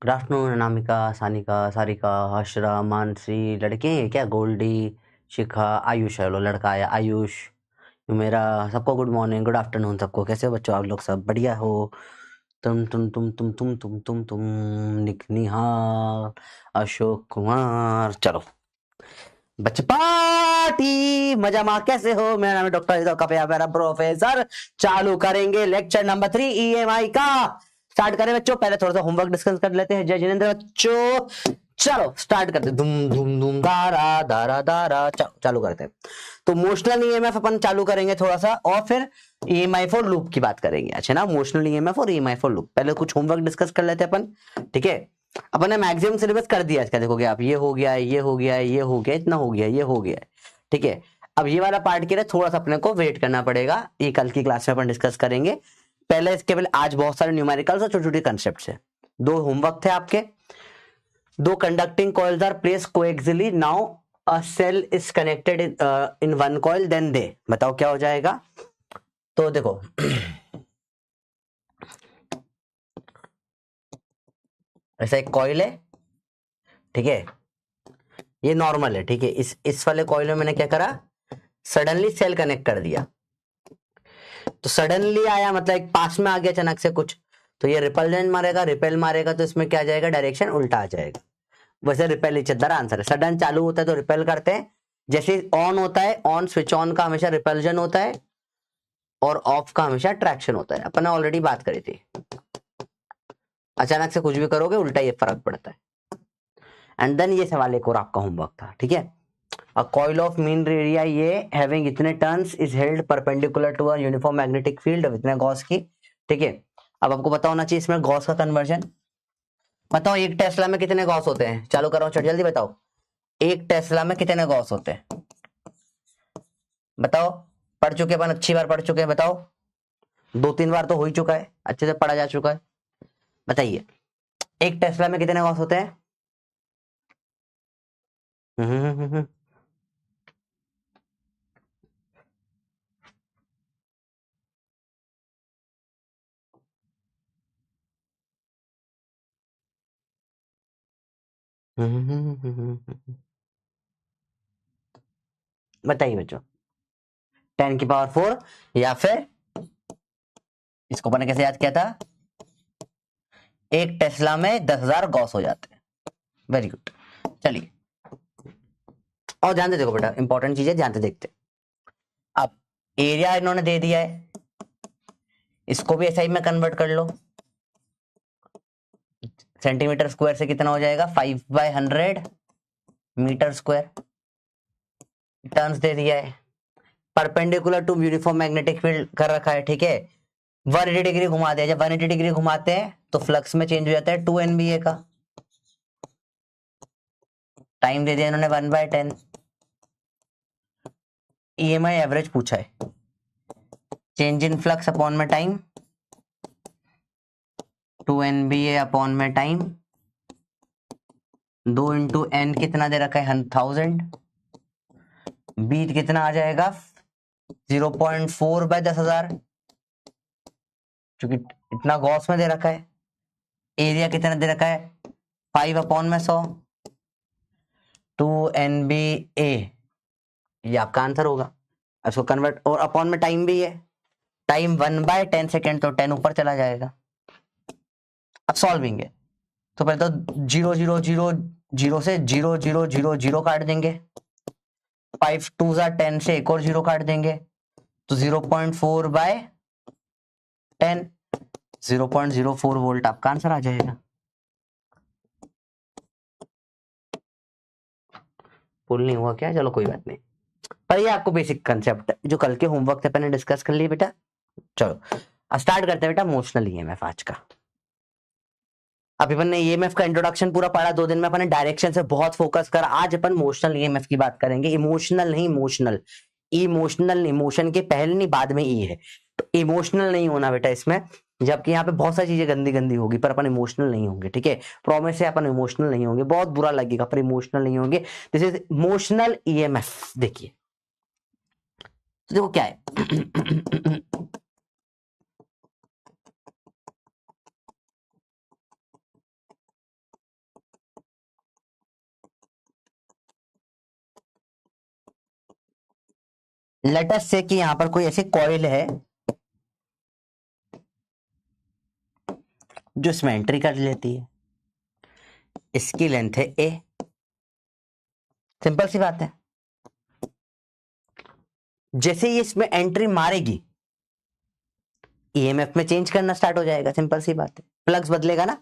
Good afternoon Anamika, Sanika, Sarika, Harshara, Mansi. लड़के हैं क्या? गोल्डी, शिखा, आयुष है। लो लड़का आया आयुष। मेरा सबको गुड मॉर्निंग, गुड आफ्टरनून सबको। कैसे हो बच्चों? आप लोग सब बढ़िया हो? तुम निक निहाल, अशोक कुमार। चलो बच्चे पार्टी मजा मा। कैसे हो? मेरा नाम है डॉक्टर का प्यारा प्रोफेसर। चालू करेंगे लेक्चर नंबर 3 ईएमआई का। स्टार्ट करें बच्चों। पहले थोड़ा सा होमवर्क डिस्कस कर लेते हैं। जय जिनेंद्र बच्चों। चलो स्टार्ट करते हैं। धूम धूम धूम दारा दारा दारा। चालू करते हैं। तो मोशनल ईएमएफ अपन चालू करेंगे थोड़ा सा, और फिर ईएमआई फॉर लूप की बात करेंगे। अच्छा ना, मोशनल ईएमएफ और ईएमआई फॉर लूप। पहले कुछ होमवर्क डिस्कस कर लेते हैं अपन, ठीक है। अपन ने मैक्सिमम सिलेबस कर दिया इसका। देखोगे आप, ये हो गया, ये हो गया, ये हो गया, इतना हो गया, ये हो गया, ठीक है। अब ये वाला पार्ट के लिए थोड़ा सा अपने को वेट करना पड़ेगा। ये कल की क्लास में अपन डिस्कस करेंगे। पहले इसके पहले आज बहुत सारे न्यूमेरिकल्स और छोटे छोटे कंसेप्ट है। 2 होमवर्क थे आपके। 2 conducting coils are placed coaxially. Now a cell is connected in one coil, then they. बताओ क्या हो जाएगा? तो देखो ऐसा एक कॉइल है, ठीक है। ये नॉर्मल है, ठीक है। इस वाले कॉइल में मैंने क्या करा, सडनली सेल कनेक्ट कर दिया। तो सडनली आया मतलब एक पास में आ गया अचानक से कुछ, तो ये रिपल्जेंट मारेगा, रिपेल मारेगा, तो इसमें क्या आ जाएगा, डायरेक्शन उल्टा आ जाएगा। वैसे रिपेल ही चद्दर आंसर है। सडन चालू होता है तो रिपेल करते हैं। जैसे ऑन होता है, ऑन स्विच ऑन का हमेशा रिपल्जन होता है, और ऑफ का हमेशा ट्रैक्शन होता है। अपन ने ऑलरेडी बात करी थी। अचानक से कुछ भी करोगे उल्टा ये फर्क पड़ता है। एंड देन ये सवाल एक और आपका होमवर्क था, ठीक है। A coil of mean radii ये having इतने turns is held perpendicular to a uniform magnetic field of इतने गॉस की, ठीक है। अब आपको पता होना चाहिए इसमें गॉस का कन्वर्जन। बताओ एक टेस्ला में कितने गॉस होते हैं? चालू करो चट जल्दी बताओ। एक टेस्ला में कितने गॉस होते हैं बताओ? पढ़ चुके अपन, अच्छी बार पढ़ चुके हैं। बताओ, 2-3 बार तो हो ही चुका है, अच्छे से पढ़ा जा चुका है। बताइए एक टेस्ला में कितने गॉस होते हैं? बताइए बच्चों। 10⁴ या फिर इसको मैंने कैसे याद किया था? एक टेस्ला में 10,000 गॉस हो जाते हैं। Very good. चलिए और ध्यान से देखो बेटा, इंपॉर्टेंट चीज है, ध्यान से देखते। अब एरिया इन्होंने दे दिया है, इसको भी एसआई में कन्वर्ट कर लो। सेंटीमीटर स्क्वायर से कितना हो जाएगा? 5/100 मीटर स्क्वायर। टर्न्स दे दिया है। Perpendicular to uniform magnetic field कर रखा है, ठीक है। 180 डिग्री घुमा दिया। जब 180 डिग्री घुमाते हैं तो फ्लक्स में चेंज हो जाता है 2 NBA का। टाइम दे दिया इन्होंने 1/10। EMI एवरेज पूछा है। चेंज इन फ्लक्स अपॉन में टाइम, 2 NBA अपॉन में टाइम। 2 इंटू एन कितना दे रखा है? 1000। बीट कितना आ जाएगा? 0.4/10,000, क्योंकि इतना गॉस में दे रखा है। एरिया कितना दे रखा है? 5/100। 2 NBA ये आपका आंसर होगा। इसको कन्वर्ट, और अपॉन में टाइम भी है। टाइम 1/10 सेकेंड, तो 10 ऊपर चला जाएगा। अब सॉल्विंग है तो पहले तो 0 से 0 काट देंगे। 5 2 10 से एक और 0 काट देंगे, तो 0.4/10, 0.04 वोल्ट आपका आंसर आ जाएगा। पुल नहीं हुआ क्या? चलो कोई बात नहीं, पर ये आपको बेसिक कंसेप्ट जो कल के होमवर्क थे मैंने डिस्कस कर लिए बेटा। चलो स्टार्ट करते हैं बेटा मोशनल ईएमएफ आज का। अभी अपन ने ईएमएफ का इंट्रोडक्शन पूरा पढ़ा 2 दिन में। अपन ने डायरेक्शन से बहुत फोकस करा। आज अपन मोशनल ईएमएफ की बात करेंगे। इमोशनल नहीं, मोशनल। इमोशनल नहीं, मोशन के पहले नहीं बाद में ई है, तो इमोशनल नहीं होना बेटा इसमें। जबकि यहाँ पे बहुत सारी चीजें गंदी गंदी होगी, पर अपन इमोशनल नहीं होंगे, ठीक है। प्रॉमिस है अपन इमोशनल नहीं होंगे। बहुत बुरा लगेगा पर इमोशनल नहीं होंगे। This is motional EMF. देखिए तो देखो क्या है। लेट अस से कि यहां पर कोई ऐसी कॉइल है जो इसमें एंट्री कर लेती है, इसकी लेंथ है ए। सिंपल सी बात है। जैसे ही इसमें एंट्री मारेगी, ईएमएफ में चेंज करना स्टार्ट हो जाएगा। सिंपल सी बात है, फ्लक्स बदलेगा ना।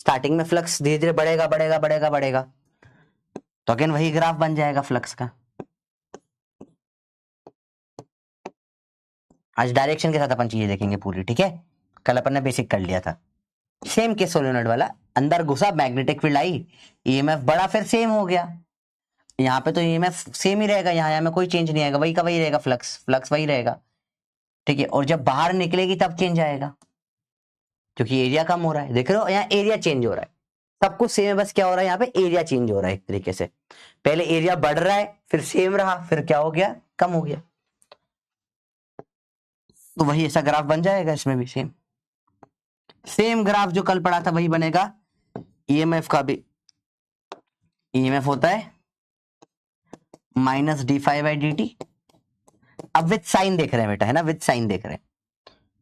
स्टार्टिंग में फ्लक्स धीरे धीरे बढ़ेगा बढ़ेगा बढ़ेगा बढ़ेगा, तो अगेन वही ग्राफ बन जाएगा फ्लक्स का। आज डायरेक्शन के साथ अपन चीजें देखेंगे पूरी, ठीक है। कल अपन ने बेसिक कर लिया था। सेम केस सोलेनोइड वाला, अंदर घुसा, मैग्नेटिक फील्ड आई, ईएमएफ बढ़ा, फिर सेम हो गया। यहाँ पे तो ईएमएफ सेम ही रहेगा, यहाँ में कोई चेंज नहीं आएगा, वही का वही रहेगा, फ्लक्स फ्लक्स वही रहेगा, ठीक है। और जब बाहर निकलेगी तब चेंज आएगा, क्योंकि एरिया कम हो रहा है। देख रहे हो, यहाँ एरिया चेंज हो रहा है, सब कुछ सेम है, बस क्या हो रहा है यहाँ पे, एरिया चेंज हो रहा है एक तरीके से। पहले एरिया बढ़ रहा है, फिर सेम रहा, फिर क्या हो गया, कम हो गया। तो वही ऐसा ग्राफ बन जाएगा इसमें भी, सेम सेम ग्राफ जो कल पढ़ा था वही बनेगा। ईएमएफ का भी, ईएमएफ होता है minus D five by D T. अब विद साइन देख रहे हैं बेटा, है ना, विद साइन देख रहे हैं।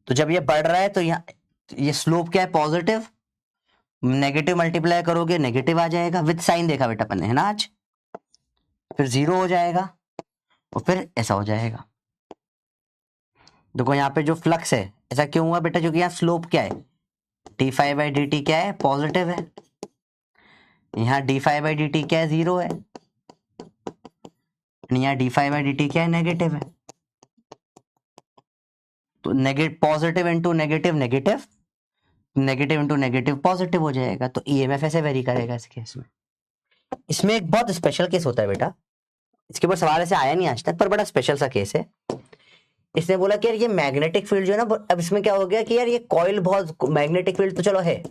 तो जब ये बढ़ रहा है तो यहाँ ये स्लोप क्या है, पॉजिटिव, नेगेटिव मल्टीप्लाई करोगे नेगेटिव आ जाएगा। विद साइन देखा बेटा अपन ने, है ना आज। फिर जीरो हो जाएगा और फिर ऐसा हो जाएगा। देखो यहाँ पे जो फ्लक्स है, ऐसा क्यों हुआ बेटा, क्योंकि यहाँ स्लोप क्या है, D five by D T क्या है, पॉजिटिव है। यहाँ D five by D T क्या है, जीरो है। यहाँ D five by D T क्या है, नेगेटिव है। तो negative positive into negative negative, negative into negative positive हो जाएगा। तो ईएमएफ ऐसे वेरी करेगा इस केस में। इसमें एक बहुत स्पेशल केस होता है बेटा, इसके ऊपर सवाल ऐसे आया नहीं आज तक, पर बड़ा स्पेशल सा केस है। इसने बोला कि यार ये मैग्नेटिक फील्ड जो है ना, अब इसमें क्या हो गया कि यार ये कॉइल बहुत, मैग्नेटिक फील्ड तो चलो है,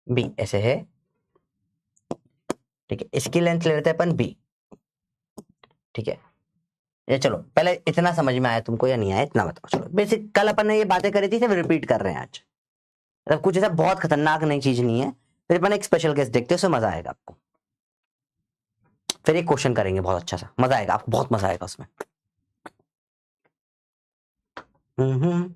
बी ऐसे है, ठीक है। इसकी लेंथ ले लेते हैं अपन बी, ठीक है। ये चलो पहले इतना समझ में आया तुमको या नहीं आया, इतना बताओ। चलो बेसिक कल अपन ने ये बातें करी थी, सब रिपीट कर रहे हैं आज। मतलब कुछ ऐसा बहुत खतरनाक नई चीज नहीं है। फिर अपन एक स्पेशल केस देखते हैं, उसमें मजा आएगा आपको। फिर एक क्वेश्चन करेंगे बहुत अच्छा सा, मजा आएगा आपको, बहुत मजा आएगा उसमें। हम्म।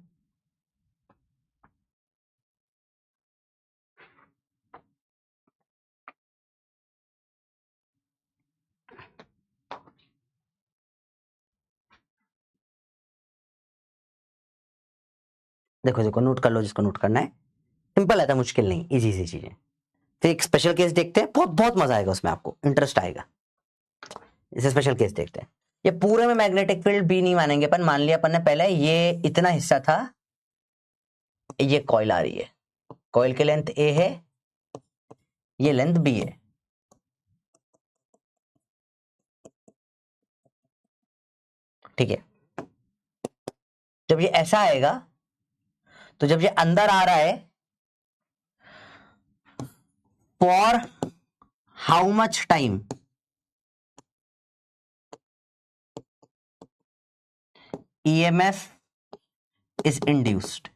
देखो देखो, नोट कर लो जिसको नोट करना है। सिंपल है, था मुश्किल नहीं, इजी सी चीजें। फिर एक स्पेशल केस देखते हैं, बहुत बहुत मजा आएगा उसमें, आपको इंटरेस्ट आएगा। इसे स्पेशल केस देखते हैं। ये पूरे में मैग्नेटिक फील्ड बी नहीं मानेंगे अपन, मान लिया अपन ने पहले ये इतना हिस्सा था, ये कॉइल आ रही है, कॉइल की लेंथ ए है, ये लेंथ बी है, ठीक है। जब ये ऐसा आएगा, तो जब ये अंदर आ रहा है, for how much time EMF is induced.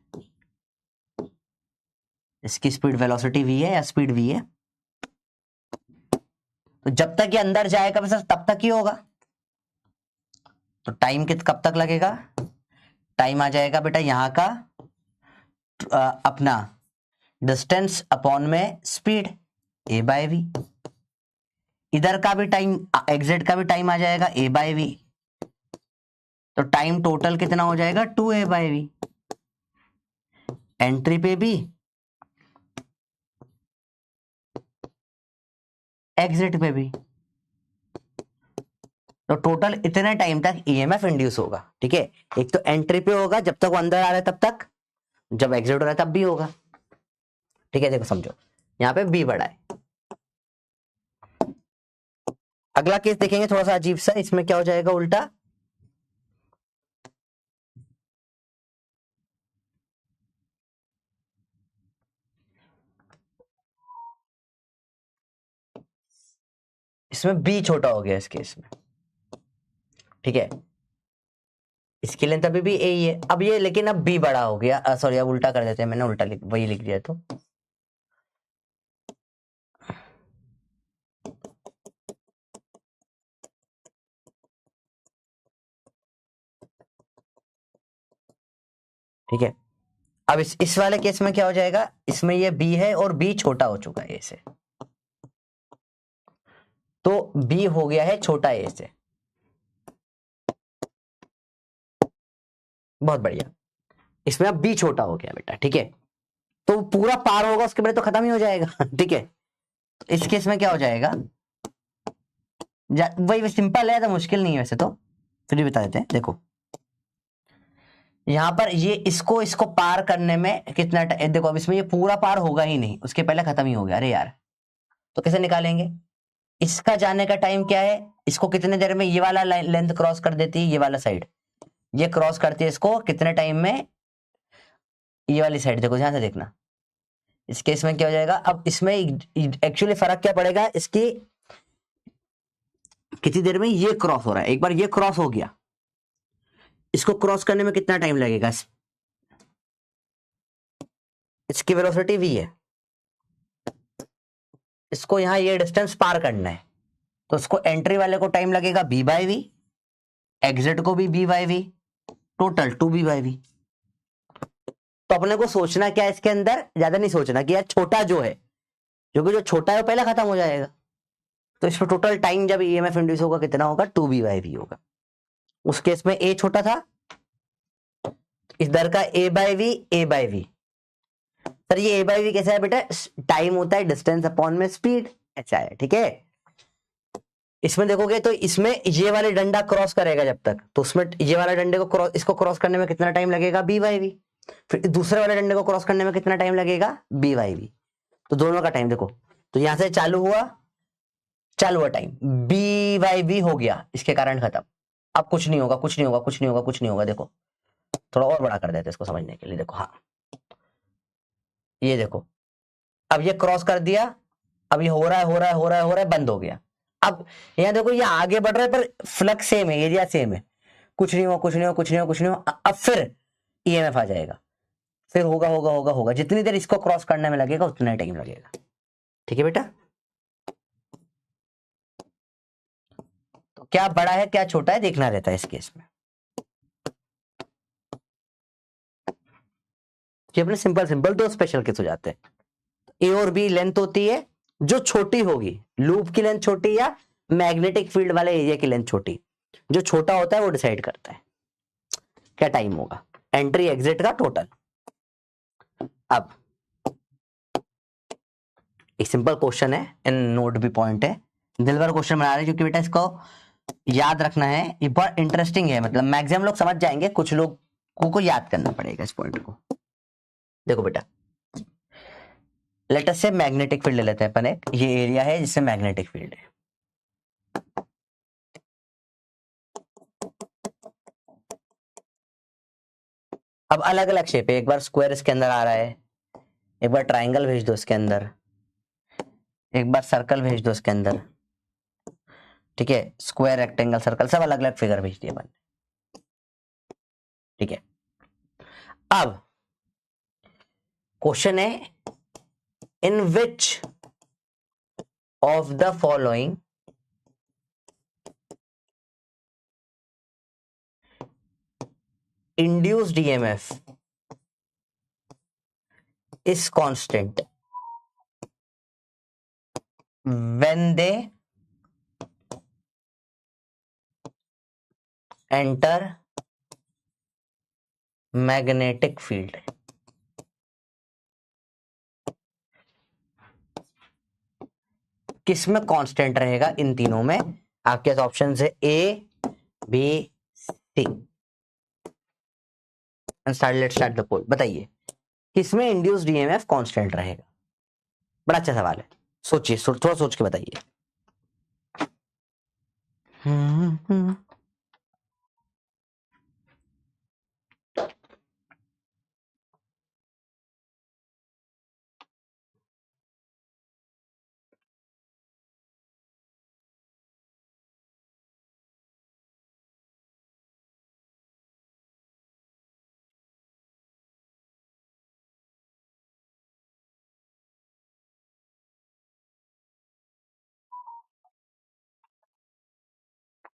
इसकी स्पीड वेलोसिटी v है या स्पीड v है। तो जब तक ये अंदर जाएगा बस तब तक ही होगा। तो टाइम कब तक लगेगा, टाइम आ जाएगा बेटा यहाँ का अपना डिस्टेंस अपॉन में स्पीड a बाय वी। इधर का भी टाइम, एग्जिट का भी टाइम आ जाएगा a बाय वी। तो टाइम टोटल कितना हो जाएगा, 2a बाय वी। एंट्री पे भी, एग्जिट पे भी। तो टोटल इतने टाइम तक ईएमएफ इंड्यूस होगा, ठीक है। एक तो एंट्री पे होगा जब तक वो अंदर आ रहा है तब तक, जब एग्जिट हो रहा है तब भी होगा, ठीक है। देखो समझो, यहाँ पे बी बड़ा है। अगला केस देखेंगे थोड़ा सा अजीब सा, इसमें क्या हो जाएगा उल्टा, इसमें बी छोटा हो गया इस केस में, ठीक है। इसकी लेंथ अभी भी ए ही है, अब ये लेकिन अब बी बड़ा हो गया, सॉरी अब उल्टा कर देते हैं, मैंने उल्टा वही लिख दिया। तो ठीक है, अब इस वाले केस में क्या हो जाएगा, इसमें ये b है और b छोटा हो चुका है a से, तो b हो गया है छोटा a से। बहुत बढ़िया, इसमें अब b छोटा हो गया बेटा, ठीक है, तो पूरा पार होगा उसके बाद तो खत्म ही हो जाएगा। ठीक है, तो इस केस में क्या हो जाएगा, वही सिंपल है, तो मुश्किल नहीं है वैसे तो, फिर भी बता देते हैं। देखो यहां पर ये इसको इसको पार करने में कितना टाइम, देखो अब इसमें ये पूरा पार होगा ही नहीं, उसके पहले खत्म ही हो गया, अरे यार, तो कैसे निकालेंगे, इसका जाने का टाइम क्या है, इसको कितने देर में ये वाला लेंथ क्रॉस कर देती है, ये वाला साइड, ये क्रॉस करती है इसको कितने टाइम में, ये वाली साइड, देखो ध्यान से देखना, इस केस में क्या हो जाएगा, अब इसमें एक्चुअली फर्क क्या पड़ेगा, इसकी कितनी देर में ये क्रॉस हो रहा है, एक बार ये क्रॉस हो गया, इसको क्रॉस करने में कितना टाइम लगेगा, इसकी वेलोसिटी v है, इसको यहां ये डिस्टेंस पार करना है, तो उसको एंट्री वाले को टाइम लगेगा b बाई वी, एग्जिट को भी b by V, total 2b by V. तो अपने को सोचना क्या है इसके अंदर, ज्यादा नहीं सोचना कि यार छोटा जो है, क्योंकि जो छोटा है वो पहले खत्म हो जाएगा, तो इसमें टोटल टाइम जब ईएमएफ इंड्यूस होगा कितना होगा, 2b बाई वी होगा। उस केस में a छोटा था, इधर का a by V, a by V, sir ये a बाई वी कैसा है बेटा, टाइम होता है डिस्टेंस अपॉन में स्पीड, ऐसा है, ठीक है। इसमें देखोगे तो इसमें ये वाले डंडा क्रॉस करेगा जब तक, तो उसमें ये वाला डंडे को क्रॉस, इसको क्रॉस करने में कितना टाइम लगेगा, b बाई वी, फिर दूसरे वाले डंडे को क्रॉस करने में कितना टाइम लगेगा, b बाई वी, तो दोनों का टाइम देखो, तो यहां से चालू हुआ टाइम b बाई वी हो गया, इसके कारण खत्म, अब कुछ नहीं होगा, कुछ नहीं होगा, कुछ नहीं होगा, कुछ नहीं होगा। देखो थोड़ा और बड़ा कर देते हैं इसको समझने के लिए, देखो हाँ, ये देखो, अब ये क्रॉस कर दिया, अब ये हो रहा है, हो रहा है, हो रहा है, हो रहा है, बंद हो गया। अब यहाँ देखो ये आगे बढ़ रहा है पर फ्लक्स सेम है, एरिया सेम है, कुछ नहीं हुआ, कुछ नहीं हुआ, कुछ नहीं हुआ, कुछ नहीं हुआ, अब फिर ईएमएफ आ जाएगा, फिर होगा होगा होगा होगा, जितनी देर इसको क्रॉस करने में लगेगा उतना टाइम लगेगा, ठीक है बेटा। तो क्या बड़ा है क्या छोटा है देखना रहता है इस केस में, कि अपने सिंपल सिंपल दो स्पेशल केस हो जाते हैं। ए और बी लेंथ होती है जो छोटी होगी, लूप की लेंथ छोटी या मैग्नेटिक फील्ड वाले एरिया की लेंथ छोटी, जो छोटा होता है वो डिसाइड करता है क्या टाइम होगा, एंट्री एग्जिट का टोटल। अब एक सिंपल क्वेश्चन है, इन नोट भी पॉइंट है, दिल भर क्वेश्चन बना रहे क्योंकि बेटा इसको याद रखना है, ये बहुत इंटरेस्टिंग है, मतलब मैक्सिमम लोग समझ जाएंगे, कुछ लोगों को याद करना पड़ेगा इस पॉइंट को। देखो बेटा, लेट अस से मैग्नेटिक फील्ड ले लेते हैं अपन, एक ये एरिया है जिससे मैग्नेटिक फील्ड है, अब अलग अलग शेप है, एक बार स्क्वायर इसके अंदर आ रहा है, एक बार ट्राइंगल भेज दो इसके अंदर, एक बार सर्कल भेज दो इसके अंदर, ठीक है, स्क्वायर रेक्टेंगल सर्कल सब अलग अलग फिगर भेज दिए अपन, ठीक है। अब क्वेश्चन है, in which of the following induced EMF is constant when they enter magnetic field। किसमें कांस्टेंट रहेगा इन तीनों में, आपके पास ऑप्शन है A B C, let's start the poll, बताइए किसमें इंड्यूस्ड ईएमएफ कांस्टेंट रहेगा, बड़ा अच्छा सवाल है, सोचिए, थोड़ा सोच के बताइए।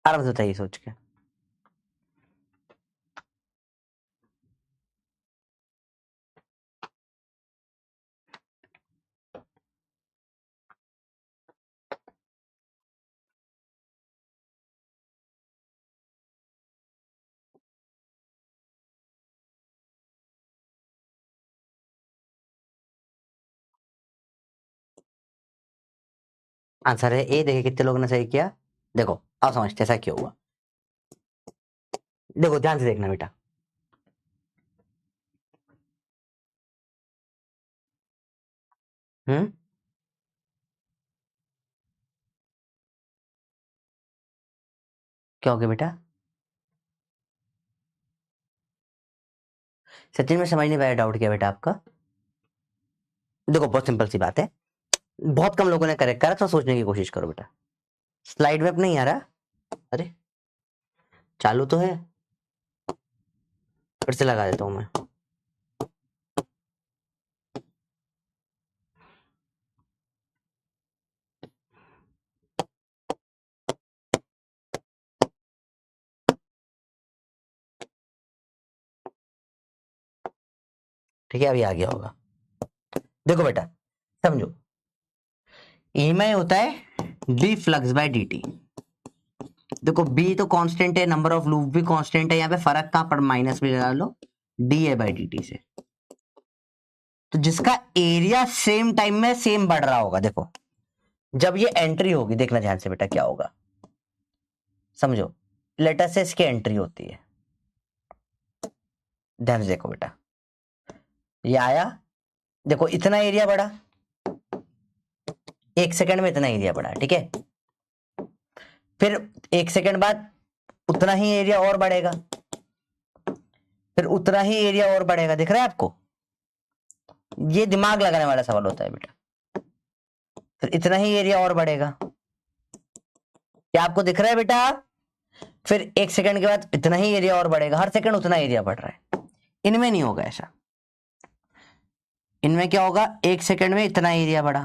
आराम से बताइए सोच के। आंसर है ए। देखिए कितने लोगों ने सही किया। देखो अब समझते ऐसा क्यों हुआ। देखो ध्यान से देखना बेटा। क्या हो गया बेटा? सचिन में समझ नहीं पाया डाउट क्या बेटा आपका? देखो बहुत सिंपल सी बात है, बहुत कम लोगों ने करेक्ट करा, तो सोचने की कोशिश करो बेटा। स्लाइड वेब नहीं आ रहा? अरे चालू तो है, फिर से लगा देता हूं मैं। ठीक है अभी आ गया होगा। देखो बेटा समझो, ईएमआई होता है बी फ्लक्स बाय dt। देखो बी तो कांस्टेंट है, नंबर ऑफ लूप भी कांस्टेंट है, यहाँ पे फर्क कहां पर माइनस भी लगा लो, D A by D T से। तो जिसका एरिया सेम टाइम में सेम बढ़ रहा होगा, देखो जब ये एंट्री होगी, देखना ध्यान से बेटा क्या होगा, समझो लेटर से इसकी एंट्री होती है, ध्यान से देखो बेटा, ये आया, देखो इतना एरिया बढ़ा, 1 सेकंड में इतना एरिया बढ़ा, ठीक है। फिर 1 सेकंड बाद उतना ही एरिया और बढ़ेगा, फिर उतना ही एरिया और बढ़ेगा, दिख रहा है आपको? ये दिमाग लगाने वाला सवाल होता है बेटा। फिर इतना ही एरिया और बढ़ेगा, क्या आपको दिख रहा है बेटा? फिर 1 सेकंड के बाद इतना ही एरिया और बढ़ेगा, हर सेकंड उतना एरिया बढ़ रहा है। इनमें नहीं होगा ऐसा, इनमें क्या होगा, 1 सेकंड में इतना एरिया बढ़ा,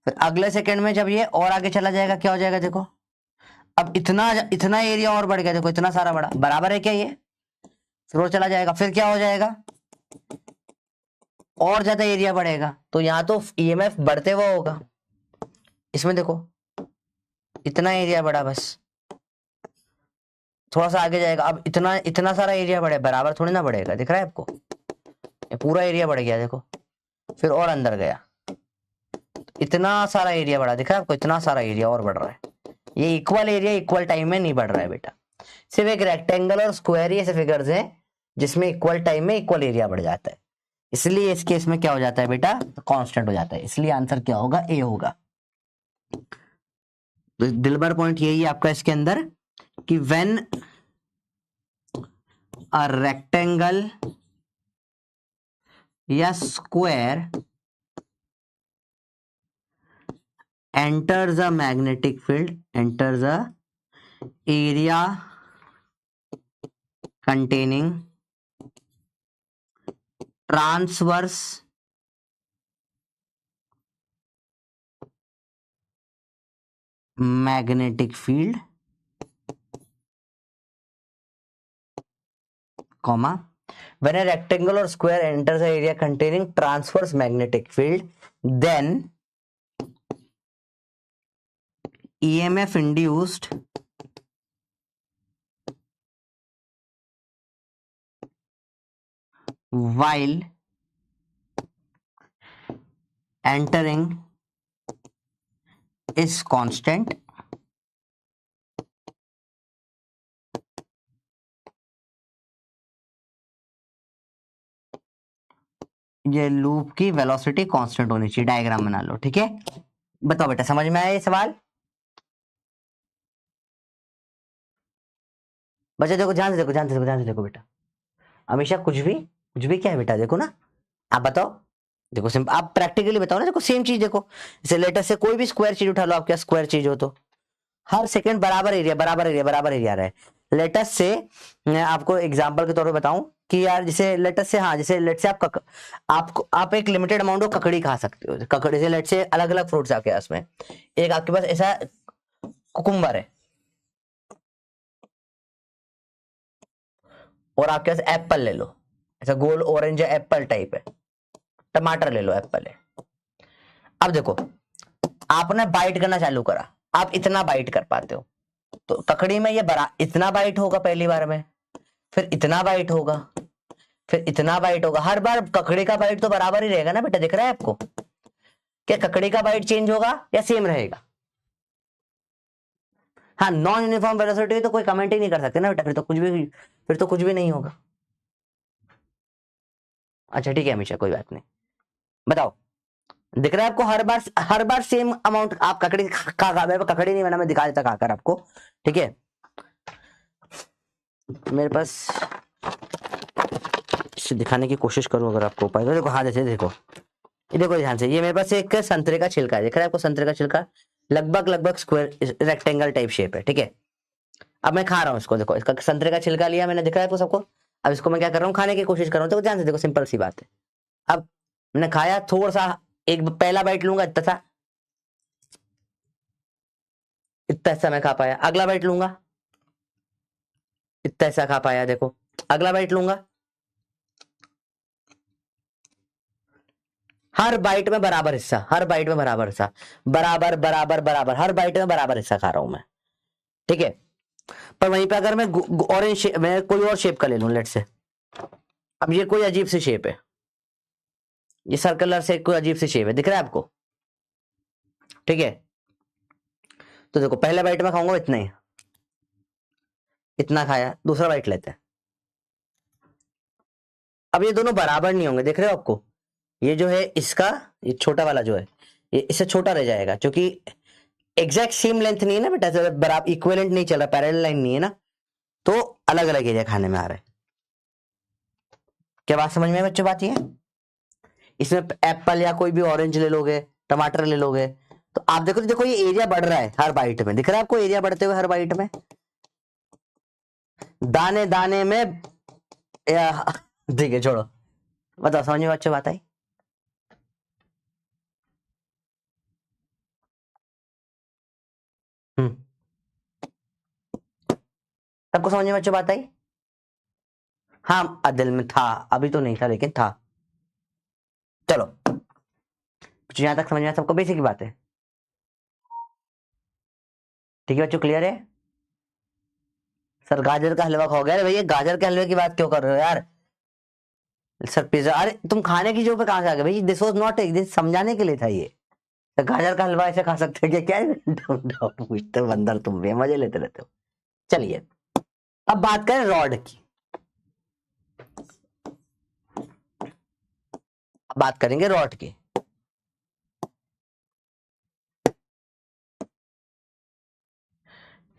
फिर अगले सेकंड में जब ये और आगे चला जाएगा क्या हो जाएगा, देखो अब इतना इतना एरिया और बढ़ गया, देखो इतना सारा बढ़ा, बराबर है क्या ये? फिर वो चला जाएगा, फिर क्या हो जाएगा, और ज्यादा एरिया बढ़ेगा, तो यहां तो ईएमएफ बढ़ते हुआ होगा। इसमें देखो इतना एरिया बढ़ा, बस थोड़ा सा आगे जाएगा, अब इतना इतना सारा एरिया बढ़े, बराबर थोड़ी ना बढ़ेगा, दिख रहा है आपको? ये पूरा एरिया बढ़ गया देखो, फिर और अंदर गया, इतना सारा एरिया बढ़ा, दिख रहा है आपको? इतना सारा एरिया और बढ़ रहा है। ये इक्वल एरिया इक्वल टाइम में नहीं बढ़ रहा है बेटा, सिर्फ एक रेक्टेंगल और स्क्वायर ही ऐसे फिगर्स हैं जिसमें इक्वल टाइम में इक्वल एरिया बढ़ जाता है, इसलिए इस केस में क्या हो जाता है बेटा, कांस्टेंट हो जाता है, इसलिए आंसर क्या होगा, ए होगा। तो दिलबर पॉइंट यही है आपका इसके अंदर कि व्हेन अ रेक्टेंगल या square enters a magnetic field, enters a area containing transverse magnetic field, comma, when a rectangle or square enters an area containing transverse magnetic field, then EMF induced while entering is constant ये loop की velocity constant होनी चाहिए, diagram बना लो, ठीक है। बताओ बेटा समझ में आया ये सवाल? बच्चे देखो ध्यान से देखो, ध्यान से देखो, ध्यान से देखो बेटा, हमेशा कुछ भी क्या है बेटा, देखो ना, आप बताओ, देखो सिंपल, आप प्रैक्टिकली बताओ ना, देखो सेम चीज देखो, जैसे लेटर से कोई भी स्क्वायर चीज उठा लो, आपके स्क्वायर चीज हो तो हर सेकंड बराबर एरिया बराबर एरिया बराबर एरिया रहा है। लेटस से मैं आपको एग्जांपल के तौर पे बताऊं कि यार जैसे लेटस से, हाँ जैसे लेट से आप एक लिमिटेड अमाउंट ऑफ ककड़ी खा सकते हो, ककड़ी से लेट से अलग अलग फ्रूट्स आपके पास में, एक आपके पास ऐसा कुकुम्बर है और आपके पास एप्पल ले लो, ऐसा गोल ऑरेंज है, एप्पल टाइप है, टमाटर ले लो, एप्पल है। अब देखो आपने बाइट करना चालू करा, आप इतना बाइट कर पाते हो, तो ककड़ी में ये बड़ा इतना बाइट होगा पहली बार में, फिर इतना बाइट होगा, फिर इतना बाइट होगा, हर बार ककड़ी का बाइट तो बराबर ही रहेगा ना बेटा, दिख रहा है आपको? क्या ककड़ी का बाइट चेंज होगा या सेम रहेगा? हाँ, नॉन यूनिफॉर्म वेलोसिटी तो कोई कमेंट ही नहीं कर सकते ना बेटा, फिर तो कुछ भी नहीं होगा। अच्छा ठीक है हमेशा, कोई बात नहीं। बताओ, दिख रहा है आपको? हर बार सेम अमाउंट। आप ककड़ी ककड़ी नहीं बना, मैं दिखा देता खाकर आपको, ठीक है? मेरे पास इसे दिखाने की कोशिश करूं अगर आपको उपाय तो। देखो, हाँ जैसे देखो, ये देखो ध्यान से, ये मेरे पास एक संतरे का छिलका है, दिख रहा है आपको? संतरे का छिलका लगभग स्क्वायर रेक्टेंगल टाइप शेप है, ठीक है? अब मैं खा रहा हूँ इसको, देखो, इसका संतरे का छिलका लिया मैंने, दिख रहा है आपको सबको? अब इसको मैं क्या कर रहा हूँ, खाने की कोशिश कर रहा हूँ। तो ध्यान से देखो, सिंपल सी बात है। अब मैंने खाया, थोड़ा सा एक पहला बाइट लूंगा, इतना सा मैं खा पाया। अगला बाइट लूंगा, इतना ऐसा खा पाया। देखो, अगला बाइट लूंगा, हर बाइट में बराबर हिस्सा, हर बाइट में बराबर हिस्सा, बराबर बराबर बराबर, हर बाइट में बराबर हिस्सा खा रहा हूं मैं, ठीक है? पर वहीं पे अगर मैं ऑरेंज मैं कोई और शेप का ले लूं, लेट से, अब ये कोई अजीब सी शेप है, ये सर्कुलर से कोई अजीब सी शेप है, दिख रहा है आपको? ठीक है, तो देखो, पहले बाइट में खाऊंगा इतना ही, इतना खाया, दूसरा बाइट लेते हैं। अब ये दोनों बराबर नहीं होंगे, देख रहे हो आपको? ये जो है इसका, ये छोटा वाला जो है, ये इससे छोटा रह जाएगा, क्योंकि एग्जैक्ट सेम लेंथ नहीं है ना बेटा, बराबर इक्विवेलेंट नहीं चल रहा, पैरेलल लाइन नहीं है ना, तो अलग अलग एरिया खाने में आ रहा है। क्या बात समझ में बच्चों? बात ये, इसमें एप्पल या कोई भी ऑरेंज ले लोगे, टमाटर ले लोगे, तो आप देखो, देखो ये एरिया बढ़ रहा है हर बाइट में, दिख रहा है आपको एरिया बढ़ते हुए हर बाइट में, दाने दाने में ठीक है, छोड़ो, बताओ समझ में बच्चों बात आई? सबको समझ में बच्चों बात आई? हाँ, दिल में था, अभी तो नहीं था लेकिन था। चलो, यहां तक समझ में सबको बेसिक बात है, ठीक है बच्चों? क्लियर है? सर गाजर का हलवा खाओगे? अरे भैया, गाजर के हलवे की बात क्यों कर रहे हो यार? सर पिज्जा, अरे तुम खाने की जो पे कहां से आ गए भाई? दिस वाज नॉट, दिस समझाने के लिए था ये। तो गाजर का हलवा ऐसे खा सकते हैं क्या? पूछते बंदर, तुम भी मजे लेते रहते हो। चलिए, अब बात करें रॉड की, बात करेंगे रॉड की।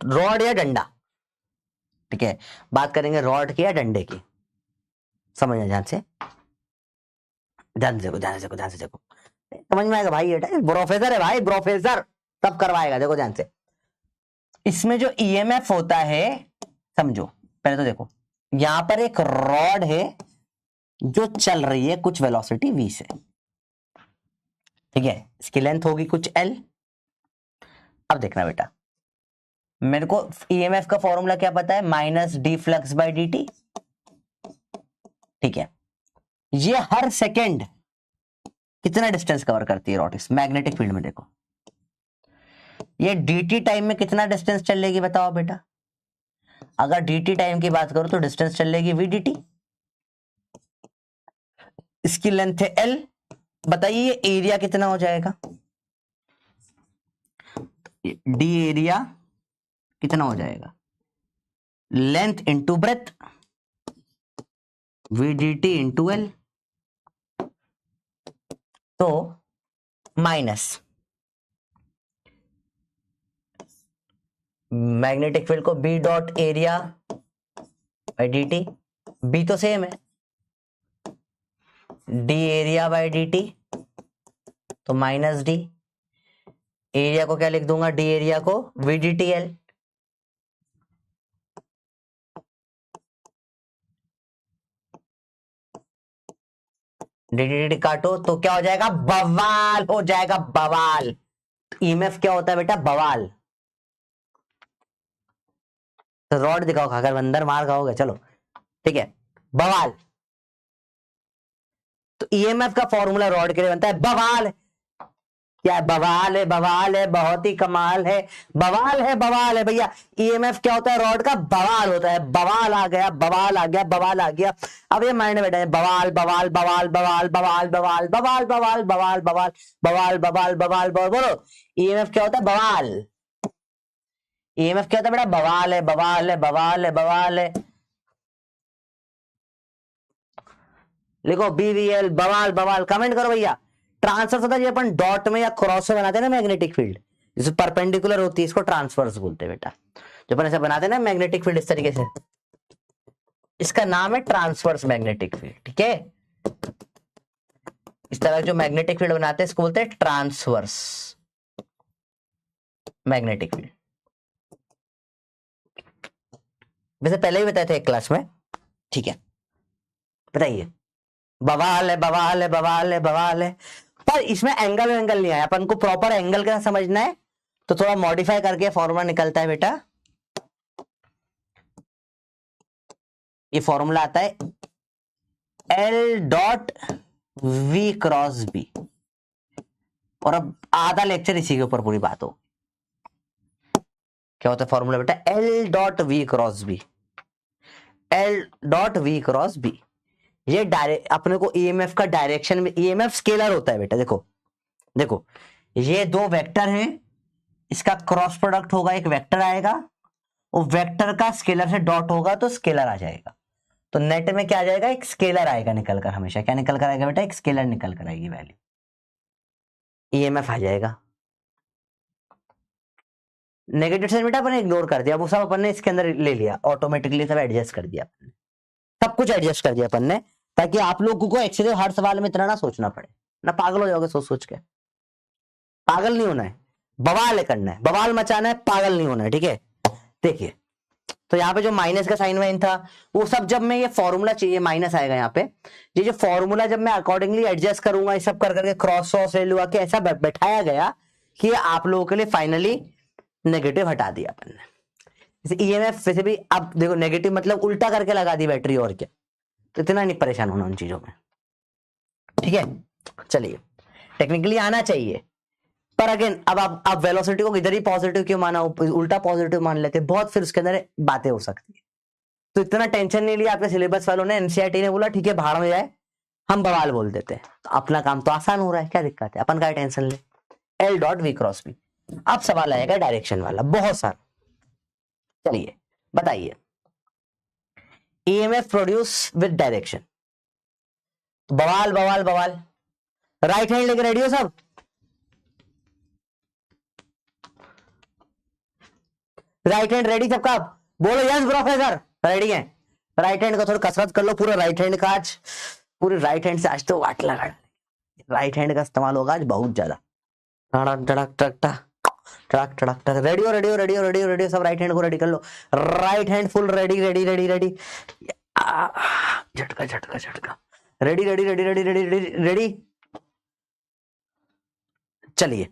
रॉड या डंडा, ठीक है? बात करेंगे रॉड की या डंडे की, समझना ध्यान से, ध्यान से देखो, ध्यान से देखो, ध्यान से देखो, समझ में आएगा भाई? ये प्रोफेसर है भाई, प्रोफेसर तब करवाएगा। देखो ध्यान से, इसमें जो ईएमएफ होता है, समझो पहले तो देखो, यहां पर एक रॉड है जो चल रही है कुछ वेलोसिटी v से, ठीक है? इसकी लेंथ होगी कुछ l। अब देखना बेटा, मेरे को ईएमएफ का फॉर्मूला क्या पता है? Minus D flux by D T, ठीक है? ये हर सेकेंड कितना डिस्टेंस कवर करती है रॉड इस मैग्नेटिक फील्ड में? देखो, ये dt टाइम में कितना डिस्टेंस चलेगी बताओ बेटा? अगर dt टाइम की बात करो तो डिस्टेंस चलेगी v dt, इसकी लेंथ है l। बताइए एरिया कितना हो जाएगा? d एरिया कितना हो जाएगा? Length into breadth, v dt into l, तो माइनस मैग्नेटिक फील्ड को b dot area by D T, B तो सेम है, D area by D T, तो माइनस डी एरिया को क्या लिख दूंगा? डी एरिया को V D T L, D D T काटो तो क्या हो जाएगा? बवाल हो जाएगा, बवाल। ईएमएफ क्या होता है बेटा? बवाल। तो रॉड दिखाओ खाकर, बंदर मार खाओगे, चलो ठीक है, बवाल। तो ईएमएफ का फॉर्मूला रॉड के लिए बनता है बवाल। क्या बवाल है, बहुत ही कमाल है, बवाल है भैया। ईएमएफ क्या होता है? रॉड का बवाल होता है। बवाल आ गया, बवाल आ गया, बवाल आ गया। अब ये माइंड में बैठा है, बवाल बवाल बवाल बवाल बवाल बवाल बवाल बवाल बवाल बवाल बवाल बवाल बवाल बवाल। बोलो ईएमएफ क्या होता है? बवाल। ईएमएफ क्या होता है बेटा? बवाल है, बवाल है, बवाल है, बवाल है। लिखो बीवीएल, बवाल बवाल, कमेंट करो भैया। ट्रांसवर्स होता है जो अपन डॉट में या क्रॉस में बनाते हैं ना मैग्नेटिक फील्ड, जैसे परपेंडिकुलर होती है, इसको ट्रांसवर्स बोलते हैं बेटा। जो अपन ऐसे बनाते हैं ना मैग्नेटिक फील्ड इस तरीके से, इसका नाम है ट्रांसवर्स मैग्नेटिक फील्ड। ठीक है, इस तरह जो मैग्नेटिक फील्ड बनाते हैं इसको बोलते हैं ट्रांसवर्स मैग्नेटिक फील्ड। वैसे पहले ही बताए थे एक क्लास में। ठीक है, बताइए। बवाल है, बवाल है, बवाल है, बवाल है। पर इसमें एंगल नहीं आया, अपन को प्रॉपर एंगल का समझना है तो थोड़ा मॉडिफाई करके फॉर्मूला निकलता है बेटा। ये फॉर्मूला आता है L dot V cross B, और अब आधा लेक्चर इसी के ऊपर पूरी बात हो। क्या होता है फॉर्मूला बेटा? L dot V cross B, L dot V cross B. ये डायरेक्ट अपने को ईएमएफ का डायरेक्शन में, ईएमएफ स्केलर होता है बेटा। देखो देखो, ये दो वेक्टर हैं, इसका क्रॉस प्रोडक्ट होगा, एक वेक्टर आएगा, वो वेक्टर का स्केलर से डॉट होगा तो स्केलर आ जाएगा। तो नेट में क्या आ जाएगा? एक स्केलर आएगा निकल कर। हमेशा क्या निकल कर आएगा बेटा? एक स्केलर निकल कर आएगी वैल्यू, ईएमएफ आ जाएगा। नेगेटिव साइन बेटा अपन इग्नोर कर दिया, वो सब अपन ने इसके अंदर ले लिया, ऑटोमेटिकली सब एडजस्ट कर दिया अपन ने, सब कुछ एडजस्ट कर दिया अपन ने, ताकि आप लोगों को एक्चुअली हर सवाल में इतना ना सोचना पड़े, ना पागल हो जाओगे सोच सोच के। पागल नहीं होना है, बवाल करना है, बवाल मचाना है, पागल नहीं होना है। ठीक है, देखिए तो यहाँ पे जो माइनस का साइन वाइन था वो सब, जब मैं ये फॉर्मूला चाहिए माइनस आएगा यहाँ पे, ये जो फॉर्मूला जब मैं अकॉर्डिंगली एडजस्ट करूंगा, ये सब कर करके क्रॉस सॉस ले लूंगा कि ऐसा बैठाया गया कि आप लोगों के लिए फाइनली नेगेटिव हटा दिया अपन ने। ईएमएफ वैसे भी अब देखो, नेगेटिव मतलब उल्टा करके लगा दी बैटरी, और क्या, तो इतना नहीं परेशान होना उन चीजों में। ठीक है, चलिए, टेक्निकली आना चाहिए, पर अगेन अब आप वेलोसिटी को इधर ही पॉजिटिव क्यों माना, उल्टा पॉजिटिव मान लेते बहुत, फिर उसके अंदर बातें हो सकती है। तो इतना टेंशन नहीं लिया आपके सिलेबस वालों ने, एनसीईआरटी ने बोला ठीक है भाड़ में जाए, हम बवाल बोल देते हैं, तो अपना काम तो आसान हो रहा है, क्या दिक्कत है, अपन का टेंशन ले। L dot V cross B. अब सवाल आएगा डायरेक्शन वाला, बहुत सारा। चलिए बताइए, ईएमएफ प्रोड्यूस विद डायरेक्शन, बवाल बवाल बवाल। राइट हैंड लेके रेडी हो सब? राइट हैंड रेडी सबका? बोलो यस प्रोफेसर, रेडी है। राइट हैंड का थोड़ा कसरत कर लो, पूरा राइट हैंड का आज, पूरे राइट हैंड से आज तो वाट लगा, राइट हैंड का इस्तेमाल होगा आज बहुत ज्यादा। टड़क टड़क टड़क टड़क टड़क, रेडी हो, रेडी हो, रेडी हो, रेडी हो, रेडी हो सब, राइट हैंड को रेडी कर लो, right hand full ready, ready ready ready, झटका झटका झटका, ready ready ready ready ready ready ready. चलिए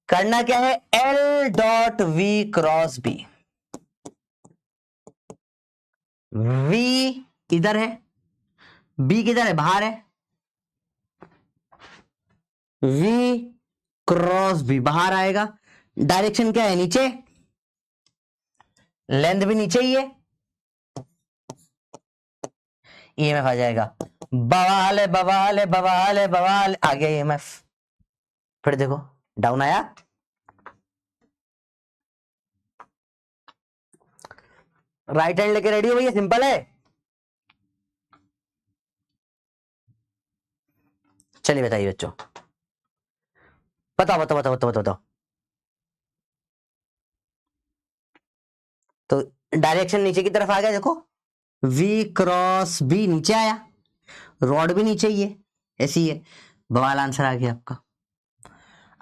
करना क्या है, L dot V cross B. V इधर है, बी किधर है? बाहर है। वी क्रॉस बी बाहर आएगा, डायरेक्शन क्या है? नीचे, लेंथ भी नीचे ही है, ईएमएफ आ जाएगा, बवाल है बवाल है बवाल है बवाल, आ गया ईएमएफ। फिर देखो डाउन आया, राइट हैंड लेके रेडी हो भैया, सिंपल है। चलिए बताइए बच्चों, बताओ बताओ बताओ बताओ बताओ। तो डायरेक्शन नीचे की तरफ आ गया, देखो वी क्रॉस बी नीचे आया, रॉड भी नीचे ही है, ऐसी है, बवाल आंसर आ गया आपका।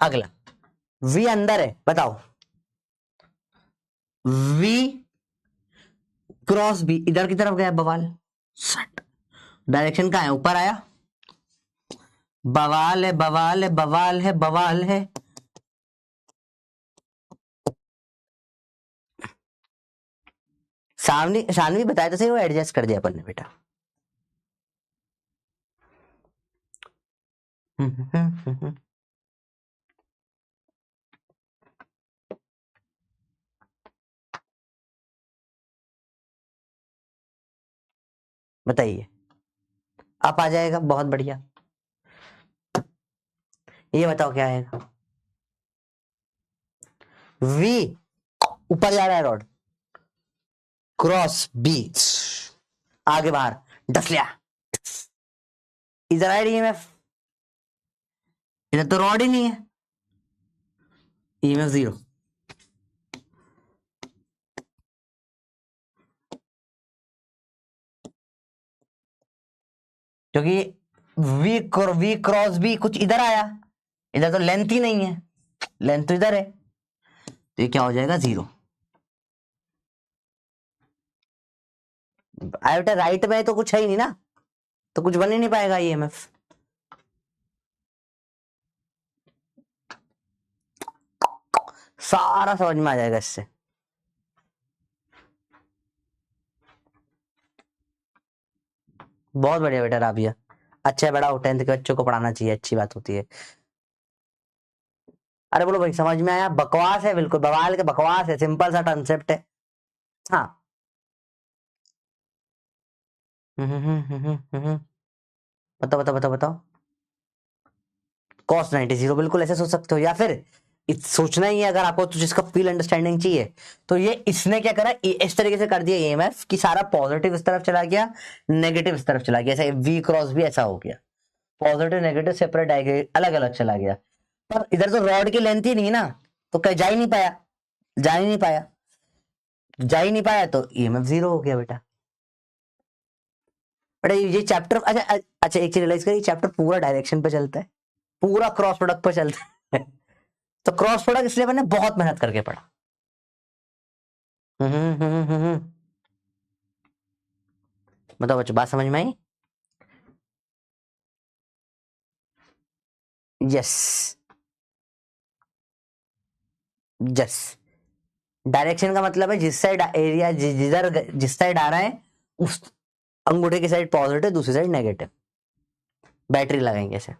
अगला वी अंदर है, बताओ वी क्रॉस बी इधर की तरफ गया, बवाल। सट, डायरेक्शन कहाँ है? ऊपर आया, बवाल है बवाल है बवाल है बवाल है। शानवी बताया तो सही, वो एडजस्ट कर दिया अपन ने बेटा। बताइए, अप आ जाएगा, बहुत बढ़िया। ये बताओ क्या आएगा, वी ऊपर जा रहा है रॉड, क्रॉस बी, आगे बाहर डस लिया, इधर आया ईएमएफ, इधर तो रॉड ही नहीं है, ईएमएफ 0। क्योंकि वी क्रॉस बी कुछ इधर आया, इधर तो लेंथ ही नहीं है, लेंथ तो इधर है, तो ये क्या हो जाएगा 0। बेटा राइट में तो कुछ है ही नहीं ना, तो कुछ बन ही नहीं पाएगा ईएमएफ। सारा समझ में आ जाएगा इससे। बहुत बढ़िया बेटा राबिया, अच्छा है बड़ा, 10th के बच्चों को पढ़ाना चाहिए, अच्छी बात होती है। अरे बोलो भाई, समझ में आया? बकवास है, बिल्कुल बवाल के बकवास है, सिंपल सा कंसेप्ट है। हाँ। बताओ बताओ बताओ बताओ। कॉस 90 बिल्कुल ऐसे सोच सकते हो, या फिर सोचना ही है अगर आपको तो, जिसका फील अंडरस्टैंडिंग चाहिए, तो ये इसने क्या करा, इस तरीके से कर दिया ईएमएफ कि सारा पॉजिटिव इस तरफ चला गया, नेगेटिव इस तरफ चला गया, ऐसे वी क्रॉस भी ऐसा हो गया, पॉजिटिव नेगेटिव सेपरेट अलग अलग चला गया। पर इधर तो रॉड की लेंथ ही नहीं ना, तो कहीं जा ही नहीं पाया, जा ही नहीं पाया, जा ही नहीं पाया, तो ईएमएफ 0 हो गया बेटा। बट ये चैप्टर, अच्छा अच्छा, एक चीज रियलाइज करिए, चैप्टर पूरा डायरेक्शन पे चलता है, पूरा क्रॉस प्रोडक्ट पे चलता है। तो क्रॉस प्रोडक्ट इसलिए मैंने बहुत मेहनत करके पढ़ा। बताओ बच्चों, बात समझ में आई? Yes, yes. डायरेक्शन का मतलब है जिस साइड एरिया, जिधर जिस साइड आ रहा है, उस अंगूठे की साइड पॉजिटिव, दूसरी साइड नेगेटिव, बैटरी लगाएंगे ऐसे।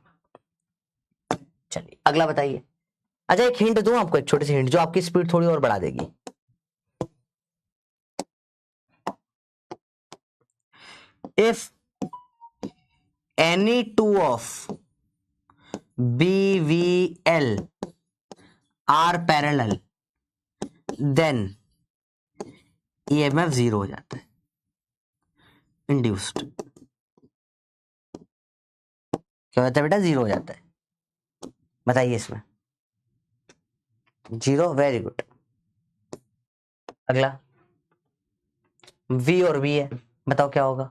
चलिए अगला बताइए। अच्छा एक हिंट दूं आपको, एक छोटी सी हिंट जो आपकी स्पीड थोड़ी और बढ़ा देगी। If any two of BVL are parallel, then EMF 0 हो जाता है, इंड्यूस्ड। क्या होता है बेटा? 0 हो जाता है। बताइए इसमें। 0, वेरी गुड। अगला V और V है, बताओ क्या होगा?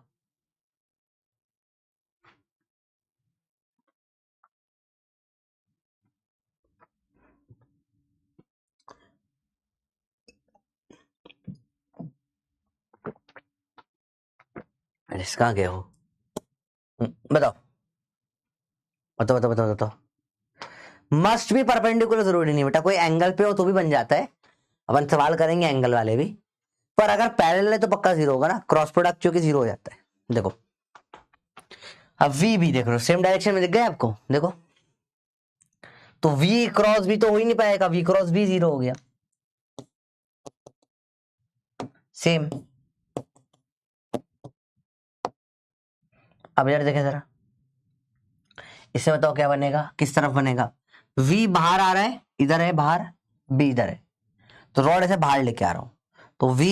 कहाँ गए हो? बताओ बताओ बताओ बताओ बताओ। मस्ट भी परपेंडिकुलर जरूरी नहीं बेटा, कोई एंगल पे हो तो भी बन जाता है, अपन सवाल करेंगे एंगल वाले भी। पर अगर पैरेलल है तो पक्का 0 होगा ना, क्रॉस प्रोडक्ट क्योंकि 0 हो जाता है। देखो अब V भी देख लो, सेम डायरेक्शन में दिख गया आपको, देखो तो V क्रॉस भी तो हो ही नहीं पाएगा, V क्रॉस भी 0 हो गया, सेम। अब यार देखें जरा, इससे बताओ क्या बनेगा, किस तरफ बनेगा? V बाहर आ रहा है, इधर है बाहर, B इधर है, तो रॉड ऐसे बाहर लेके आ रहा हूं, तो V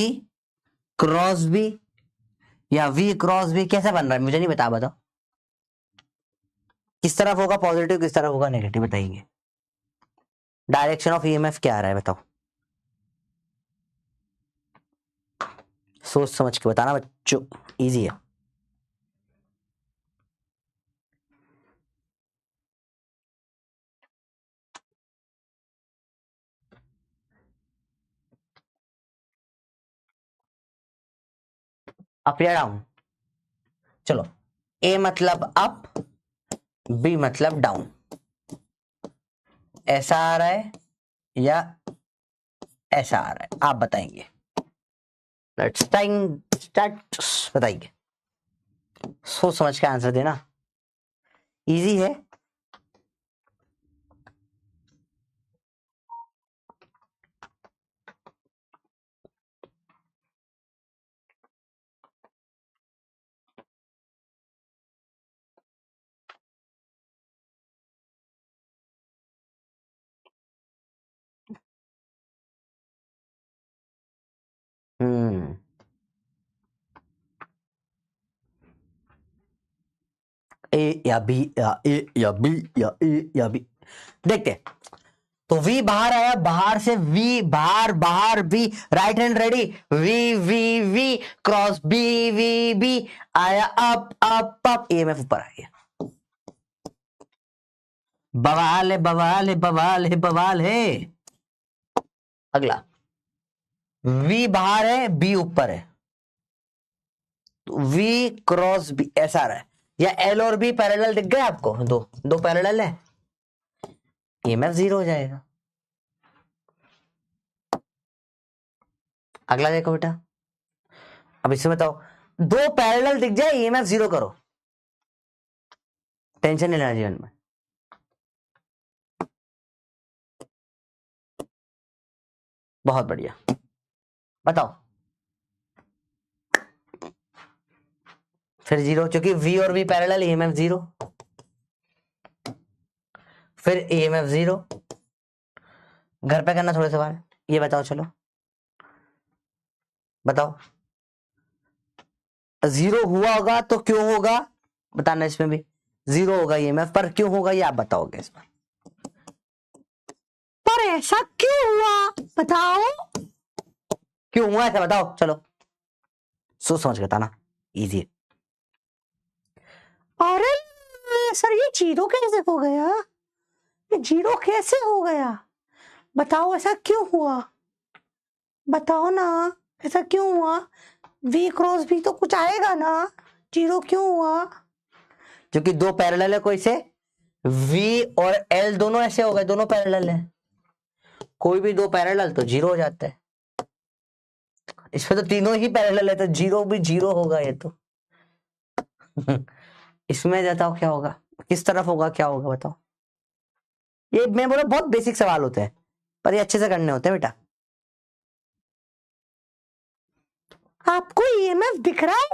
क्रॉस B या V क्रॉस B कैसे बन रहा है मुझे नहीं बता, बताओ किस तरफ होगा पॉजिटिव, किस तरफ होगा नेगेटिव, बताइए। डायरेक्शन ऑफ ईएमएफ क्या आ रहा है बताओ, सोच समझ के बताना बच्चों, इजी है। अप या डाउन? चलो, ए मतलब अप, बी मतलब डाउन, ऐसा आ रहा है या ऐसा आ रहा है, आप बताएंगे। लेट्स टाइम स्टार्ट, बताइए, सोच समझ के आंसर देना, इजी है। ए या बी या ए या बी या ए या बी, देखते हैं। तो V बाहर आया, बाहर से V बाहर, बाहर V, right hand ready, V cross B आया अप अप अप, EMF ऊपर आ गया। बवाल है बवाल है बवाल है बवाल है। अगला V बाहर है, B ऊपर है, तो V क्रॉस B ऐसा रहा है, या L और B पैरेलल दिख गए आपको? दो पैरेलल है, EMF 0 हो जाएगा। अगला देखो बेटा, अब इसमें बताओ, दो पैरेलल दिख जाए, EMF 0 करो, टेंशन नहीं लेना जीवन में। बहुत बढ़िया, बताओ। फिर 0, क्योंकि V और V पैरेलल, EMF 0, फिर EMF 0। घर पे करना थोड़े सवाल, ये बताओ, चलो बताओ। 0 हुआ होगा तो क्यों होगा बताना, इसमें भी 0 होगा EMF, पर क्यों होगा ये आप बताओगे इसमें। पर ऐसा क्यों हुआ बताओ, क्यों हुआ ऐसा बताओ, चलो सोच समझ के बताना, इजी है। अरे सर ये 0 कैसे हो गया, ये 0 कैसे हो गया बताओ, ऐसा क्यों हुआ बताओ ना, ऐसा क्यों हुआ। V क्रॉस B तो कुछ आएगा ना, 0 क्यों हुआ? क्योंकि दो पैरेलल है, कोई से V और L दोनों ऐसे हो गए, दोनों पैरेलल है, कोई भी दो पैरेलल तो 0 हो जाता है। इसमें तो तीनों ही पैरेलल है, तो 0 भी 0 होगा ये तो। इसमें बताओ क्या होगा, किस तरफ होगा, क्या होगा बताओ। ये मैं बोला बहुत बेसिक सवाल होते हैं, पर ये अच्छे से करने होते हैं बेटा। आपको EMF दिख रहा है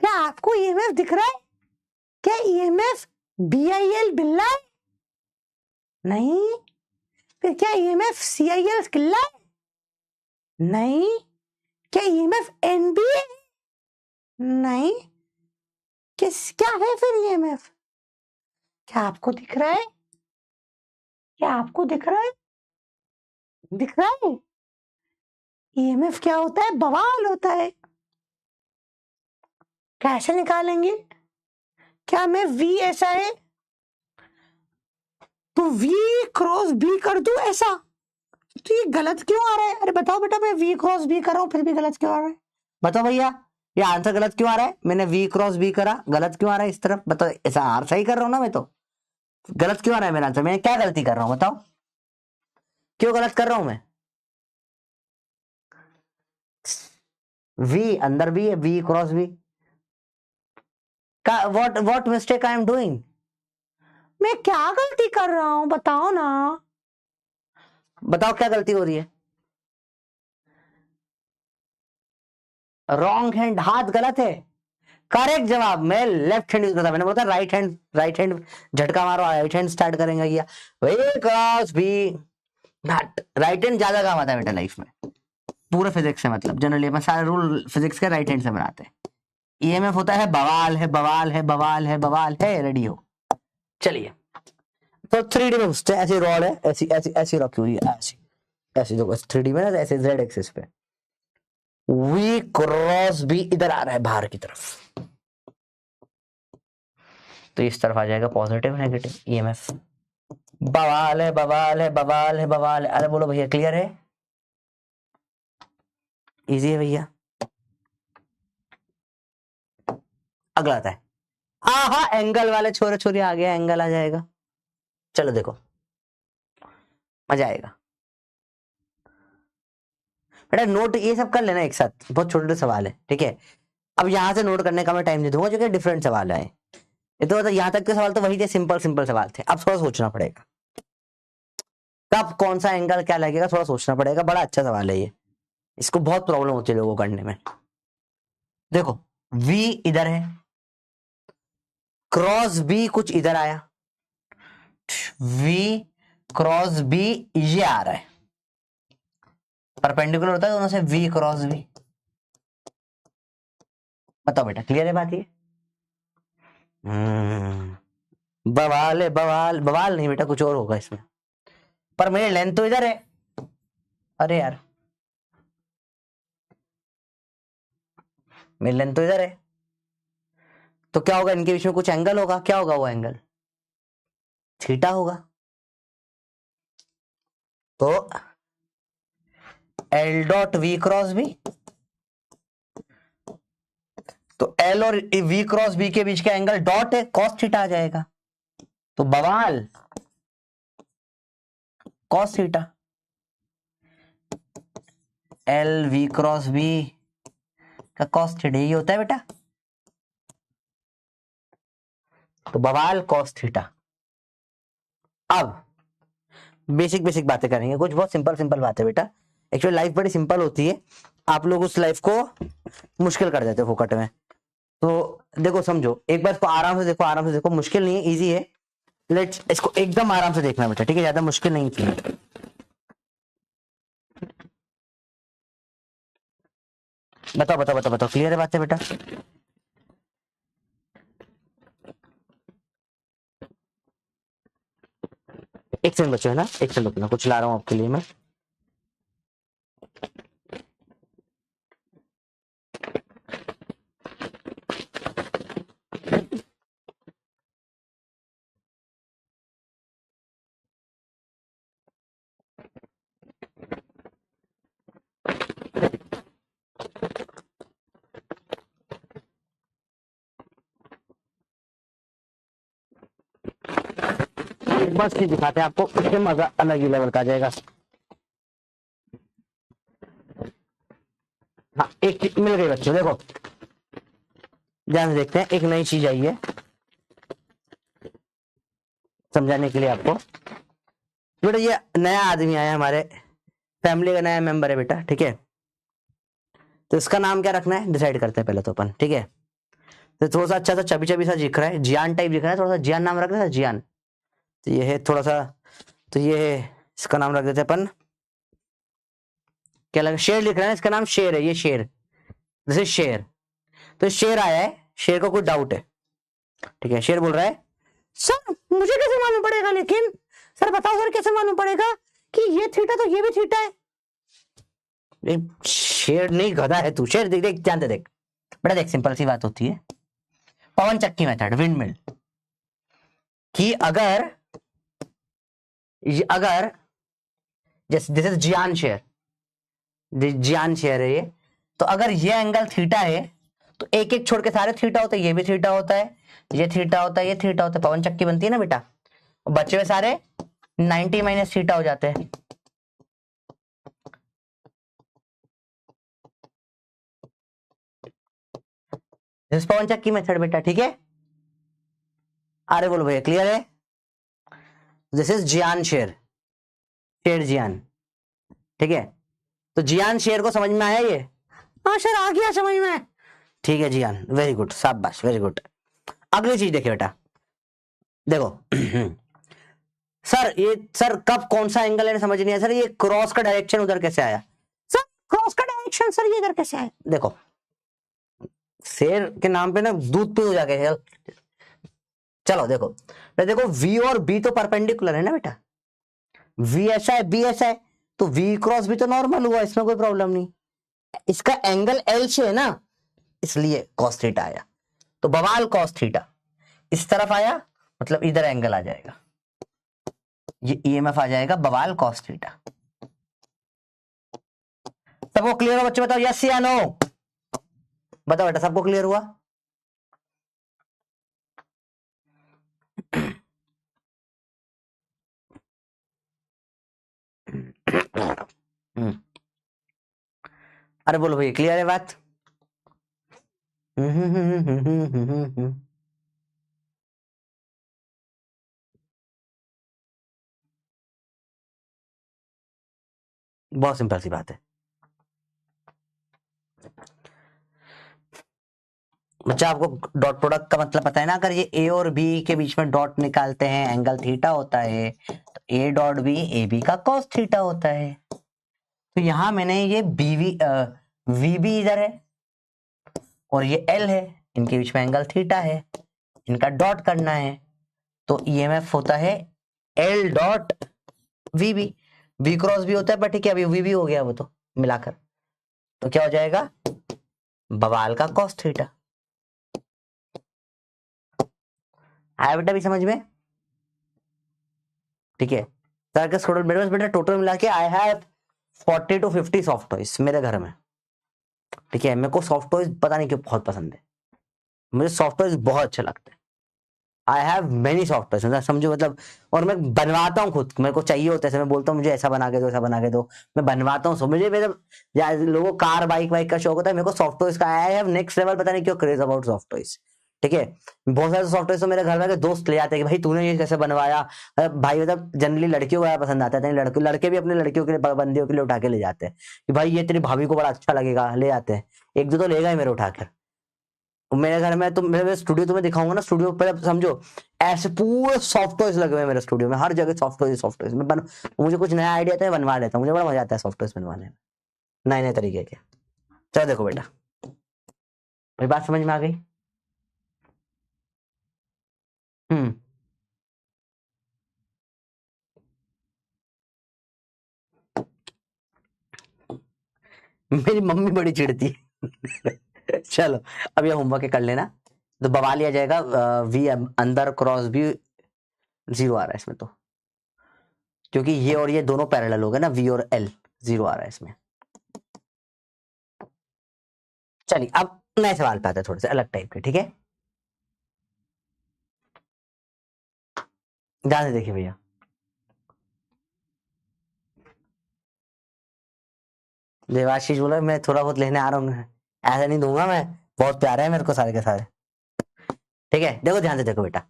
क्या, आपको EMF दिख रहा है क्या, EMF BIL बिल्ला है? नहीं। फिर क्या EMF CIL किल्ला है? नहीं। क्या EMF NB है? नहीं। क्या है फिर EMF? क्या आपको दिख रहा है, क्या आपको दिख रहा है, दिख रहा है? EMF क्या होता है, बवाल होता है। कैसे निकालेंगे, क्या मैं V ऐसा है तो V क्रॉस B कर दूं ऐसा, तो ये गलत क्यों आ रहा है? अरे बताओ बेटा, मैं V क्रॉस B कर रहा हूं फिर भी गलत क्यों आ रहा है, बताओ भैया, ये आंसर गलत क्यों आ रहा है? मैंने V क्रॉस B करा, गलत क्यों आ रहा है इस तरफ, बताओ। ऐसा आर सही कर रहा हूं ना मैं, तो गलत क्यों आ रहा है मेरा आंसर, मैं क्या गलती कर रहा हूं बताओ, क्यों गलत कर रहा हूं मैं? V अंदर भी है, V क्रॉस B का, what mistake I am doing, मैं क्या गलती कर रहा हूं बताओ ना, बताओ क्या गलती हो रही है। रॉन्ग हैंड, हाथ गलत है, करेक्ट जवाब। मैं लेफ्ट हैंड यूज करता, मैंने बोला राइट हैंड झटका मारो, राइट हैंड स्टार्ट करेंगे, किया वे क्रॉस बी, राइट हैंड ज्यादा काम आता है बेटा लाइफ में, पूरे फिजिक्स से, मतलब जनरली अपन सारे रूल फिजिक्स के राइट हैंड से बनाते हैं। EMF होता है बवाल है बवाल है बवाल है बवाल है, रेडी हो, चलिए। तो 3D में घुसते हैं, ऐसी रॉड है, ऐसी ऐसी ऐसी रखी हुई है, ऐसी ऐसी, देखो 3D में ना, ऐसे Z एक्सिस पे V क्रॉस B इधर आ रहा है बाहर की तरफ, तो इस तरफ आ जाएगा पॉजिटिव नेगेटिव EMF। बवाल है बवाल है बवाल है बवाल है, अरे बोलो भैया क्लियर है, इजी है भैया। अगला आता है, आहा एंगल वाले छोरे छोरी आ गया, एंगल आ जाएगा, चलो देखो मजा आएगा बेटा। नोट ये सब कर लेना एक साथ, बहुत छोटे छोटे सवाल है, ठीक है। अब यहां से नोट करने का मैं टाइम नहीं दूंगा, क्योंकि डिफरेंट सवाल है ये, तो यहाँ तक के सवाल तो वही थे, सिंपल सिंपल सवाल थे, अब थोड़ा सोचना पड़ेगा कब कौन सा एंगल क्या लगेगा, थोड़ा सोचना पड़ेगा। बड़ा अच्छा सवाल है ये, इसको बहुत प्रॉब्लम होती है लोगों को करने में। देखो V इधर है, क्रॉस B कुछ इधर आया, V क्रॉस B ये आ रहा है, परपेंडिकुलर होता है दोनों से, वी क्रॉस वी। बताओ बेटा, क्लियर है बात ये? बवाल है, बवाल। बवाल नहीं बेटा, कुछ और होगा इसमें। पर मेरी लेंथ तो इधर है। अरे यार, मेरी लेंथ तो इधर है, तो क्या होगा? इनके बीच में कुछ एंगल होगा। क्या होगा वो एंगल? थीटा होगा। तो L dot V cross B, तो एल और वी क्रॉस बी के बीच का एंगल डॉट है, कॉस थीटा आ जाएगा। तो बवाल cos theta, L V cross B का कॉस थीटा ही होता है बेटा। तो बवाल कॉस थीटा। अब बेसिक बेसिक बातें करेंगे, कुछ बहुत सिंपल सिंपल बातें बेटा। एक्चुअली लाइफ बड़ी सिंपल होती है, आप लोग उस लाइफ को मुश्किल कर देते हो फोकट में। तो देखो, समझो एक बार इसको आराम से देखो, आराम से देखो, मुश्किल नहीं है, इजी है। लेट्स इसको एकदम आराम से देखना बेटा, ठीक है? ज्यादा मुश्किल नहीं चाहिए। बताओ बताओ बताओ बताओ, क्लियर है बात है बेटा? एक सेकंड बच्चों, है ना, एक सेकंड रुकना, कुछ ला रहा हूं आपके लिए मैं। एक बार चीज दिखाते हैं आपको, उससे मजा अलग ही लेवल का आ जाएगा। हाँ, एक चीज मिल गई बच्चों, देखो ध्यान से देखते हैं। एक नई चीज आई है समझाने के लिए आपको। बेटा ये नया आदमी आया, हमारे फैमिली का नया मेंबर है बेटा, ठीक है? तो इसका नाम क्या रखना है डिसाइड करते हैं पहले तो अपन, ठीक है? तो थोड़ा सा अच्छा सा चबी चबी सा दिख रहा है, जियान टाइप दिख रहा है, थोड़ा सा जियान नाम रख रहा है, जियान। तो ये है थोड़ा सा, तो ये है, इसका नाम रख देते हैं अपन, क्या लगा? शेर लिख रहा है, इसका नाम शेर है, ये शेर, जैसे शेर। तो शेर आया है, शेर को कोई डाउट है, ठीक है? शेर बोल रहा है, सर मुझे कैसे मालूम पड़ेगा, लेकिन सर बताओ सर कैसे मालूम पड़ेगा कि ये थीटा तो ये भी थीटा है? शेर नहीं, गधा है तू। शेर देख, देख ध्यान से देख बेटा, देख सिंपल सी बात होती है, पवन चक्की मेथड, विंड मिल, कि अगर अगर जैसे दिस इज जियान शेयर, जियान शेयर है ये, तो अगर ये एंगल थीटा है तो एक एक छोड़ के सारे थीटा होते हैं, ये भी थीटा होता है, ये थीटा होता है, ये थीटा होता है, पवन चक्की बनती है ना बेटा। बचे हुए सारे 90 माइनस थीटा हो जाते हैं। दिस पवन चक्की मेथड बेटा, ठीक है? अरे बोलो भैया, क्लियर है? दिस इज जियान शेयर, शेर जियान, ठीक है? तो जियान शेर को समझ में आया ये? हाँ सर आ गया समझ में। ठीक है जियान, वेरी गुड, शाबाश, वेरी गुड। अगली चीज देखिए बेटा, देखो सर ये, सर कब कौन सा एंगल है समझ नहीं आया सर, ये क्रॉस का डायरेक्शन उधर कैसे आया? सर क्रॉस का डायरेक्शन सर ये इधर कैसे आया? देखो शेर के नाम पे ना दूध पी हो जाके, चलो देखो, देखो वी और बी तो परपेंडिकुलर है ना बेटा, वी ऐसा है, बी ऐसा है, तो वी क्रॉस भी तो नॉर्मल हुआ, इसमें कोई प्रॉब्लम नहीं। इसका एंगल एल से है ना, इसलिए कॉस थीटा आया। तो बवाल कॉस थीटा इस तरफ आया, मतलब इधर एंगल आ जाएगा, ये ईएमएफ आ जाएगा, बवाल कॉस थीटा। सबको क्लियर हो बच्चे? बताओ यस या नो, बताओ बेटा, सबको क्लियर हुआ? अरे बोलो भैया, क्लियर है बात? बहुत सिंपल सी बात है बच्चा, आपको डॉट प्रोडक्ट का मतलब पता है ना? अगर ये ए और बी के बीच में डॉट निकालते हैं, एंगल थीटा होता है, तो A dot B A B का कॉस थीटा होता है। तो यहां मैंने ये वीबी इधर है और ये एल है, इनके बीच में एंगल थीटा है, इनका डॉट करना है, तो ईएमएफ होता है L dot V B. V cross भी होता है, बट ठीक है अभी वीबी हो गया वो तो मिलाकर, तो क्या हो जाएगा बवाल का कॉस थीटा। आया बेटा भी समझ में? ठीक है सर के स्टूडेंट मेरे पास बेटा टोटल मिला के I have 40 to 50 soft toys मेरे घर में। ठीक है, मेरे को सॉफ्ट टॉयज पता नहीं क्यों बहुत पसंद है, मुझे सॉफ्ट टॉयज बहुत अच्छे लगते हैं। I have many soft toys, मतलब समझो मतलब, और मैं बनवाता हूँ खुद, मेरे को चाहिए होता है, मैं बोलता हूँ मुझे ऐसा बना के दो, ऐसा बना के दो, मैं बनवाता हूँ। मुझे मतलब लोगों को कार बाइक वाइक का शौक होता है, मेरे को सॉफ्ट टॉयज का आई हैव नेक्स्ट लेवल, पता नहीं क्यों क्रेज अबाउट सॉफ्ट टॉयज। ठीक है, बहुत सारे सॉफ्ट टॉयज तो मेरे घर में दोस्त ले जाते हैं कि भाई तूने ये कैसे बनवाया। भाई मतलब जनरली लड़कियों को बड़ा पसंद आता है, लड़के भी अपने लड़कियों के लिए बंदियों के लिए उठा के ले जाते हैं कि भाई ये तेरी भाभी को बड़ा अच्छा लगेगा, ले आते हैं। एक दो तो लेगा ही मेरे उठाकर। मेरे घर में, तो मेरे स्टूडियो तुम्हें दिखाऊंगा ना, स्टूडियो पहले समझो ऐसे पूरे सॉफ्ट टॉयज लगे हुए हैं मेरे स्टूडियो में, हर जगह सॉफ्ट टॉयज मुझे कुछ नया आइडिया आता है बनवा लेता हूँ, मुझे बड़ा मजा आता है सॉफ्ट टॉयज बनवाने में, नए नए तरीके के। चलो देखो बेटा, मेरी बात समझ में आ गई? हम्म मेरी मम्मी बड़ी चिढ़ती है चलो अब ये होमवर्क कर लेना, तो बवा लिया जाएगा। वी अंदर क्रॉस भी 0 आ रहा है इसमें, तो क्योंकि ये और ये दोनों पैरेलल हो गए ना, वी और एल, 0 आ रहा है इसमें। चलिए अब नए सवाल पे आते हैं, थोड़े से अलग टाइप के। ठीक है, ध्यान से देखिए भैया। देवाशीष बोला मैं थोड़ा बहुत लेने आ रहा हूँ, ऐसा नहीं दूंगा मैं, बहुत प्यारे हैं मेरे को सारे के सारे। ठीक है, देखो ध्यान से देखो बेटा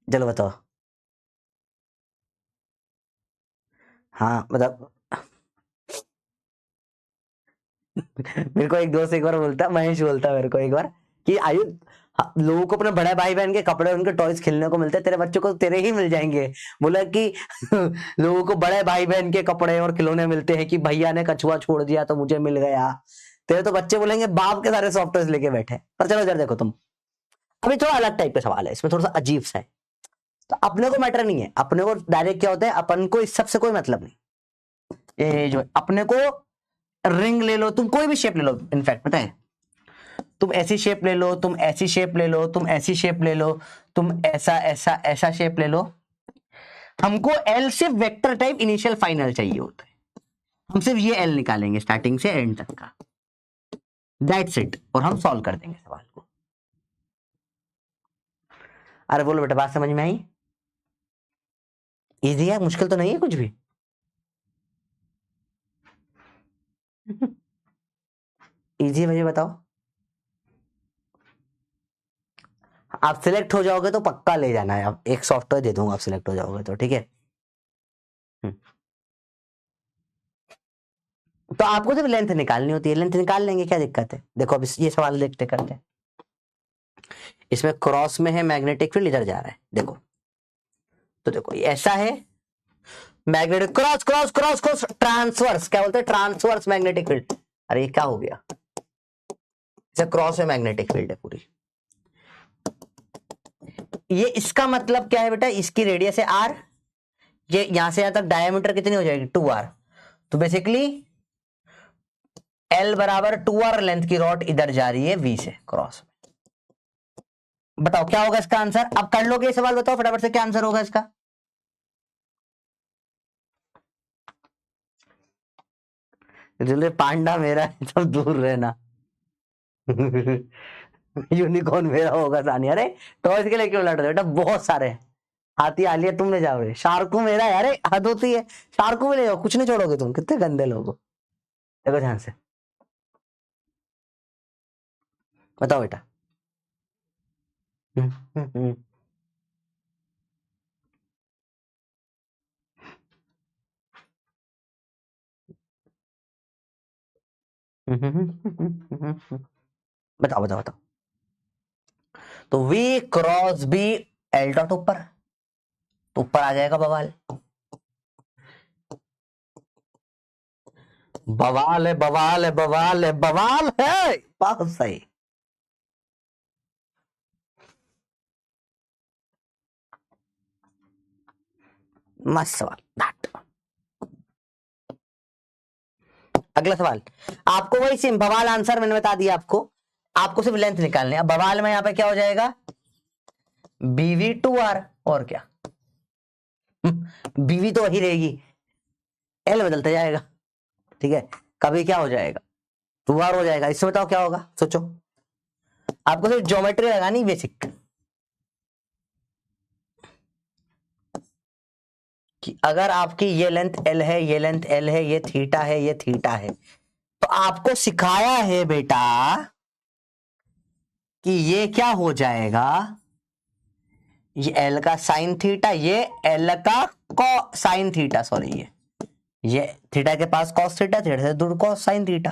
चलो बताओ। हाँ मतलब मेरे को एक दोस्त एक बार बोलता, महेश बोलता मेरे को एक बार कि आयु, लोगों को अपने बड़े भाई बहन के कपड़े उनके टॉयज खेलने को मिलते हैं, तेरे बच्चों को तेरे ही मिल जाएंगे। बोला कि लोगों को बड़े भाई बहन के कपड़े और खिलौने मिलते हैं कि भैया ने कछुआ छोड़ दिया तो मुझे मिल गया, तेरे तो बच्चे बोलेंगे बाप के सारे सॉफ्टवेयर लेके बैठे। पर चलो इधर देखो तुम, अभी थोड़ा अलग टाइप का सवाल है, इसमें थोड़ा सा अजीब सा है। तो अपने को मैटर नहीं है, अपने को डायरेक्ट क्या होता है, अपन को इस सबसे कोई मतलब नहीं। ये जो अपने को रिंग ले लो, तुम कोई भी शेप ले लो, इनफैक्ट पता है, तुम ऐसी शेप ले लो, तुम ऐसी शेप ले लो, तुम ऐसी शेप ले लो, तुम ऐसा ऐसा ऐसा शेप ले लो, हमको एल सिर्फ वेक्टर टाइप इनिशियल फाइनल चाहिए होता है, हम सिर्फ ये एल निकालेंगे स्टार्टिंग से एंड तक का, दैट्स इट, और हम सॉल्व कर देंगे सवाल को। अरे बोलो बेटा, बात समझ में आई? इजी है, मुश्किल तो नहीं है कुछ भी इजी है, मुझे बताओ। आप सिलेक्ट हो जाओगे तो पक्का ले जाना है, आप एक सॉफ्टवेयर दे दूंगा, आप सिलेक्ट हो जाओगे तो। ठीक है, तो आपको सिर्फ लेंथ निकालनी होती है, लेंथ निकाल लेंगे, क्या दिक्कत है। देखो अब ये सवाल देखते करते हैं, इसमें क्रॉस में है मैग्नेटिक फील्ड, इधर जा रहा है देखो, तो देखो ये ऐसा है magnetic, cross cross cross cross transverse, क्या बोलते हैं, ट्रांसवर्स मैग्नेटिक फील्ड। अरे ये क्या हो गया, इसे क्रॉस में मैग्नेटिक फील्ड है पूरी। ये इसका मतलब क्या है बेटा, इसकी रेडियस है आर, ये यहां से यहां तक डायमीटर कितनी हो जाएगी 2r, तो बेसिकली एल बराबर 2r लेंथ की रॉड इधर जा रही है v से क्रॉस। बताओ क्या होगा इसका आंसर, अब कर लोगे ये सवाल, बताओ फटाफट से क्या आंसर होगा इसका। पांडा मेरा है, सब दूर रहना यूनिकॉर्न मेरा होगा सानी। अरे तो इसके लिए क्यों लड़ रहे हो बेटा, बहुत सारे हैं। हाथी आलिया तुम ले जाओगे, शार्कू मेरा है, अरे हद होती है, शार्कू में ले जाओ, कुछ नहीं छोड़ोगे तुम, कितने गंदे लोग हो। देखो ध्यान से बताओ बेटा। बताओ बताओ बताओ। तो V cross B L dot ऊपर, तो ऊपर आ जाएगा बवाल। बवाल है, बवाल है, बवाल है, बवाल है, बहुत सही। मस्त सवाल। अगला सवाल आपको वही सेम बवाल आंसर मैंने बता दिया आपको, आपको सिर्फ लेंथ निकालनी है। अब बवाल में यहां पे क्या हो जाएगा, BV2R, और क्या, बीवी तो वही रहेगी, एल बदलता जाएगा, ठीक है। कभी क्या हो जाएगा, 2R हो जाएगा। इससे बताओ क्या होगा, सोचो। आपको सिर्फ ज्योमेट्री लगानी, बेसिक, कि अगर आपकी ये लेंथ L है, ये लेंथ L है, ये थीटा है, ये थीटा है, तो आपको सिखाया है बेटा कि ये क्या हो जाएगा, ये L का साइन थीटा, ये L का को साइन थीटा, सॉरी ये थीटा के पास कॉस थीटा, थीटा से दूर कॉस साइन थीटा,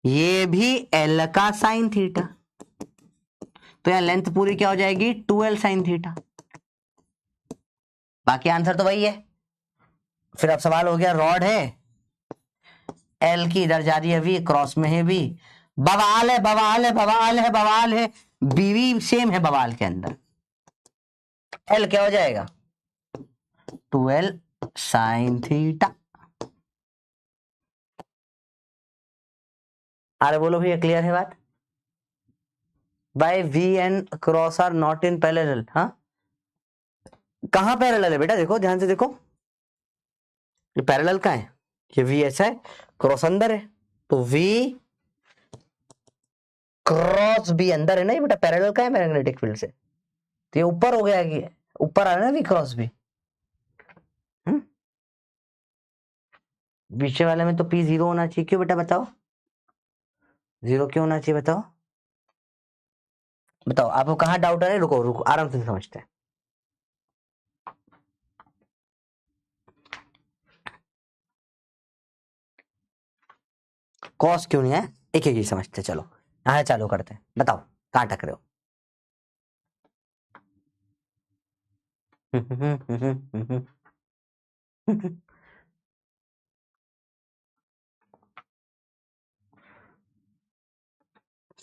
ये भी L का साइन थीटा, तो यहां लेंथ पूरी क्या हो जाएगी, 2L साइन थीटा। बाकी आंसर तो वही है। फिर अब सवाल हो गया, रॉड है, एल की इधर जा रही है V, क्रॉस में है V, बवाल है, बवाल है, बवाल है, बवाल है, बीवी सेम है बवाल के अंदर। एल क्या हो जाएगा, 2L साइन थीटा। अरे बोलो भैया, क्लियर है बात। By V and cross are not in parallel. हाँ, कहां पैरेलल है बेटा, देखो ध्यान से देखो, ये पैरेलल का है, ये V ऐसा है, क्रॉस अंदर है, तो V क्रॉस B अंदर है ना, ये बेटा पैरेलल का है मैग्नेटिक फील्ड से, तो ये ऊपर हो गया कि ऊपर आ रहा है ना V क्रॉस B। पीछे वाले में तो P 0 होना चाहिए, क्यों बेटा बताओ, 0 क्यों होना चाहिए बताओ, बताओ आपको कहां डाउट है, रुको रुको आराम से समझते हैं। कॉस क्यों नहीं है, एक एक ही समझते, चलो यहां चालू करते हैं, बताओ कहां टकरे हो।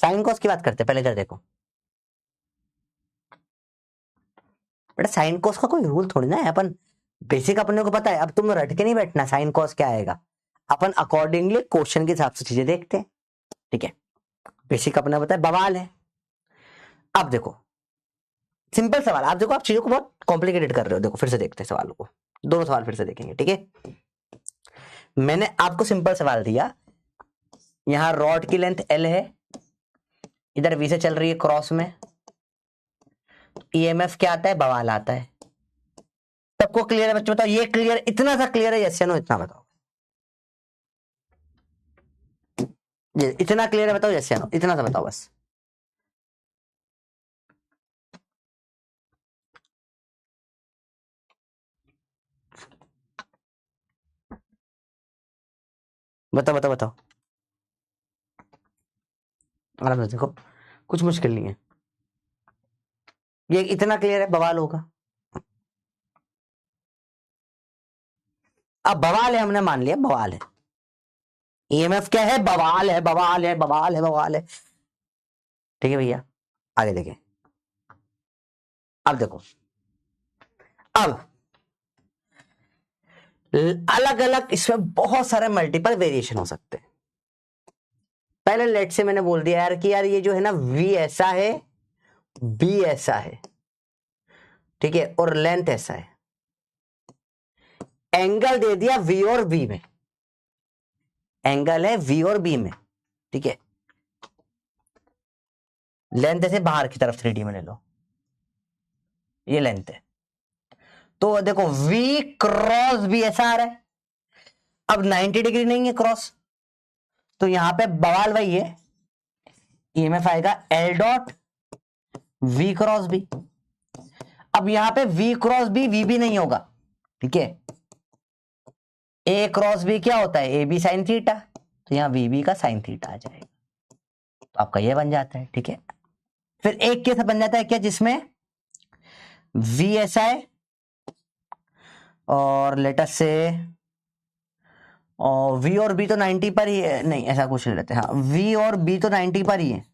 साइन कॉस की बात करते हैं, पहले इधर देखो बेटा, साइन कॉस का कोई रूल थोड़ी ना है, अपन बेसिक अपने को पता है, अब तुम रट के नहीं बैठना साइन कॉस क्या आएगा, अपन अकॉर्डिंगली क्वेश्चन के हिसाब से चीजें देखते हैं, ठीक है। बेसिक अपने पता है, बवाल है। अब देखो सिंपल सवाल, आप देखो आप चीजों को बहुत कॉम्प्लिकेटेड कर रहे हो, देखो फिर से देखते हैं सवालों को, दोनों सवाल फिर से देखेंगे, ठीक है। मैंने आपको सिंपल सवाल दिया, यहां रॉड की लेंथ L है, इधर V से चल रही है क्रॉस में, EMF क्या आता है, बवाल आता है। सबको क्लियर है बच्चों, बताओ ये क्लियर, इतना सा क्लियर है, यस या नो, इतना बताओ, ये इतना क्लियर है, बताओ यस या नो, इतना सा बताओ बस। बताओ बताओ बताओ, आराम से देखो, कुछ मुश्किल नहीं है, ये इतना क्लियर है, बवाल होगा। अब बवाल है, हमने मान लिया बवाल है, EMF क्या है, बवाल है, बवाल है, बवाल है, बवाल है, ठीक है भैया। आगे देखें, अब देखो, अब अलग अलग इसमें बहुत सारे मल्टीपल वेरिएशन हो सकते हैं। पहले लेट से मैंने बोल दिया यार कि यार ये जो है ना V ऐसा है, B ऐसा है, ठीक है, और लेंथ ऐसा है, एंगल दे दिया V और B में, एंगल है V और B में, ठीक है, लेंथ ऐसे बाहर की तरफ 3D में ले लो, ये लेंथ है, तो देखो V क्रॉस B ऐसा आ रहा है, अब 90 डिग्री नहीं है क्रॉस, तो यहां पे बवाल वही है, EMF आएगा L dot V cross B। अब यहां पे V क्रॉस B V भी नहीं होगा, ठीक है, A क्रॉस B क्या होता है, ए बी साइन थीटा, तो यहां VB का साइन थीटा आ जाएगा, तो आपका ये बन जाता है, ठीक है। फिर एक केस बन जाता है क्या, जिसमें V ऐसा है, और लेटर से और V और B तो 90 पर ही है, नहीं ऐसा कुछ ले लेते हैं, हाँ V और B तो 90 पर ही है,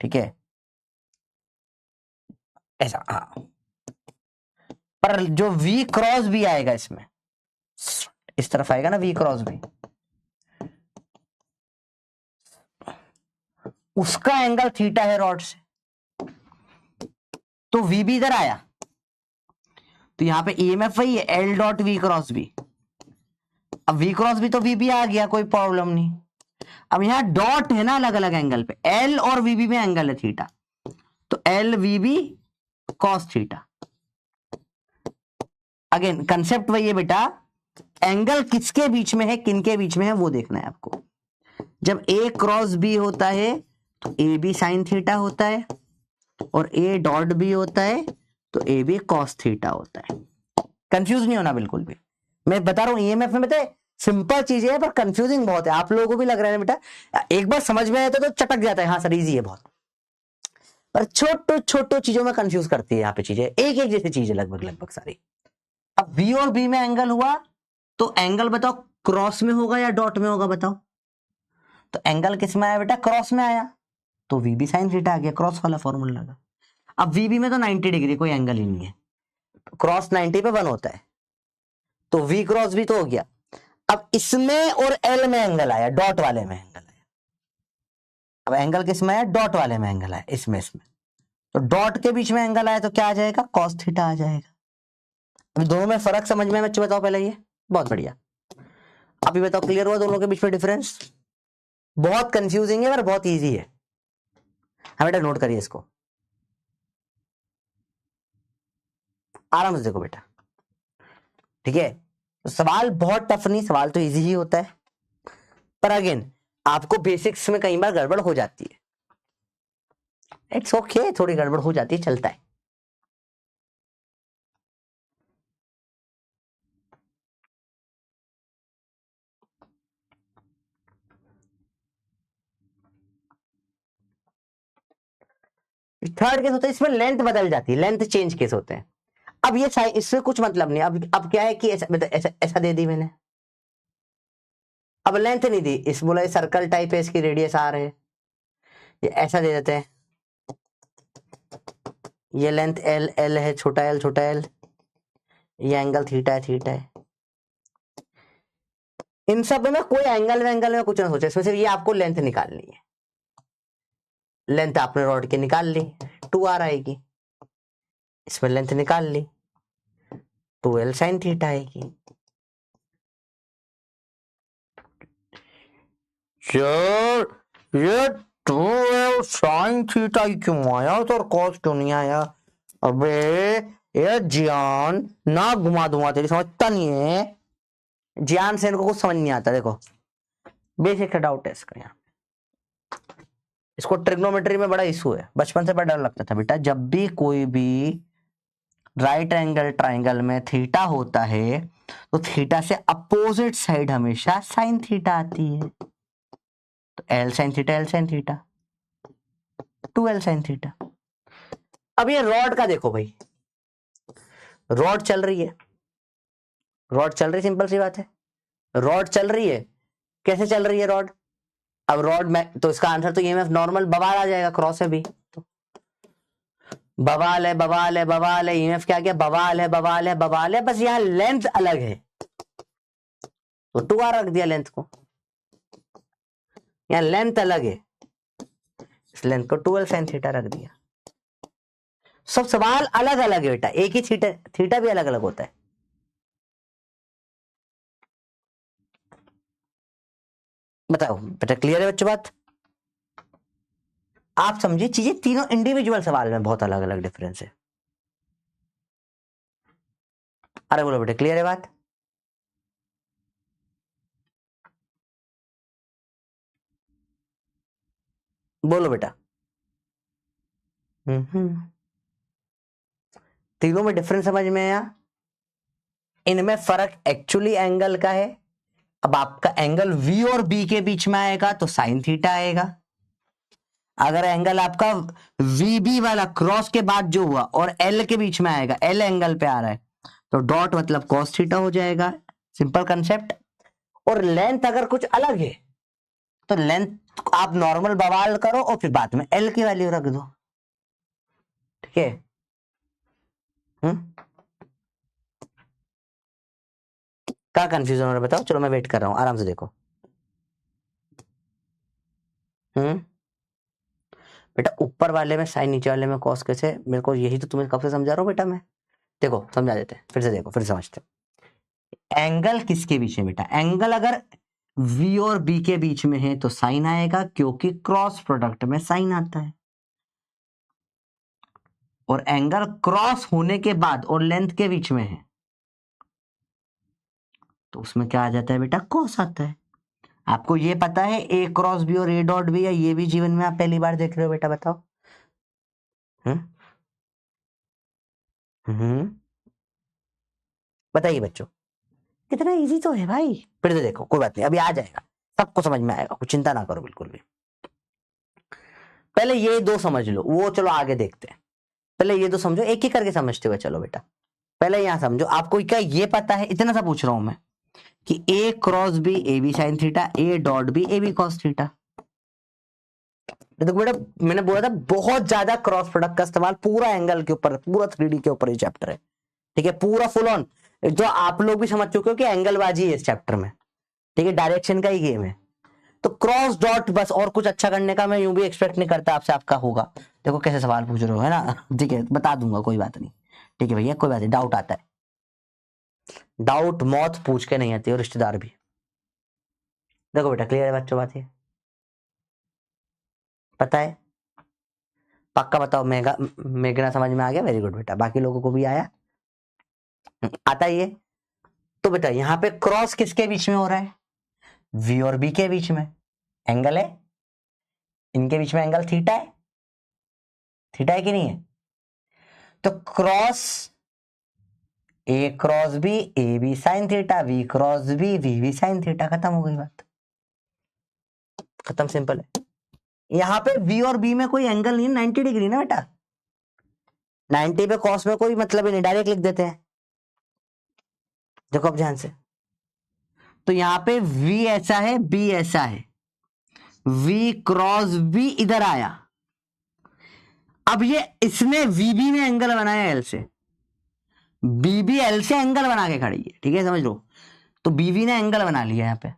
ठीक है ऐसा, हाँ पर जो V क्रॉस भी आएगा इसमें, इस तरफ आएगा ना V क्रॉस भी, उसका एंगल थीटा है रॉड से, तो V भी इधर आया, तो यहां पे EMF वही है L डॉट V क्रॉस भी, अब V क्रॉस भी तो V भी आ गया, कोई प्रॉब्लम नहीं। अब यहां डॉट है ना अलग अलग एंगल पे, L और VB में एंगल है थीटा, तो L VB cos theta. Again concept वही है बेटा, एंगल किसके बीच में है किनके बीच में है वो देखना है आपको। जब A क्रॉस B होता है तो AB साइन थीटा होता है, और A डॉट B होता है तो AB cos थीटा होता है। कंफ्यूज नहीं होना बिल्कुल भी, मैं बता रहा हूं EMF में बेटा सिंपल चीजें है पर कंफ्यूजिंग बहुत है, आप लोगों को भी लग रहा है बेटा, एक बार समझ में आया तो चटक जाता है, हाँ सर इजी है बहुत, पर छोटो छोटो चीजों में कंफ्यूज करती है यहाँ पे चीजें, एक एक जैसी चीजें लगभग लगभग सारी। अब V और B में एंगल हुआ तो एंगल बताओ क्रॉस में होगा या डॉट में होगा बताओ, तो एंगल किस में आया बेटा क्रॉस में आया, तो VB साइन थीटा आ गया, क्रॉस वाला फॉर्मूला लगा। अब VB में तो 90 डिग्री कोई एंगल ही नहीं है, क्रॉस 90 पे 1 होता है, तो V क्रॉस भी तो हो गया। अब इसमें और L में एंगल आया, डॉट वाले में एंगल आया, अब एंगल किस में आया डॉट वाले में एंगल आया, इसमें तो डॉट के बीच में एंगल आया तो क्या आ जाएगा cos थीटा आ जाएगा। अभी दोनों में फर्क समझ में बच्चे बताओ पहले, ये बहुत बढ़िया, अभी बताओ क्लियर हुआ दोनों के बीच में डिफरेंस? बहुत कंफ्यूजिंग है पर बहुत इजी है, हाँ बेटा नोट करिए इसको, आराम से देखो बेटा, ठीक है। तो सवाल बहुत टफ नहीं, सवाल तो इजी ही होता है, पर अगेन आपको बेसिक्स में कई बार गड़बड़ हो जाती है, इट्स ओके, थोड़ी गड़बड़ हो जाती है, चलता है। थर्ड केस होता है, इसमें लेंथ बदल जाती है, लेंथ चेंज केस होते हैं। अब ये इससे कुछ मतलब नहीं, अब क्या है कि ऐसा दे दी मैंने, अब लेंथ नहीं दी, इस बोला सर्कल टाइप है, इसकी रेडियस आर है, ये ऐसा दे देते हैं, ये लेंथ एल एल है, छोटा एल छोटा एल, ये एंगल थीटा है थीटा है। इन सब में कोई एंगल में कुछ ना सोचे, इसमें सिर्फ ये आपको लेंथ निकालनी है, लेंथ आपने रॉड की निकाल ली 2r आएगी, इसमें लेंथ निकाल ली 2l साइन थीटा आएगी। सर ये 2l साइन थीटा क्यों आया सर, कॉस क्यों नहीं आया? अबे ये ज्ञान ना घुमा दूंगा, तेरी समझता नहीं है, ज्ञान से इनको कुछ समझ नहीं आता। देखो बेसिक डाउट है इसका, यहाँ इसको ट्रिग्नोमेट्री में बड़ा इशू है, बचपन से बड़ा डर लगता था बेटा, जब भी कोई भी राइट एंगल ट्राइंगल में थीटा होता है तो थीटा से अपोजिट साइड हमेशा साइन थीटा आती है, तो L sine theta 2l sine theta. अब ये रॉड का देखो भाई, रॉड चल रही है, रॉड चल रही, सिंपल सी बात है, रॉड चल रही है, कैसे चल रही है रॉड? अब रॉड में तो इसका आंसर तो EMF नॉर्मल बवाल आ जाएगा, क्रॉस है भी तो बवाल है बवाल है बवाल है, EMF क्या क्या बवाल है बवाल है बवाल है, बस यहां लेंथ अलग है तो 2r रख दिया लेंथ को, यहां लेंथ अलग है, इस लेंथ को 2l साइन थीटा रख दिया। सब सवाल अलग अलग है बेटा, एक ही थीटा भी अलग अलग होता है। बताओ बेटा क्लियर है बच्चों बात? आप समझिए चीजें तीनों इंडिविजुअल सवाल में बहुत अलग अलग डिफरेंस है। अरे बोलो बेटा क्लियर है बात? बोलो बेटा। तीनों में डिफरेंस समझ में आया? इनमें फर्क एक्चुअली एंगल का है। अब आपका एंगल V और B के बीच में आएगा तो साइन थीटा आएगा, अगर एंगल आपका VB वाला क्रॉस के बाद जो हुआ और L के बीच में आएगा, L एंगल पे आ रहा है तो डॉट मतलब cos थीटा हो जाएगा, सिंपल कंसेप्ट। और लेंथ अगर कुछ अलग है तो लेंथ आप नॉर्मल बवाल करो और फिर बाद में एल की वैल्यू रख दो, ठीक है। क्या कंफ्यूजन हो रहा है बताओ, चलो मैं वेट कर रहा हूं, आराम से देखो। बेटा ऊपर वाले में साइन, नीचे वाले में कॉस कैसे, मेरे को यही तो तुम्हें कब से समझा रहा हूं बेटा मैं। देखो समझा देते हैं, फिर से देखो, फिर समझते हैं। एंगल किसके बीच में बेटा, एंगल अगर V और B के बीच में है तो साइन आएगा, क्योंकि क्रॉस प्रोडक्ट में साइन आता है। और एंगल क्रॉस होने के बाद और लेंथ के बीच में है तो उसमें क्या आ जाता है बेटा, कॉस आता है। आपको ये पता है A क्रॉस B और A डॉट B, या ये भी जीवन में आप पहली बार देख रहे हो बेटा, बताओ। बताइए बच्चों, कितना इजी तो है भाई। फिर से देखो, कोई बात नहीं, अभी आ जाएगा, सबको समझ में आएगा, कुछ चिंता ना करो बिल्कुल भी। पहले ये दो समझ लो, वो चलो आगे देखते हैं। पहले ये दो समझो, एक ही करके समझते हुए चलो बेटा। पहले यहां समझो, आपको क्या ये पता है, इतना सा पूछ रहा हूं मैं, कि A cross B A B sine theta, A dot B A B cos theta. देखो बेटा, मैंने बोला था बहुत ज्यादा क्रॉस प्रोडक्ट का इस्तेमाल पूरा एंगल के ऊपर, पूरा 3D के ऊपर ये चैप्टर है, ठीक है, पूरा फुल ऑन। जो आप लोग भी समझ चुके हो कि एंगल बाजी है इस चैप्टर में, ठीक है, डायरेक्शन का ही गेम है। तो क्रॉस डॉट बस, और कुछ अच्छा करने का मैं यूं भी एक्सपेक्ट नहीं करता आपसे, आपका होगा। देखो कैसे सवाल पूछ रहे हो, है ना, ठीक है, बता दूंगा, कोई बात नहीं, ठीक है भैया, कोई बात नहीं, डाउट आता है, डाउट मौत पूछ के नहीं आती, और रिश्तेदार भी। देखो बेटा, क्लियर है बच्चों बात, ये पता है, पक्का बताओ, मेघना समझ में आ गया, वेरी गुड बेटा, बाकी लोगों को भी आया, आता ही है। तो बेटा यहां पे क्रॉस किसके बीच में हो रहा है, V और B के बीच में एंगल है, इनके बीच में एंगल थीटा है, थीटा है कि नहीं है। तो cross A cross B A B sine theta, V cross B V sine theta, खत्म हो गई बात, खत्म, सिंपल है। यहां पे V और B में कोई एंगल नहीं, 90 डिग्री ना बेटा, 90 पे कॉस में कोई मतलब ही नहीं, डायरेक्ट लिख देते हैं। देखो अब ध्यान से, तो यहां पे V ऐसा है, B ऐसा है, V क्रॉस B इधर आया, अब ये इसने VB में एंगल बनाया L से, BB L से एंगल बना के खड़ी है, ठीक है, समझ लो। तो BB ने एंगल बना लिया यहां पे।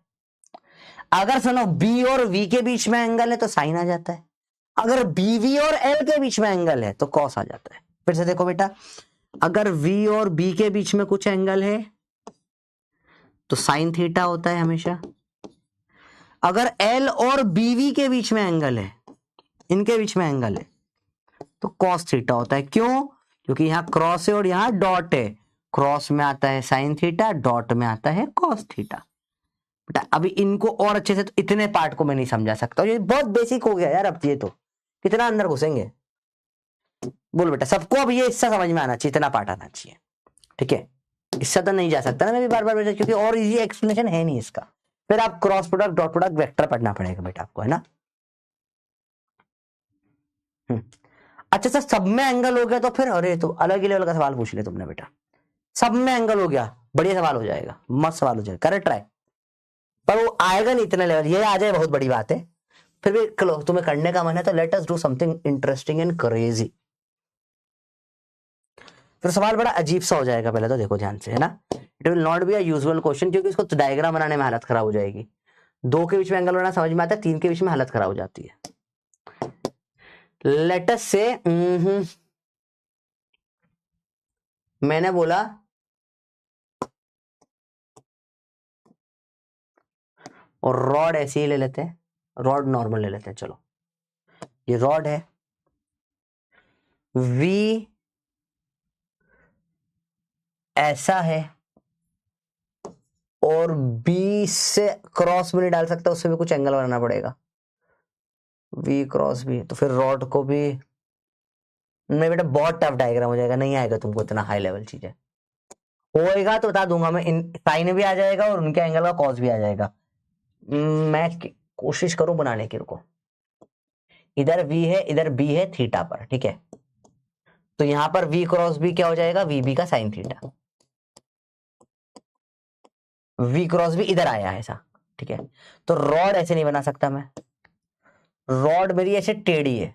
अगर सुनो B और V के बीच में एंगल है तो साइन आ जाता है, अगर BV और L के बीच में एंगल है तो कॉस आ जाता है। फिर से देखो बेटा, अगर V और B के बीच में कुछ एंगल है तो साइन थीटा होता है हमेशा, अगर L और BV के बीच में एंगल है, इनके बीच में एंगल है, तो कॉस थीटा होता है। क्यों, क्योंकि यहां क्रॉस है और यहां डॉट है, क्रॉस में आता है साइन थीटा, डॉट में आता है कॉस थीटा। बेटा अभी इनको और अच्छे से, तो इतने पार्ट को मैं नहीं समझा सकता, ये बहुत बेसिक हो गया यार, अब ये तो कितना अंदर घुसेंगे। बोलो बेटा, सबको अब ये हिस्सा समझ में आना चाहिए, इतना पार्ट आना चाहिए, ठीक है, इससे तो नहीं जा सकता ना मैं भी बार बार बेटा, क्योंकि और इजी एक्सप्लेनेशन है नहीं इसका। फिर आप cross product, dot product, vector पढ़ना पड़ेगा बेटा आपको, है ना। अच्छा सर, सब में एंगल हो गया तो फिर, अरे तो अलग ही लेवल का सवाल पूछ लिया तुमने बेटा, सब में एंगल हो गया, बढ़िया सवाल हो जाएगा, मस्त सवाल हो जाएगा, करेक्ट ट्राई, पर वो आएगा नहीं इतने लेवल, ये आ जाए बहुत बड़ी बात है। फिर भी चलो, तुम्हें करने का मन है तो let us do something interesting and crazy. फिर सवाल बड़ा अजीब सा हो जाएगा, पहले तो देखो ध्यान से, है ना, it will not be a usual question, क्योंकि इसको तो डायग्राम बनाने में हालत खराब हो जाएगी। 2 के बीच में एंगल बनाना समझ में आता है, 3 के बीच में हालत खराब हो जाती है। लेट अस से मैंने बोला और रॉड ऐसे ही ले लेते हैं, रॉड नॉर्मल ले लेते हैं, चलो ये रॉड है, V ऐसा है, और B से क्रॉस भी नहीं डाल सकता, उससे भी कुछ एंगल बनाना पड़ेगा, V क्रॉस B, तो फिर रॉड को भी नहीं बेटा, बहुत टफ डायग्राम हो जाएगा, नहीं आएगा तुमको इतना हाई लेवल चीजें, होएगा तो बता दूंगा मैं, इन साइन भी आ जाएगा और उनके एंगल का कॉस भी आ जाएगा, मैं कोशिश करूं बनाने की, रुको, इधर V है, इधर B है थीटा पर, ठीक है, तो यहां पर V क्रॉस B क्या हो जाएगा, VB का साइन थीटा, V क्रॉस भी इधर आया है ऐसा, ठीक है। तो रॉड ऐसे नहीं बना सकता मैं, रॉड मेरी ऐसे टेढ़ी है,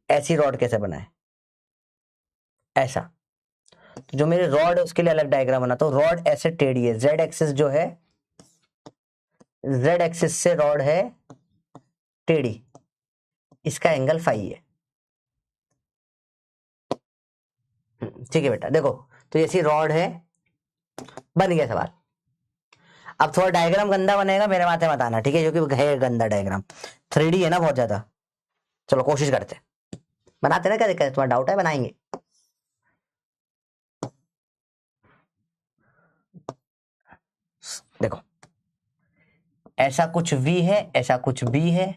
ऐसी रॉड कैसे बनाए, ऐसा। तो जो मेरी रॉड है उसके लिए अलग डायग्राम बनाता हूं। रॉड ऐसे टेढ़ी है, जेड एक्सिस जो है, जेड एक्सिस से रॉड है टेढ़ी, इसका एंगल फाई है, ठीक है बेटा। देखो तो ऐसी रॉड है, बन गया सवाल। अब थोड़ा डायग्राम गंदा बनेगा, मेरे माथे मत आना, ठीक है, क्योंकि है गंदा डायग्राम, 3D है ना बहुत ज्यादा। चलो कोशिश करते, बनाते ना, क्या दिक्कत है, तुम्हारा डाउट है, बनाएंगे। देखो ऐसा कुछ V है, ऐसा कुछ B है,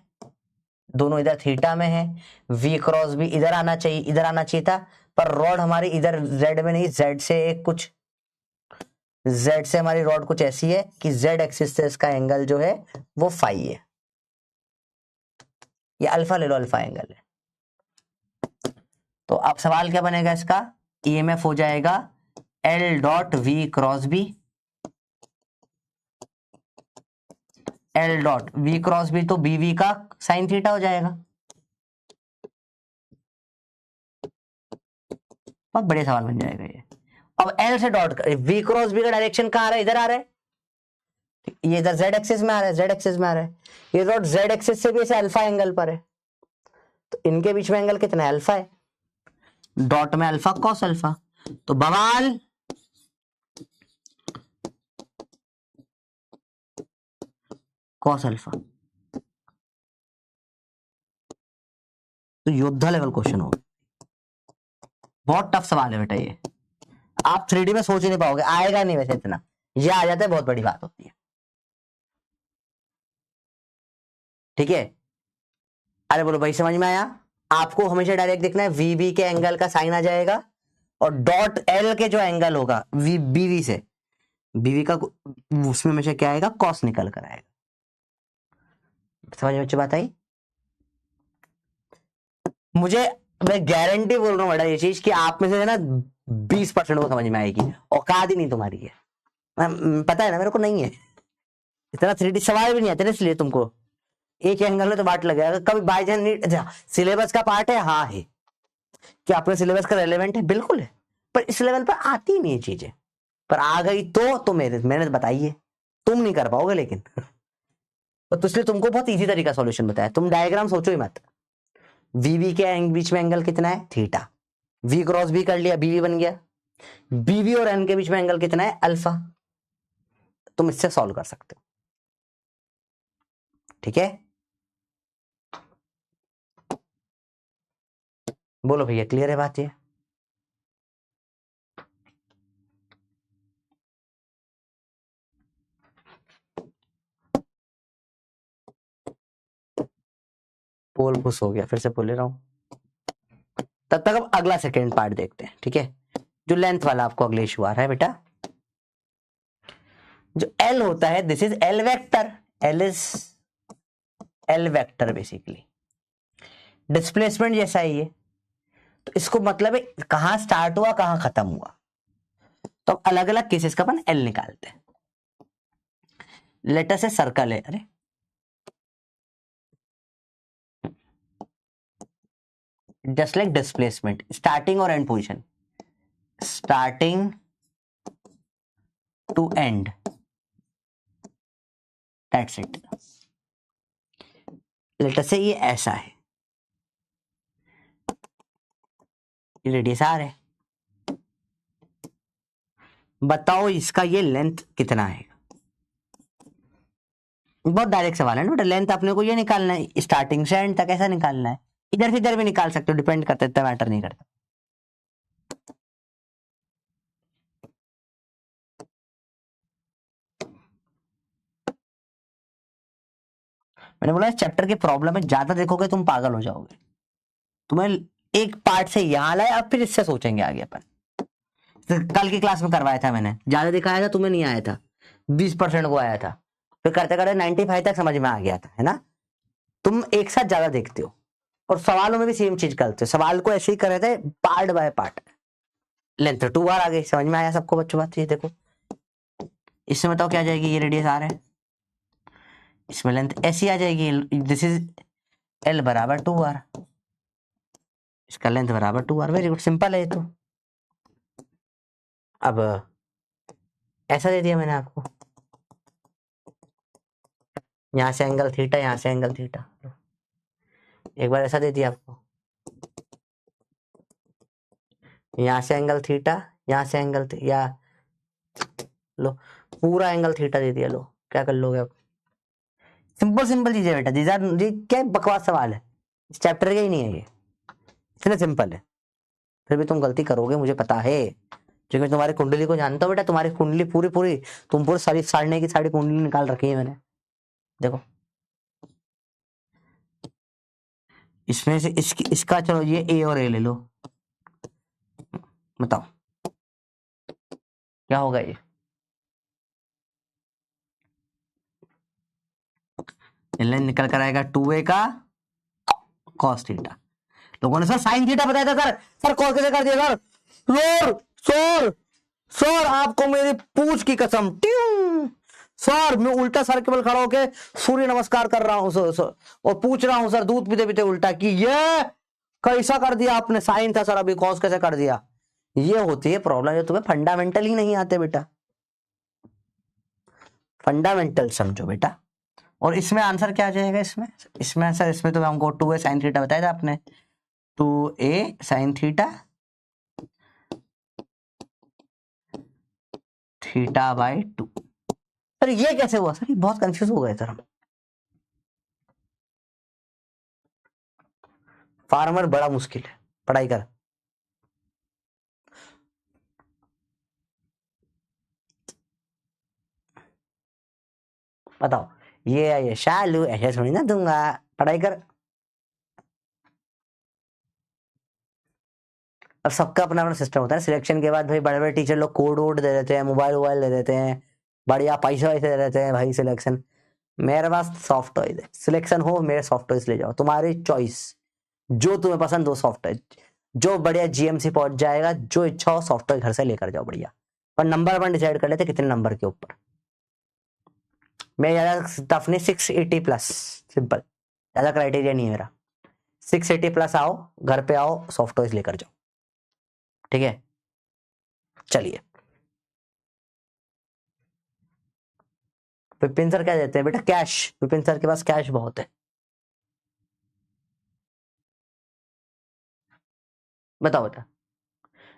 दोनों इधर थीटा में है, V क्रॉस भी इधर आना चाहिए, इधर आना चाहिए था, पर रॉड हमारी इधर Z में नहीं, Z से एक कुछ, Z से हमारी रॉड कुछ ऐसी है कि Z एक्सिस से इसका एंगल जो है वो फाई है, ये अल्फा ले लो, अल्फा एंगल है। तो अब सवाल क्या बनेगा इसका, EMF हो जाएगा L dot V cross B, L dot V cross B तो BV का साइन थीटा हो जाएगा। बहुत बढ़िया सवाल बन जाएगा ये। अब L से डॉट V क्रॉस B का डायरेक्शन कहाँ आ रहा है, इधर आ रहा है, ये इधर Z एक्सिस में आ रहा है, Z एक्सिस में आ रहा है, ये डॉट Z एक्सिस से भी ऐसे अल्फा एंगल पर है, तो इनके बीच में एंगल कितना है, अल्फा है, डॉट में अल्फा कॉस अल्फा, तो बवाल कॉस अल्फा। तो योद्धा लेवल क्वेश्चन होगा, बहुत टफ सवाल है बेटा ये, आप 3D में सोच ही नहीं पाओगे, आएगा नहीं वैसे इतना, ये आ जाता है बहुत बड़ी बात होती है, ठीक है। अरे बोलो भाई समझ में आया, आपको हमेशा डायरेक्ट देखना है, VB के एंगल का साइन आ जाएगा और डॉट L के जो एंगल होगा BV से, BV का उसमें हमेशा क्या आएगा, कॉस निकल कर आएगा। समझ में अच्छी बात आई मुझे, मैं गारंटी बोल रहा हूँ बेटा ये चीज कि आप में से ना 20% वो समझ में आएगी, औकात ही नहीं तुम्हारी है, पता है ना मेरे को, नहीं है इतना 3D सवाल भी नहीं आते ना, इसलिए तुमको एक एंगल में तो बाट लगेगा कभी बाई चांस नहीं। अच्छा सिलेबस का पार्ट है, हाँ है, क्या अपने सिलेबस का रेलेवेंट है, बिल्कुल है, पर इस लेवल पर आती ही नहीं ये चीजें, पर आ गई तो मैंने बताइए, तुम नहीं कर पाओगे लेकिन तो इसलिए तुमको बहुत इजी तरीका सॉल्यूशन बताया, तुम डायग्राम सोचो ही मत। VB के बीच में एंगल कितना है, थीटा, V क्रॉस B कर लिया, BV बन गया, BV और N के बीच में एंगल कितना है, अल्फा, तुम इससे सॉल्व कर सकते हो, ठीक है। बोलो भैया क्लियर है बात ये, पोल खुश हो गया, फिर से बोल रहा हूं। तब तक अब अगला सेकेंड पार्ट देखते हैं, ठीक है, जो लेंथ वाला आपको अगले इशू आ रहा है बेटा, जो L होता है, this is L vector, L is L vector basically, displacement जैसा ही है, तो इसको मतलब है कहां स्टार्ट हुआ कहां खत्म हुआ, तो अलग अलग केसेस का अपन L निकालते हैं। लेटर से सर्कल है, अरे जस्ट लाइक डिस्प्लेसमेंट, स्टार्टिंग और end position, starting to end, that's it. लेटर से ये ऐसा है, ये रेडियस आर है, बताओ इसका ये लेंथ कितना है, बहुत डायरेक्ट सवाल है ना बेटा, लेंथ अपने को ये निकालना है, स्टार्टिंग से एंड तक ऐसा निकालना है, इधर से इधर भी निकाल सकते हो, डिपेंड करता है, इतना मैटर नहीं करता। मैंने बोला इस चैप्टर की प्रॉब्लम है, ज्यादा देखोगे तुम पागल हो जाओगे, तुम्हें एक पार्ट से यहां लाए, अब फिर इससे सोचेंगे आगे अपन, तो कल की क्लास में करवाया था मैंने, ज्यादा दिखाया था, तुम्हें नहीं आया था, 20% को आया था, फिर करते करते 95 तक समझ में आ गया था, है ना। तुम एक साथ ज्यादा देखते हो और सवालों में भी सेम चीज करते हो, सवाल को ऐसे ही कर रहे थे पार्ट बाय पार्ट। लेंथ 2 बार आ गई, समझ में आया सबको बच्चों बात, ये देखो इसमें बताओ क्या आ जाएगी, ये रेडियस आर है, इसमें लेंथ ऐसी आ जाएगी, दिस इज एल बराबर 2r, इसका लेंथ बराबर 2r। वेरी गुड, सिंपल है ये तो। अब ऐसा दे दिया मैंने आपको, यहां से एंगल थीटा, यहां से एंगल थीटा, एक बार ऐसा दे दिया आपको, यहां से एंगल थीटा, यहां से एंगल या लो पूरा एंगल थीटा दे दिया, लो क्या कर लोगे आप। सिंपल सिंपल चीज है बेटा, दीज आर, ये क्या बकवास सवाल है, इस चैप्टर का ही नहीं है ये, इतना सिंपल है, फिर भी तुम गलती करोगे मुझे पता है, क्योंकि मैं तुम्हारी कुंडली को जानता हूँ बेटा, तुम्हारी कुंडली पूरी पूरी, तुम पूरी सारी साड़ने की सारी कुंडली निकाल रखी है मैंने, देखो इसमें से इसका चलो ये ए और ए ले लो, बताओ क्या होगा ये लाइन निकल कर आएगा 2a का cos थीटा। लोगों ने सर साइन थीटा बताया था सर, सर कॉस कैसे कर दिया सर, सर सर सर आपको मेरी पूछ की कसम, ट्यूं सर मैं उल्टा सर केवल खड़ा होके सूर्य नमस्कार कर रहा हूं सर, और पूछ रहा हूं सर दूध पीते पीते उल्टा कि ये कैसा कर दिया आपने, साइन था सर अभी कॉस कैसे कर दिया। ये होती है प्रॉब्लम, जो तुम्हें फंडामेंटल ही नहीं आते बेटा, फंडामेंटल समझो बेटा। और इसमें आंसर क्या आ जाएगा, इसमें आंसर, इसमें तो हमको 2a साइन थीटा बताया था आपने, 2a sine theta theta by 2। Sir ये कैसे हुआ सर, ये बहुत कंफ्यूज हो गए सर हम। फार्मर बड़ा मुश्किल है, पढ़ाई कर। बताओ ये शालू ऐसे थोड़ी ना दूंगा, पढ़ाई कर। अब सबका अपना अपना सिस्टम होता है, सिलेक्शन के बाद भाई बड़े बड़े टीचर लोग कोड वोड दे देते हैं, मोबाइल वोबाइल दे देते हैं, बढ़िया पैसा वैसे दे देते हैं भाई सिलेक्शन। मेरे पास सॉफ्ट टॉयज है, सिलेक्शन हो मेरे सॉफ्ट टॉयज ले जाओ, तुम्हारी चॉइस, जो तुम्हें पसंद हो सॉफ्ट टॉयज, जो बढ़िया जीएमसी पहुंच जाएगा, जो इच्छा हो सॉफ्ट टॉय घर से लेकर जाओ बढ़िया, पर नंबर अपन डिसाइड कर लेते कितने नंबर के ऊपर। मैं ज्यादा टफ नहीं, 680 प्लस, सिंपल, ज्यादा क्राइटेरिया नहीं है मेरा, 680 प्लस आओ, घर पे आओ, सॉफ्ट टॉयज लेकर जाओ, ठीक है। चलिए विपिन सर क्या देते हैं बेटा, कैश, विपिन सर के पास कैश बहुत है। बताओ बेटा,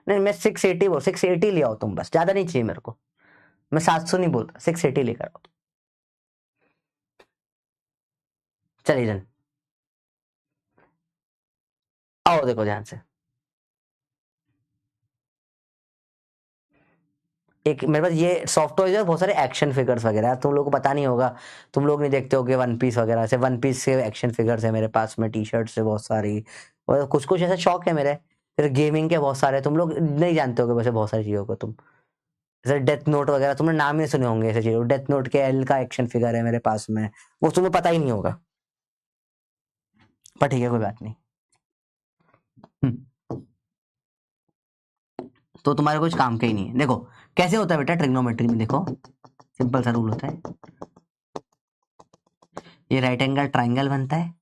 नहीं मैं 680 बोल, 680 ले आओ तुम, बस ज्यादा नहीं चाहिए मेरे को, मैं 700 नहीं बोलता, 680 लेकर आओ। चलिए जन आओ, देखो ध्यान से, एक मेरे पास ये सॉफ्टवेयर है, बहुत सारे एक्शन फिगर्स वगैरह, तुम लोग को पता नहीं होगा, तुम लोग नहीं देखते होगे वन पीस वगैरह से, वन पीस से एक्शन फिगर्स है मेरे पास में, टी शर्ट से बहुत सारी, और कुछ कुछ ऐसा शौक है मेरे, फिर गेमिंग के बहुत सारे, तुम लोग नहीं जानते होगे वैसे बहुत सारी चीजों को तुम, जैसे डेथ नोट वगैरह तुमने नाम ही सुने होंगे ऐसे चीजों, डेथ नोट के एल का एक्शन फिगर है मेरे पास में, वो तुम्हें पता ही नहीं होगा, पर ठीक है कोई बात नहीं। तो तुम्हारे कुछ काम का ही नहीं है। देखो कैसे होता है बेटा ट्रिग्नोमेट्री में, देखो सिंपल सा रूल होता है, ये राइट एंगल ट्राइंगल बनता है,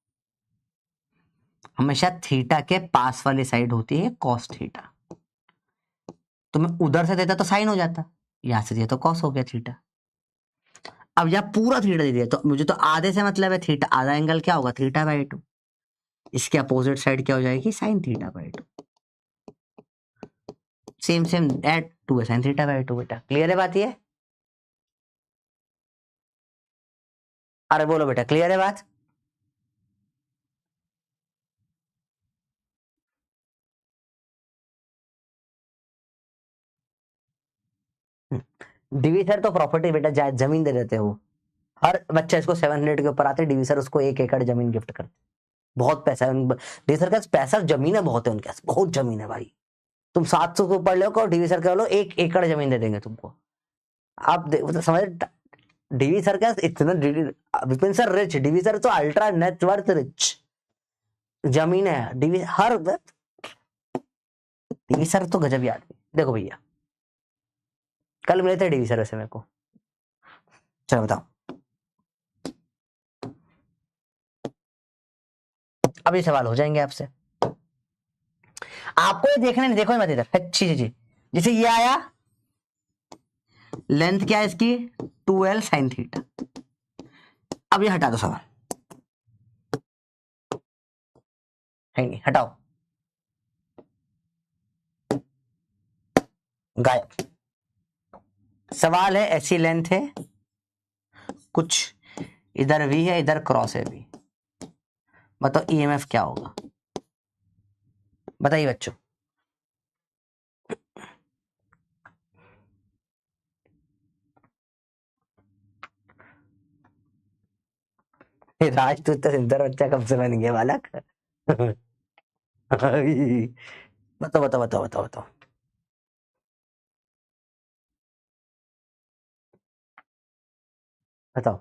हमेशा थीटा के पास वाली साइड होती है कॉस थीटा, तो मैं उधर से देता तो साइन हो जाता, यहां से दिया तो कॉस हो गया थीटा। अब यहाँ पूरा थीटा दे दिया, तो मुझे तो आधे से मतलब है थीटा, आधा एंगल क्या होगा, थीटा बाई 2, इसके अपोजिट साइड क्या हो जाएगी, sine theta by 2, same same एट 2 है साइन थीटा बाई 2। बेटा क्लियर है बात ये, अरे बोलो बेटा क्लियर है बात। डिवीजर तो प्रॉपर्टी बेटा, जमीन दे देते हो, हर बच्चा इसको 700 के ऊपर आते, डिवीजर उसको 1 एकड़ जमीन गिफ्ट करते, बहुत पैसा है डिवीजर का, पैसा जमीन है बहुत है उनके पास, बहुत जमीन है भाई, तुम 700 के ऊपर लो, डिवीजर कर लो, 1 एकड़ जमीन दे देंगे तुमको। आप तो समझ, डीवी सर का इतना, Vipin sir rich, DV sir तो अल्ट्रा नेटवर्थ रिच, जमीन है डीवी, हर डीवी सर तो गजब याद। देखो भैया कल मिले थे डीवी सर वैसे मेरे को, चलो बताओ, अब ये सवाल हो जाएंगे आपसे, आपको ये देखने नहीं, देखो मत इधर, अच्छी जी, जैसे ये आया, लेंथ क्या है इसकी 2l sin थीटा, अब ये हटा दो सवाल, है नहीं, हटाओ, गायब। सवाल है ऐसी लेंथ है, कुछ इधर v है, इधर क्रॉस है v, बताओ ईएमएफ क्या होगा, बताइए बच्चों। राज तू तो सिंदर बच्चा कब से बन गया बालक। बताओ बताओ बताओ बताओ बताओ, बताओ।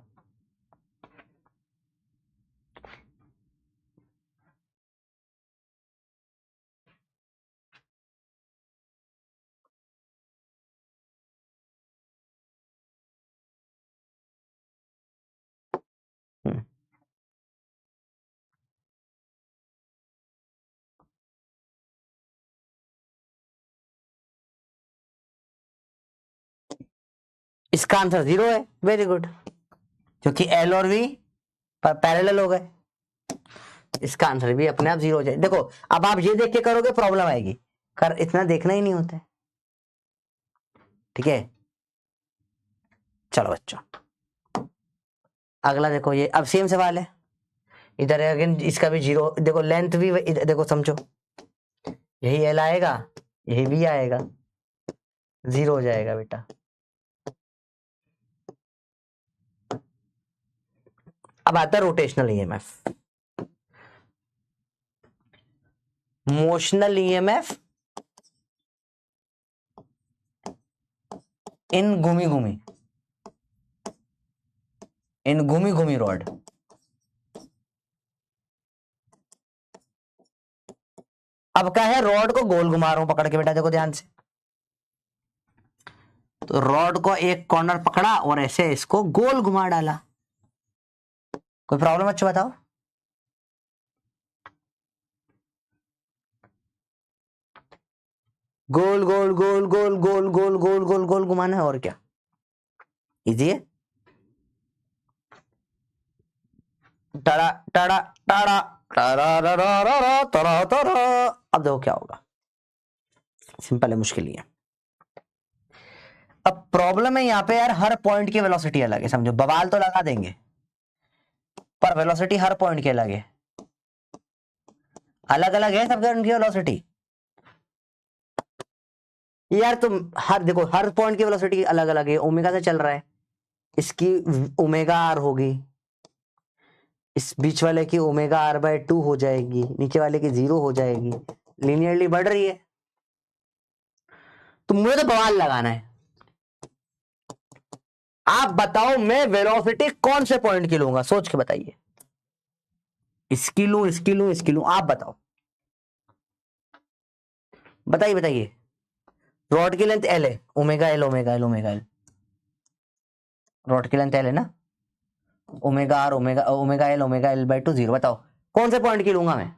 इसका आंसर 0 है, वेरी गुड, क्योंकि एल और वी पैरेलल हो गए, इसका आंसर भी अपने आप 0 हो जाए। देखो अब आप ये देख के करोगे प्रॉब्लम आएगी, कर इतना देखना ही नहीं होता है, ठीक है। चलो बच्चों, अगला देखो, ये अब सेम सवाल है, इधर है अगेन, इसका भी 0, देखो लेंथ भी देखो समझो, यही एल आएगा, यही भी आएगा, 0 हो जाएगा बेटा। अब आता है rotational EMF, motional EMF in घूमी घूमी, इन घूमी घूमी रॉड, अब क्या है, रॉड को गोल घुमा रहा हूं पकड़ के बेटा, देखो ध्यान से, तो रॉड को एक कॉर्नर पकड़ा और ऐसे इसको गोल घुमा डाला, कोई प्रॉब्लम अच्छा बताओ। गोल गोल गोल गोल गोल गोल गोल गोल गोल घुमाना है, और क्या, इजी है। टड़ा टड़ा टड़ा टड़ा टड़ा टड़ा, अब देखो क्या होगा, सिंपल है, मुश्किल ही है। अब प्रॉब्लम है यहाँ पे यार, हर पॉइंट की वेलोसिटी अलग है, समझो, बवाल तो लगा देंगे पर वेलोसिटी हर पॉइंट की अलग है, अलग अलग है सबके उनकी वेलोसिटी। यार तुम हर देखो, हर पॉइंट की वेलोसिटी अलग अलग है, ओमेगा से चल रहा है, इसकी ओमेगा आर होगी, इस बीच वाले की ओमेगा आर बाय 2 हो जाएगी, नीचे वाले की 0 हो जाएगी, लीनियरली बढ़ रही है, तो मुझे तो बवाल लगाना है। आप बताओ मैं वेलोसिटी कौन से पॉइंट की लूंगा, सोच के बताइए, इसकी लूं, इसकी लूं, इसकी लूं, आप बताओ, बताइए बताइए। रॉड की लेंथ एल है, omega L omega L omega L, rod की लेंथ एल है ना, omega R omega omega L by 2 0, बताओ कौन से पॉइंट की लूंगा मैं,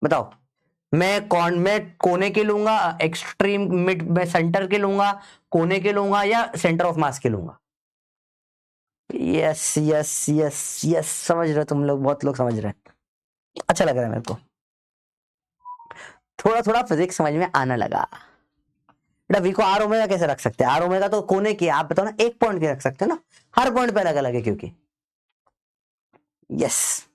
बताओ। मैं कोने के लूंगा, एक्सट्रीम मिड में सेंटर के लूंगा, कोने के लूंगा, या सेंटर ऑफ मास के लूंगा। यस यस यस यस, समझ रहे हो तुम लोग, बहुत लोग समझ रहे हैं, अच्छा लग रहा है मेरे को, थोड़ा थोड़ा फिजिक्स समझ में आने लगा। बेटा वी को आर ओमेगा कैसे रख सकते हैं, आर ओमेगा तो कोने की, आप बताओ ना, एक पॉइंट के रख सकते हैं ना, हर पॉइंट पे अलग अलग है क्योंकि, यस।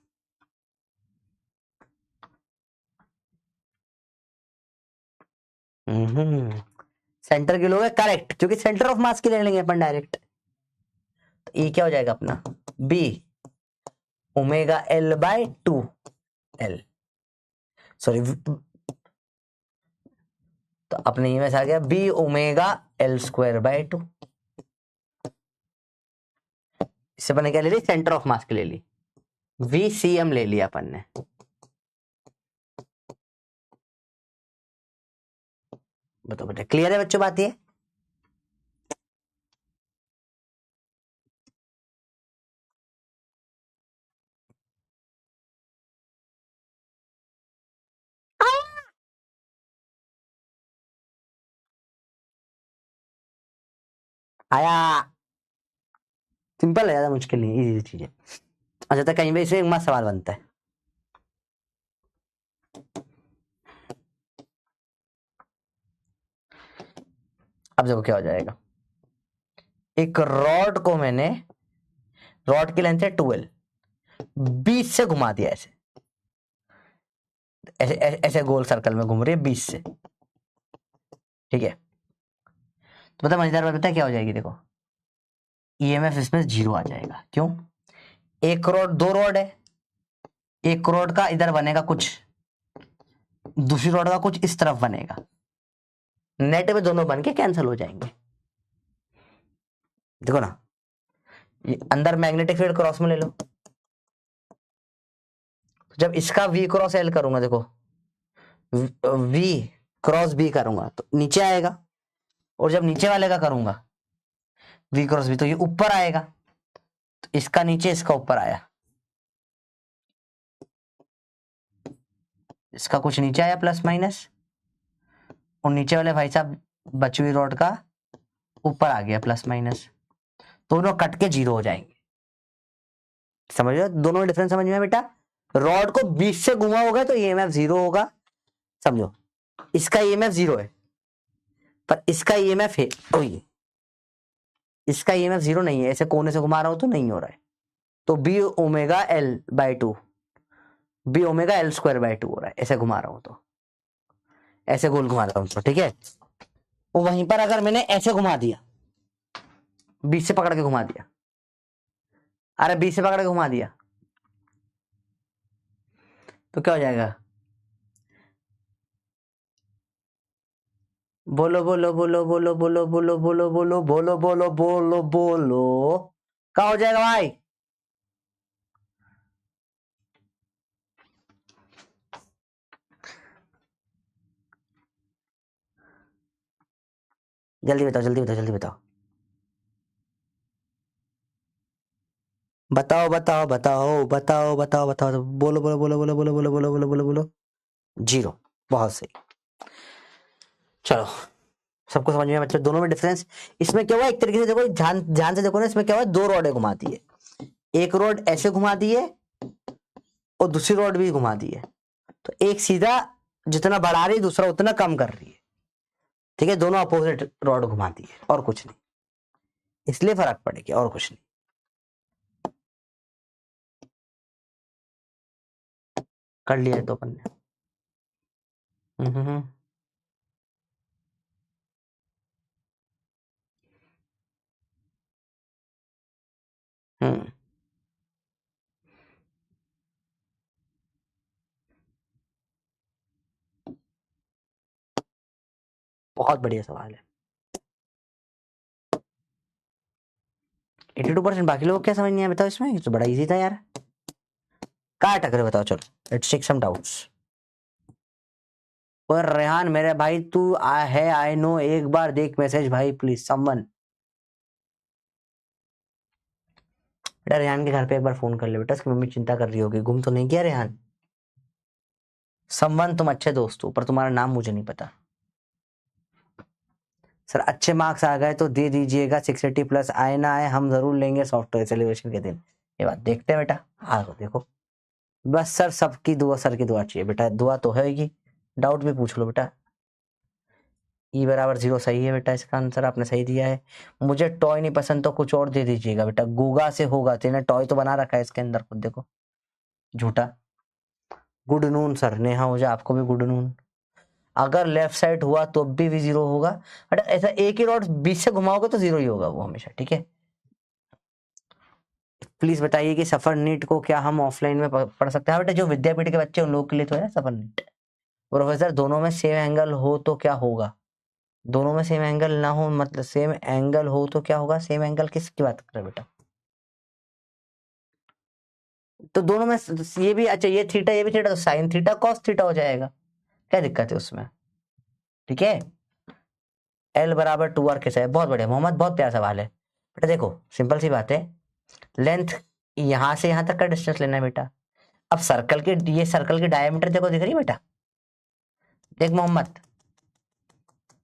सेंटर के लोग करेक्ट, क्योंकि सेंटर ऑफ मास की ले लेंगे अपन डायरेक्ट, तो ये क्या हो जाएगा अपना, B omega L by 2 L, sorry, तो अपने में आ गया B omega L square by 2, इससे अपने क्या ले ली, सेंटर ऑफ मास की ले ली, वी सी एम ले लिया अपन ने। बताओ बेटा, क्लियर है बच्चों बात ये, आया। सिंपल है, ज्यादा मुश्किल नहीं, इजी चीज है। अच्छा तो कहीं भी इसमें एक मस्त सवाल बनता है। अब देखो क्या हो जाएगा। एक रॉड को मैंने, रॉड की लेंथ है 12, 20 से घुमा दिया ऐसे ऐसे ऐसे गोल सर्कल में घूम रही है 20 से, ठीक है। तो मतलब मजेदार बात पता है क्या हो जाएगी, देखो ईएमएफ इसमें 0 आ जाएगा। क्यों? एक रॉड, दो रॉड है, एक रॉड का इधर बनेगा कुछ, दूसरी रॉड का कुछ इस तरफ बनेगा, नेट में दोनों बन के कैंसिल हो जाएंगे। देखो ना, ये अंदर मैग्नेटिक फील्ड क्रॉस में ले लो, जब इसका वी क्रॉस एल करूंगा, देखो वी क्रॉस बी करूंगा तो नीचे आएगा, और जब नीचे वाले का करूंगा वी क्रॉस बी तो ये ऊपर आएगा, तो इसका नीचे इसका ऊपर आया, इसका कुछ नीचे आया प्लस माइनस, और नीचे वाले भाई साहब बची हुई रॉड का ऊपर आ गया प्लस माइनस, दोनों कट के 0 हो जाएंगे। समझ रहे हो दोनों में डिफरेंस? समझ में बेटा, रॉड को 20 से घुमा होगा तो ईएमएफ 0 होगा, समझो इसका ईएमएफ 0 है, पर इसका ईएमएफ है, तो ये इसका ईएमएफ 0 नहीं है, ऐसे कोने से घुमा रहा हूं तो नहीं हो रहा है, तो B omega L by 2, B omega L square by 2 हो रहा है, ऐसे घुमा रहा हूं तो, ऐसे गोल घुमा रहा हूं तो, ठीक है। वो वहीं पर अगर मैंने ऐसे घुमा दिया, 20 से पकड़ के घुमा दिया, अरे 20 से पकड़ के घुमा दिया, तो क्या हो जाएगा? बोलो बोलो बोलो बोलो बोलो बोलो बोलो बोलो बोलो बोलो बोलो बोलो, क्या हो जाएगा भाई? जल्दी बताओ जल्दी बताओ जल्दी बताओ, बताओ बताओ बताओ बताओ बताओ बताओ, बोलो बोलो बोलो बोलो बोलो बोलो बोलो बोलो बोलो बोलो। 0, बहुत सही। चलो सबको समझ में बच्चों, दोनों में डिफरेंस इसमें क्या हुआ, एक तरीके से देखो, ध्यान ध्यान से देखो ना, इसमें क्या हुआ, दो रॉडे घुमाती है, एक रॉड ऐसे घुमाती है और दूसरी रॉड भी घुमाती है, तो एक सीधा जितना बढ़ा रही है दूसरा उतना कम कर रही है, ठीक है, दोनों अपोजिट रॉड घुमाती है और कुछ नहीं, इसलिए फर्क पड़ेगा और कुछ नहीं। कर लिया तो अपन ने। हम्म, बहुत बढ़िया सवाल है। 82%, बाकी लोग क्या समझ नहीं आया बताओ इसमें, ये तो बड़ा इजी था यार, कहाँ टकरे बताओ, चलो लेट्स टेक सम डाउट्स। और रेहान मेरे भाई तू है, आई नो, एक बार देख मैसेज भाई प्लीज समवन। बेटा रेहान के घर पे एक बार फोन कर ले बेटा, उसकी मम्मी चिंता कर रही होगी, गुम तो नहीं किया रेहान? समवन तुम अच्छे दोस्त हो, पर तुम्हारा नाम मुझे नहीं पता। सर अच्छे मार्क्स आ गए तो दे दीजिएगा, 680 प्लस आए ना आए हम जरूर लेंगे सॉफ्टवेयर सेलिब्रेशन के दिन, ये बात देखते हैं बेटा। हाँ देखो बस सर सबकी दुआ, सर की दुआ चाहिए बेटा, दुआ तो है ही, डाउट भी पूछ लो बेटा। ई बराबर 0 सही है बेटा, इसका आंसर आपने सही दिया है। मुझे टॉय नहीं पसंद तो कुछ और दे दीजिएगा बेटा, गूगा से होगा, तेने टॉय तो बना रखा है इसके अंदर, खुद देखो झूठा। गुड नून सर, नेहा ओझा आपको भी गुड नून। अगर लेफ्ट साइड हुआ तो भी 0 होगा, बट ऐसा एक ही रॉड 20 से घुमाओगे तो 0 ही होगा वो हमेशा, ठीक है। प्लीज बताइए कि सफर नीट को क्या हम ऑफलाइन में पढ़ सकते हैं? बेटा जो विद्यापीठ के बच्चे उन लोगों के लिए तो है सफर नीट। प्रोफेसर दोनों में सेम एंगल हो तो क्या होगा? दोनों में सेम एंगल ना हो मतलब सेम एंगल हो तो क्या होगा? सेम एंगल किसकी बात कर रहे बेटा? तो दोनों में ये भी अच्छा, ये थीटा ये भी थीटा, तो साइन थीटा कॉस थीटा हो जाएगा, क्या दिक्कत है उसमें? ठीक है, एल बराबर 2r कैसा है? बहुत बढ़िया मोहम्मद, बहुत प्यारा सवाल है बेटा। देखो सिंपल सी बात है, लेंथ यहां से यहां तक का डिस्टेंस लेना है बेटा। अब सर्कल के, ये सर्कल की डायमीटर देखो, दिख रही है बेटा? देख मोहम्मद,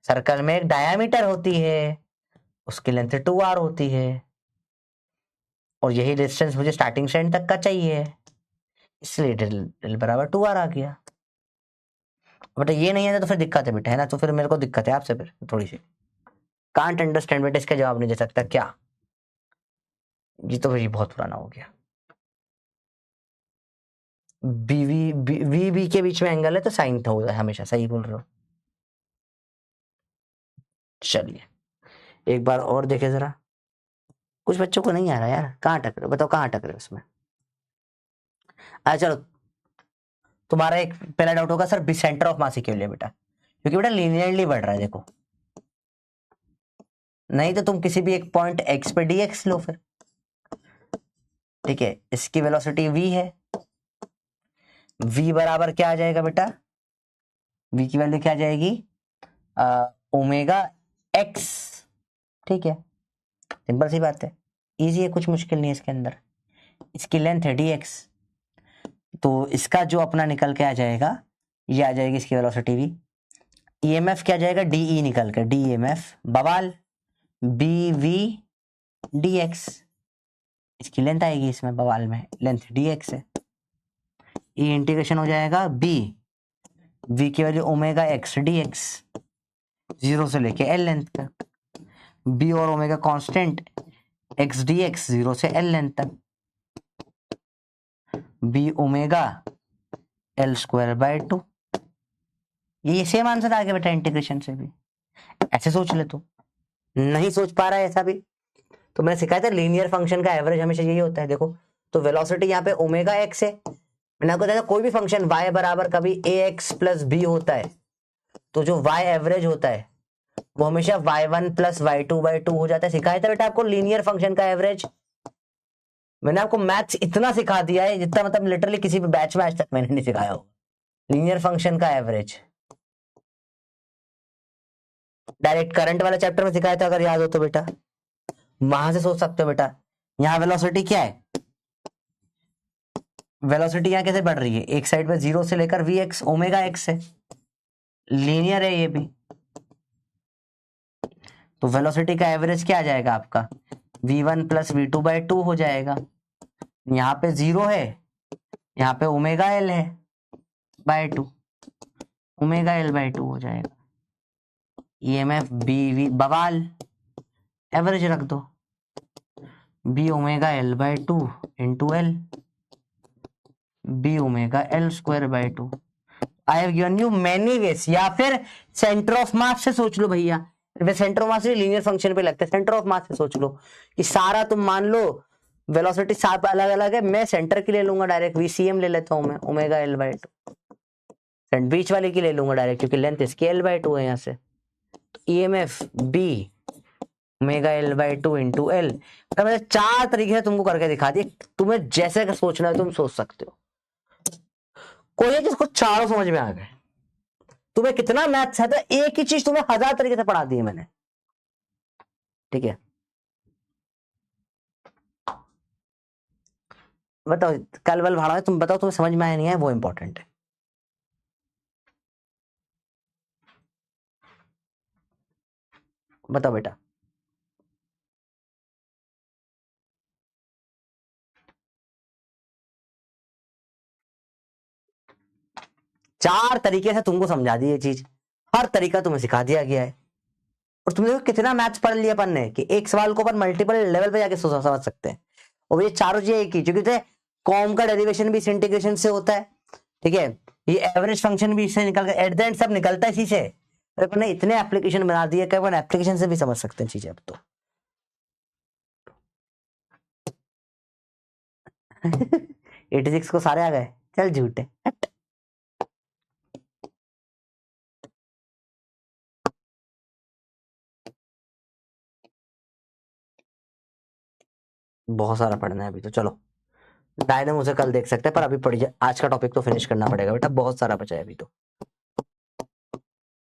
सर्कल में एक डायमीटर होती है, उसकी लेंथ 2r होती है, और यही डिस्टेंस मुझे स्टार्टिंग से एंड तक का चाहिए, इसलिए डेल बराबर 2r आ गया। बेटा ये नहीं है तो फिर दिक्कत है बेटा, है ना, तो फिर मेरे को दिक्कत है आपसे फिर थोड़ी सी। कांट अंडरस्टैंड बेटा, इसका जवाब नहीं दे सकता क्या? ये तो फिर बहुत पुराना हो गया। बी के बीच में एंगल है तो साइन था होगा हमेशा, सही बोल रहे हो। चलिए एक बार और देखे जरा, कुछ बच्चों को नहीं आ रहा यार, कहाँ अटक रहे, बताओ कहाँ अटक रहे उसमें। चलो तुम्हारा एक पहला डाउट होगा सर सेंटर ऑफ मास क्यों लिया बेटा, क्योंकि बेटा लीनियरली बढ़ रहा है देखो, नहीं तो तुम किसी भी एक पॉइंट एक्स पे dx लो फिर, ठीक है। इसकी वेलोसिटी v है, v बराबर क्या आ जाएगा बेटा, v की वैल्यू क्या आ जाएगी, ओमेगा एक्स, ठीक है, सिंपल सी बात है, इजी है, कुछ मुश्किल नहीं है इसके अंदर। इसकी लेंथ है dx, तो इसका जो अपना निकल के आ जाएगा, ये आ जाएगी इसकी वेलोसिटी v, ईएमएफ क्या जाएगा, डीई निकल कर, डी ईएमएफ बवाल बी वी डी एक्स, इसकी लेंथ आएगी इसमें बवाल में, लेंथ डी एक्स है, ये इंटीग्रेशन हो जाएगा बी, वी की value omega X D X, 0 से लेके एल लेंथ तक, बी और omega constant, X D X 0 से एल लेंथ तक, B omega L square by 2। ये सेम आंसर आ गया बेटा इंटीग्रेशन से भी, ऐसे सोच ले तो, नहीं सोच पा रहा है ऐसा भी, तो मैंने सिखाया था लीनियर फंक्शन का एवरेज हमेशा यही होता है देखो, तो वेलोसिटी यहाँ पे ओमेगा एक्स है, मैंने आपको बताया कोई भी फंक्शन y बराबर कभी ए एक्स प्लस बी होता है, तो जो y एवरेज होता है वो हमेशा y1 प्लस y2/2 हो जाता है, सिखाया था बेटा आपको लीनियर फंक्शन का एवरेज। मैंने आपको मैथ्स इतना सिखा दिया है जितना मतलब लिटरली किसी भी बैच में आज तक मैंने नहीं सिखाया हो, लीनियर फंक्शन का एवरेज डायरेक्ट करंट वाला चैप्टर में सिखाया था अगर याद हो तो बेटा, वहां से सोच सकते हो बेटा। यहाँ वेलोसिटी क्या है, वेलोसिटी यहाँ कैसे बढ़ रही है, एक साइड पे 0 से लेकर वी एक्स ओमेगा एक्स है, लीनियर है ये भी, तो वेलोसिटी का एवरेज क्या आ जाएगा आपका, v1 प्लस v2/2 हो जाएगा, यहाँ पे 0 है, यहाँ पे ओमेगा एल है बाय 2, ओमेगा एल बाय 2 हो जाएगा, ईएमएफ बी वी बवाल, एवरेज रख दो, B omega L by 2 into L, B omega L square by 2। I have given you many ways, या फिर सेंटर ऑफ मास से सोच लो भैया, centre of mass linear function पे लगता है, सेंटर ऑफ मास से सोच लो कि सारा तुम मान लो वेलोसिटी सात अलग अलग है, मैं सेंटर की ले लूंगा डायरेक्ट, वीसीएम ले लेता हूं मैं, ओमेगा एल बाय 2, बीच वाले की ले लूंगा डायरेक्ट क्योंकि लेंथ इसकी एल बाय 2 है यहाँ से, तो EMF B omega L by 2 into L. मैंने 4 तरीके से तुमको करके दिखा दिए, तुम्हें जैसे सोचना है तुम सोच सकते हो, कोई है जिसको चारों समझ में आ गए, तुम्हें कितना मैथ्स है तो एक ही चीज तुम्हें 1000 तरीके से पढ़ा दी है मैंने, ठीक है। बताओ कल वल भाड़ा है, तुम बताओ तुम्हें समझ में आया नहीं है, वो इंपॉर्टेंट है। बताओ बेटा, चार तरीके से तुमको समझा दी ये चीज, हर तरीका तुम्हें सिखा दिया गया है, और तुमने कितना मैथ्स पढ़ लिया अपन ने कि एक सवाल को अपन मल्टीपल लेवल पे जाके समझ सकते हैं, और ये चारों चीजें एक ही, क्योंकि कॉम का डेरिवेशन भी इस इंटीग्रेशन से होता है, ठीक है, ये एवरेज फंक्शन भी इससे निकल कर एट द एंड सब निकलता है इसी से, अपन ने इतने एप्लीकेशन बना दिए कि अपन एप्लीकेशन से भी समझ सकते हैं चीजें अब तो। 86 को सारे आ गए, चल झूठे, बहुत सारा पढ़ना है अभी तो, चलो डायनामो से कल देख सकते हैं, पर अभी पढ़ जाए, आज का टॉपिक तो फिनिश करना पड़ेगा बेटा, बहुत सारा बचा है अभी तो,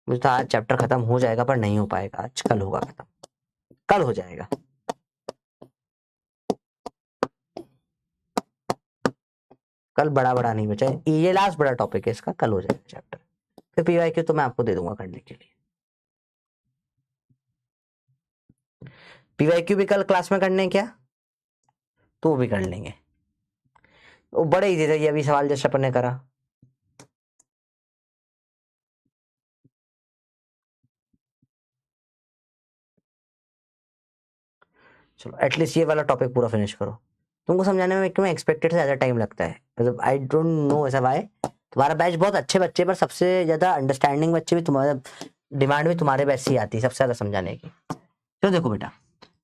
मुझे तो आज चैप्टर खत्म हो जाएगा पर नहीं हो पाएगा आज, कल होगा खत्म, कल हो जाएगा, कल बड़ा बड़ा नहीं बचा है, ये लास्ट बड़ा टॉपिक है इसका, कल हो जाएगा चैप्टर, फिर PYQ तो मैं आपको दे दूंगा करने के लिए। पीवाईक्यू भी कल क्लास में करने हैं क्या? तो वो भी कर लेंगे, वो बड़े इजी थे ये अभी सवाल जैसे अपन ने करा। चलो एटलीस्ट ये वाला टॉपिक पूरा फिनिश करो। तुमको समझाने में क्यों एक्सपेक्टेड से ज्यादा टाइम लगता है, मतलब आई डोंट नो ऐसा वाई। तुम्हारा बैच बहुत अच्छे बच्चे, पर सबसे ज्यादा अंडरस्टैंडिंग बच्चे भी तुम्हारा डिमांड भी तुम्हारे बैच से ही आती है सबसे ज्यादा समझाने की। तो देखो बेटा,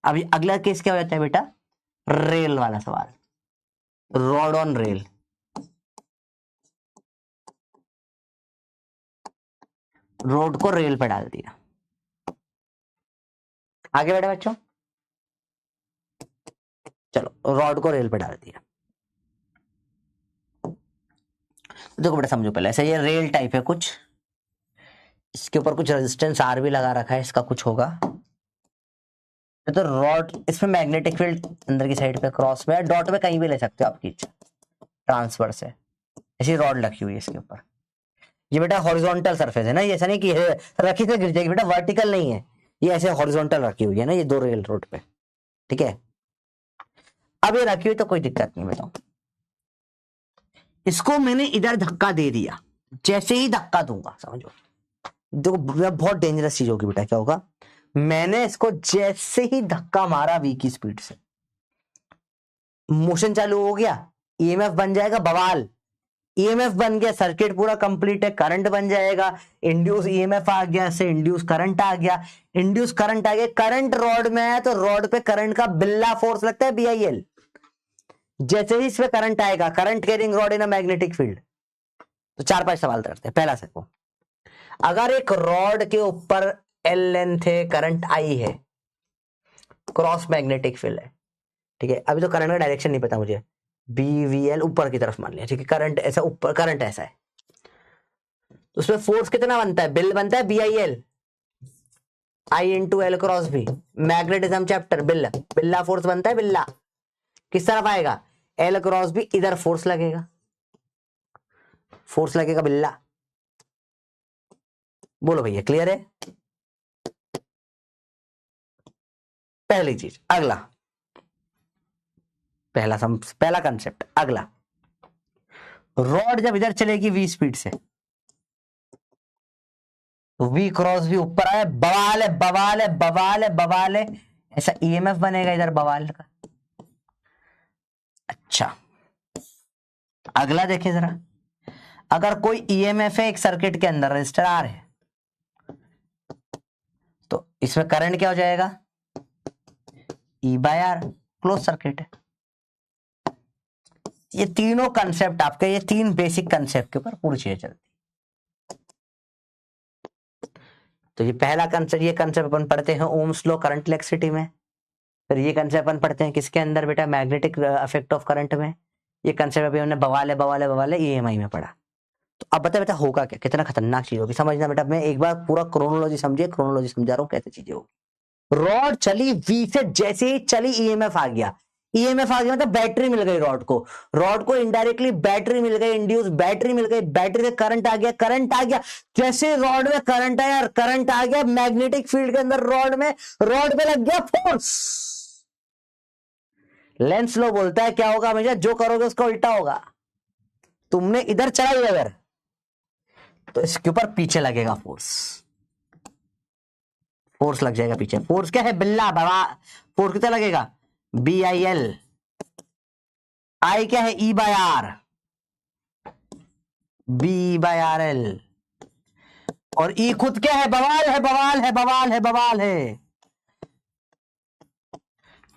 अभी अगला केस क्या हो जाता है बेटा, रेल वाला सवाल, रॉड ऑन रेल। रोड को रेल पे डाल दिया, आगे बैठे बच्चों, चलो रॉड को रेल पे डाल दिया। देखो बेटा समझो पहले, ऐसे ये रेल टाइप है कुछ, इसके ऊपर कुछ रेजिस्टेंस आर भी लगा रखा है, इसका कुछ होगा। तो रॉड, इसमें मैग्नेटिक फील्ड अंदर की साइड पे क्रॉस में, डॉट में कहीं भी ले सकते हो आपकी इच्छा, ट्रांसफर से ऐसी रॉड रखी हुई है इसके ऊपर। ये बेटा हॉरिजॉन्टल सरफेस है ना, ये ऐसा नहीं कि रखी से गिर जाएगी बेटा, वर्टिकल नहीं है ये, ऐसे हॉरिजॉन्टल रखी हुई है ना ये दो रेल रोड पे, ठीक है। अब ये रखी हुई तो कोई दिक्कत नहीं बताओ, इसको मैंने इधर धक्का दे दिया, जैसे ही धक्का दूंगा समझो, देखो बहुत डेंजरस चीज होगी बेटा, क्या होगा, मैंने इसको जैसे ही धक्का मारा v की स्पीड से, मोशन चालू हो गया, ईएमएफ बन जाएगा बवाल, ईएमएफ बन गया, सर्किट पूरा कंप्लीट है, करंट बन जाएगा, इंड्यूस ईएमएफ आ गया, से इंड्यूस करंट आ गया, इंड्यूस करंट आ गया, करंट रॉड में है तो रॉड पे करंट का बिल्ला फोर्स लगता है बीआईएल, जैसे ही इसमें करंट आएगा, current carrying rod in a magnetic field. तो 4-5 सवाल करते हैं। पहला से अगर एक रॉड के ऊपर एल लेंथ है, करंट आई है, क्रॉस मैग्नेटिक फील्ड है, ठीक है, अभी तो करंट का डायरेक्शन नहीं पता मुझे, बीवीएल ऊपर की तरफ मान लिया, ठीक है, करंट ऐसा ऊपर, करंट ऐसा है, तो उसमें फोर्स कितना बनता है, बिल बनता है BIL, I into L cross B, magnetism chapter, बिल्ला फोर्स बनता है, बिल्ला किस तरफ आएगा, एल क्रॉस बी, इधर फोर्स लगेगा, फोर्स लगेगा बिल्ला। बोलो भैया क्लियर है, पहली चीज। अगला पहला कंसेप्ट, अगला, रॉड जब इधर चलेगी v स्पीड से, तो v क्रॉस भी ऊपर आए, बवाल है बवाल है बवाल है बवाल है, ऐसा ईएमएफ बनेगा इधर बवाल का। अच्छा अगला देखिए जरा, अगर कोई ईएमएफ है एक सर्किट के अंदर, रजिस्टर आर है, तो इसमें करंट क्या हो जाएगा, E by R, close circuit है। ये तीनों कंसेप्ट आपके, ये तीन बेसिक कंसेप्ट के ऊपर पूरी चीजें चलती। तो ये पहला कंसेप्ट, ये कंसेप्ट अपन पढ़ते हैं ओम्स लॉ करंट इलेक्ट्रिसिटी में, फिर ये कंसेप्ट अपन पढ़ते हैं किसके अंदर बेटा, मैग्नेटिक इफेक्ट ऑफ करंट में, ये कंसेप्ट अभी हमने बवाल है ईएमआई में पढ़ा। तो अब बता बेटा होगा क्या, कितना खतरनाक चीज होगी, समझना बेटा, मैं एक बार पूरा क्रोनोलॉजी समझिए, क्रोनोलॉजी समझा रहा हूँ कैसे चीजें होगी। रॉड चली वी से, जैसे ही चली ईएमएफ आ गया, ईएमएफ आ गया मतलब बैटरी मिल गई रॉड को इनडायरेक्टली बैटरी मिल गई, इंड्यूस बैटरी मिल गई, बैटरी से करंट आ गया, जैसे रॉड में करंट आया, करंट आ गया मैग्नेटिक फील्ड के अंदर, रॉड पे लग गया फोर्स। लेंस लॉ बोलता है क्या होगा, हमेशा जो करोगे उसका उल्टा होगा। तुमने इधर चलाई अगर, तो इसके ऊपर पीछे लगेगा फोर्स लग जाएगा पीछे। फोर्स क्या है, बिल्ला बवा, फोर्स कितना लगेगा, बी आई एल, आई क्या है, E by R, B by R L, और ई खुद क्या है, बवाल है,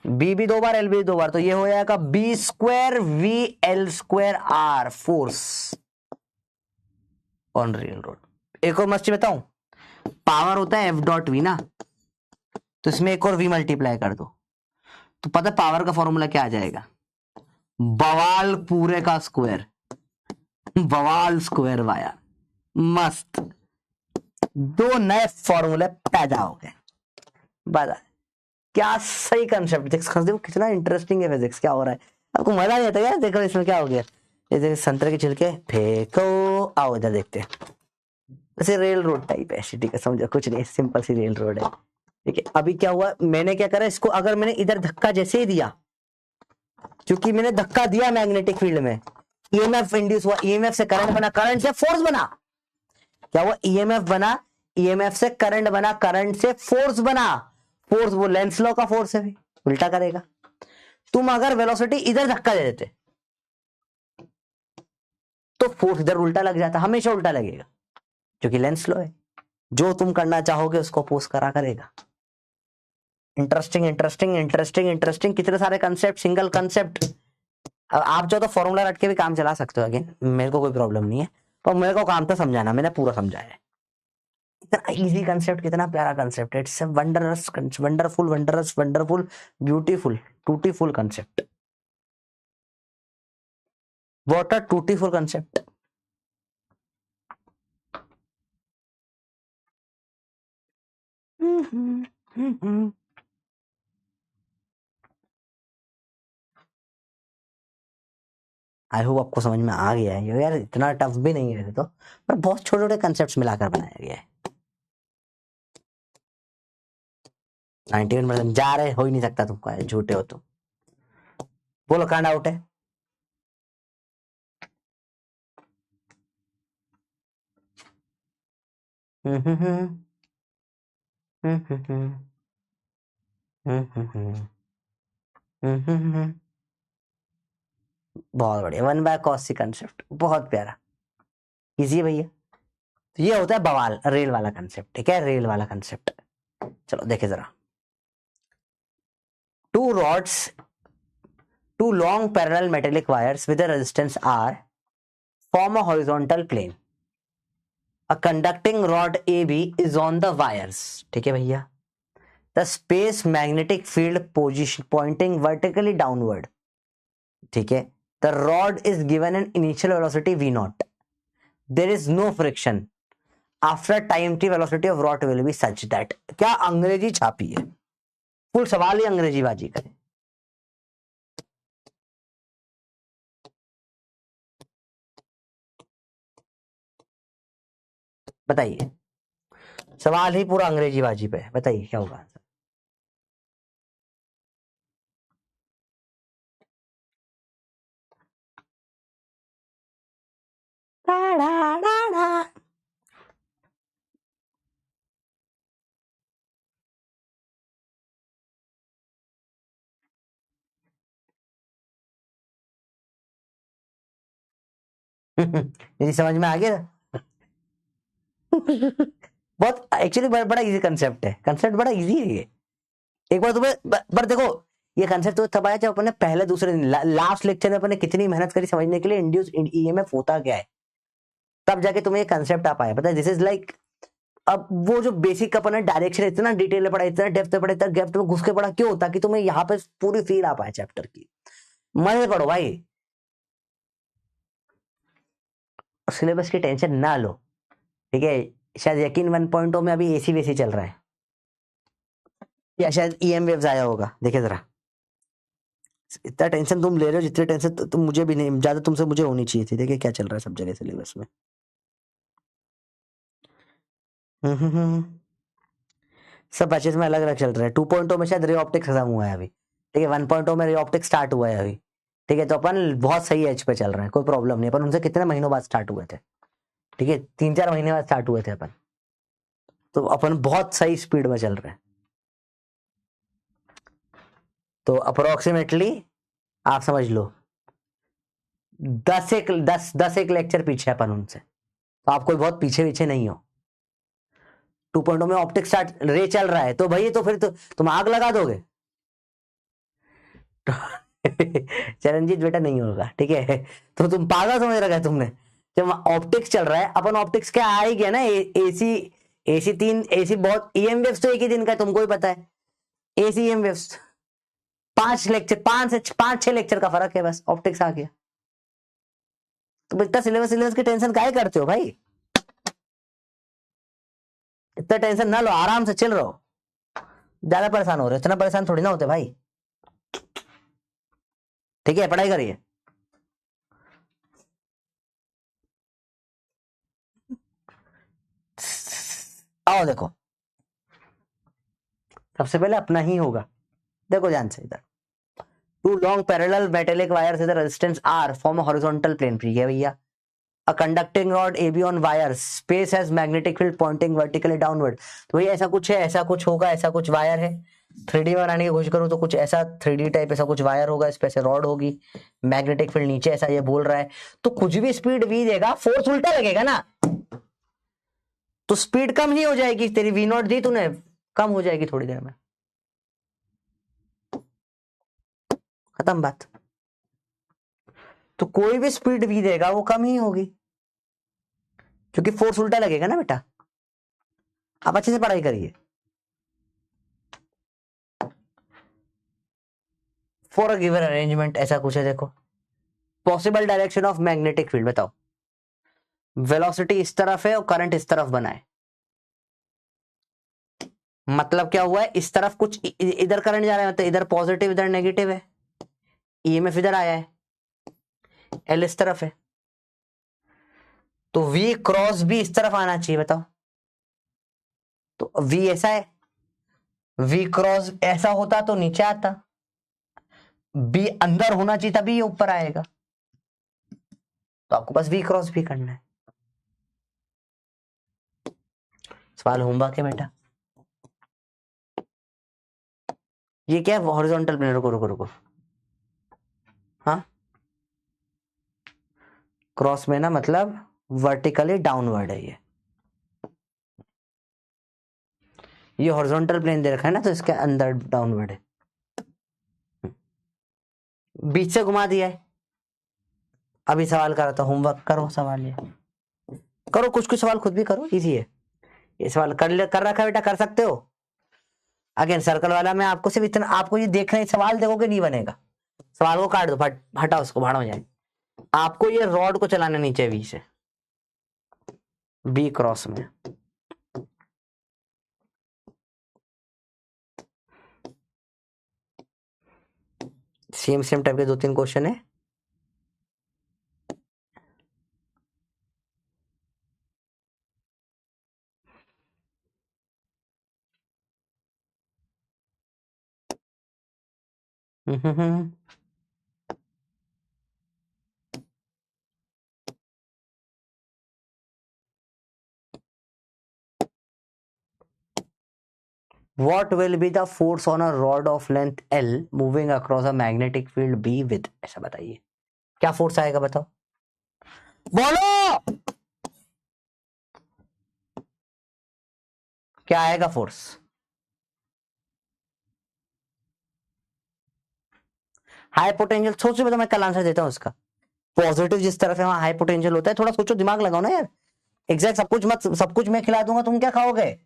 बी भी 2 बार, एल भी 2 बार, तो ये हो जाएगा B square V L square R, force on real rod. एक और मस्ती बताऊं, पावर होता है एफ डॉट वी ना, तो इसमें एक और वी मल्टीप्लाई कर दो, तो पता पावर का फॉर्मूला क्या आ जाएगा, बवाल पूरे का स्क्वायर, बवाल स्क्वायर वाया। मस्त, 2 नए फॉर्मूले पैदा हो गए। बता क्या सही कंसेप्ट, देखो कितना इंटरेस्टिंग है फिजिक्स, क्या हो रहा है आपको मजा नहीं आता क्या, देखो इसमें क्या हो गया, ये संतरे के छिलके फेंको, आओ इधर देखते हैं, जैसे रेल रोड टाइप है, ठीक है समझो, कुछ नहीं, सिंपल सी रेल रोड है, ठीक है, अभी क्या हुआ, मैंने क्या करा इसको, अगर मैंने इधर धक्का जैसे ही दिया, क्योंकि मैंने धक्का दिया मैग्नेटिक फील्ड में, ईएमएफ इंड्यूस हुआ, ईएमएफ से करंट बना, करंट से फोर्स बना, क्या हुआ, ईएमएफ बना, ईएमएफ से करंट बना, करंट से फोर्स बना, फोर्स वो लेंस लॉ का फोर्स है भी, उल्टा करेगा। तुम अगर वेलोसिटी इधर धक्का दे देते तो फोर्स इधर उल्टा लग जाता, हमेशा उल्टा लगेगा, क्योंकि लेंस लॉ है, जो तुम करना चाहोगे उसको अपोज करा करेगा। इंटरेस्टिंग इंटरेस्टिंग इंटरेस्टिंग इंटरेस्टिंग, कितने सारे कंसेप्ट, सिंगल कंसेप्ट। अब आप जो तो फॉर्मूला रट के भी काम चला सकते हो, अगेन मेरे को कोई प्रॉब्लम नहीं है, पर मेरे को काम था समझाना, मैंने पूरा समझाया है। इतना इजी कंसेप्ट, कितना प्यारा कंसेप्ट है, it's wondrous, wonderful wondrous wonderful beautiful tootiful concept. What a tootiful concept. I hope आपको समझ में आ गया है ये, यार इतना टफ भी नहीं है तो, पर बहुत छोटे छोटे कंसेप्ट मिलाकर बनाया गया है। 91% जा रहे, हो ही नहीं सकता तुमको, झूठे हो तुम। बोलो कहाँ डाउट है। बहुत बढ़िया, one by cos C concept, बहुत प्यारा, इजी है भैया। तो ये होता है बवाल, रेल वाला कंसेप्ट, ठीक है, रेल वाला कंसेप्ट। चलो देखे जरा, two rods, two long parallel metallic wires with a resistance R form a horizontal plane. A conducting rod AB is on the wires. ठीक है भैया, the space magnetic field position pointing vertically downward. ठीक है, the rod is given an initial velocity v naught. There is no friction. After time t velocity of rod will be such that. क्या अंग्रेजी छापी है, full सवाल ही अंग्रेजी बाजी करे। बताइए, सवाल ही पूरा अंग्रेजी बाजी पे, बताइए क्या होगा। यदि समझ में आ गया। बहुत एक्चुअली बड़ा इजी कंसेप्ट है, कंसेप्ट बड़ा इजी है ये। एक बार तुम्हें पर देखो, ये कंसेप्ट तो तब आया जब अपने पहले दूसरे दिन लास्ट लेक्चर में अपने कितनी मेहनत करी समझने के लिए इंड्यूस ईएमएफ होता क्या है, तब जाके तुम्हें ये कंसेप्ट आ पाया। पता है, दिस इज लाइक, अब वो जो बेसिक अपने डायरेक्शन इतना डिटेल में पढ़ा, इतना डेप्थ में पढ़ा, इतना डेप्थ में घुस के पढ़ा, क्यों, ताकि तुम्हें यहाँ पे पूरी फील आ पाए चैप्टर की। मजे पढ़ो भाई, सिलेबस की टेंशन ना लो, ठीक है। शायद यकीन 1.0 में अभी एसी वेसी चल रहा है, या शायद ईएम वेव्स आया होगा, देखिए जरा। इतना टेंशन तुम ले रहे हो, जितनी टेंशन तुम मुझे भी नहीं, ज्यादा तुमसे मुझे होनी चाहिए थी। देखिए क्या चल रहा है सब जगह सिलेबस में। सब बैचेस में अलग अलग चल रहा है। 2.0 में शायद रे ऑप्टिक्स खत्म हुआ है अभी, ठीक है। 1.0 में रे ऑप्टिक्स स्टार्ट हुआ है अभी, ठीक है। तो अपन बहुत सही एज पे चल रहे हैं, कोई प्रॉब्लम नहीं। अपन उनसे कितने महीनों बाद स्टार्ट हुए थे, ठीक है, 3-4 महीने बाद स्टार्ट हुए थे अपन, तो अपन बहुत सही स्पीड में चल रहे हैं। तो अप्रोक्सीमेटली आप समझ लो 10 एक लेक्चर पीछे अपन उनसे, तो आप कोई बहुत पीछे पीछे नहीं हो। 2.0 में ऑप्टिक्स स्टार्ट रे चल रहा है, तो भाई तो फिर तो तुम आग लगा दोगे। चरणजीत बेटा नहीं होगा, ठीक है। तो तुम पागल समझ रखा है तुमने, जब ऑप्टिक्स चल रहा है, अपन ऑप्टिक्स क्या आ ही गया ना, एसी, एसी 3, एसी बहुत, ईएम वेव्स तो एक ही दिन का, तुमको ही पता है। एसी ईएम वेव्स 5 लेक्चर, 5 से 6 लेक्चर का फर्क है, बस ऑप्टिक्स आ गया। तो इतना सिलेबस सिलेबस की टेंशन काहे करते हो भाई, इतना टेंशन ना लो, आराम से चिल रहो। ज्यादा परेशान हो रहे हो, इतना परेशान थोड़ी ना होते भाई, ठीक है, पढ़ाई करिए। आओ देखो, सबसे पहले अपना ही होगा। देखो ध्यान से इधर, two long parallel metallic wires with resistance R form a horizontal plane. ठीक है भैया। A conducting rod A B on wire, space has magnetic field pointing vertically downward. तो भैया ऐसा कुछ है, ऐसा कुछ होगा, ऐसा कुछ वायर है। 3D में बनाने की कोशिश करूं तो कुछ ऐसा 3D टाइप ऐसा कुछ वायर होगा, इस पे से रॉड होगी, मैग्नेटिक फील्ड नीचे, ऐसा ये बोल रहा है। तो कुछ भी स्पीड v देगा, फोर्स उल्टा लगेगा ना, तो स्पीड कम ही हो जाएगी। तेरी v नॉट दी तूने, कम हो जाएगी थोड़ी देर में, खत्म बात। तो कोई भी स्पीड v देगा वो कम ही होगी, क्योंकि फोर्स उल्टा लगेगा ना बेटा। आप अच्छे से पढ़ाई करिए। फॉर अ गिवन अरेंजमेंट ऐसा कुछ है, देखो possible direction of magnetic field बताओ। वेलोसिटी इस तरफ है और करंट इस तरफ बना है, मतलब क्या हुआ है, इस तरफ कुछ इधर करंट जा रहा है, मतलब इधर पॉजिटिव इधर नेगेटिव है, ईएमएफ इधर आया है, एल इस तरफ है, तो वी क्रॉस भी इस तरफ आना चाहिए बताओ। तो वी ऐसा है, वी क्रॉस ऐसा होता तो नीचे आता, बी अंदर होना चाहिए तभी ये ऊपर आएगा। तो आपको बस वी क्रॉस भी करना है। सवाल होमवर्क है बेटा। ये क्या है, हॉरिजॉन्टल प्लेन। रुको रुको रुको, हाँ क्रॉस में ना मतलब वर्टिकली डाउनवर्ड है ये हॉरिजॉन्टल प्लेन दे रखा है ना, तो इसके अंदर डाउनवर्ड है। बीच से घुमा दिया है। अभी सवाल कर रहा था, होमवर्क करो, सवाल ये करो, कुछ कुछ सवाल खुद भी करो, इजी है ये सवाल। कर रखा है बेटा, कर सकते हो। अगेन सर्कल वाला मैं आपको सिर्फ इतना, आपको ये देखना है, सवाल देखोगे नहीं बनेगा। सवाल को काट दो, हटाओ उसको, भाड़ हो जाए। आपको ये रॉड को चलाना नीचे वी से, बी क्रॉस में। सेम सेम टाइप के 2-3 क्वेश्चन है। What will be the force on a rod of length L moving across a magnetic field B with, ऐसा बताइए क्या फोर्स आएगा बताओ, बोलो क्या आएगा फोर्स। हाई पोटेंशियल, सोचो तो मैं कल आंसर देता हूं उसका। पॉजिटिव जिस तरफ है वहां हाई पोटेंशियल होता है, थोड़ा सोचो, दिमाग लगाओ ना यार। एग्जैक्ट सब कुछ मत, सब कुछ मैं खिला दूंगा, तुम क्या खाओगे।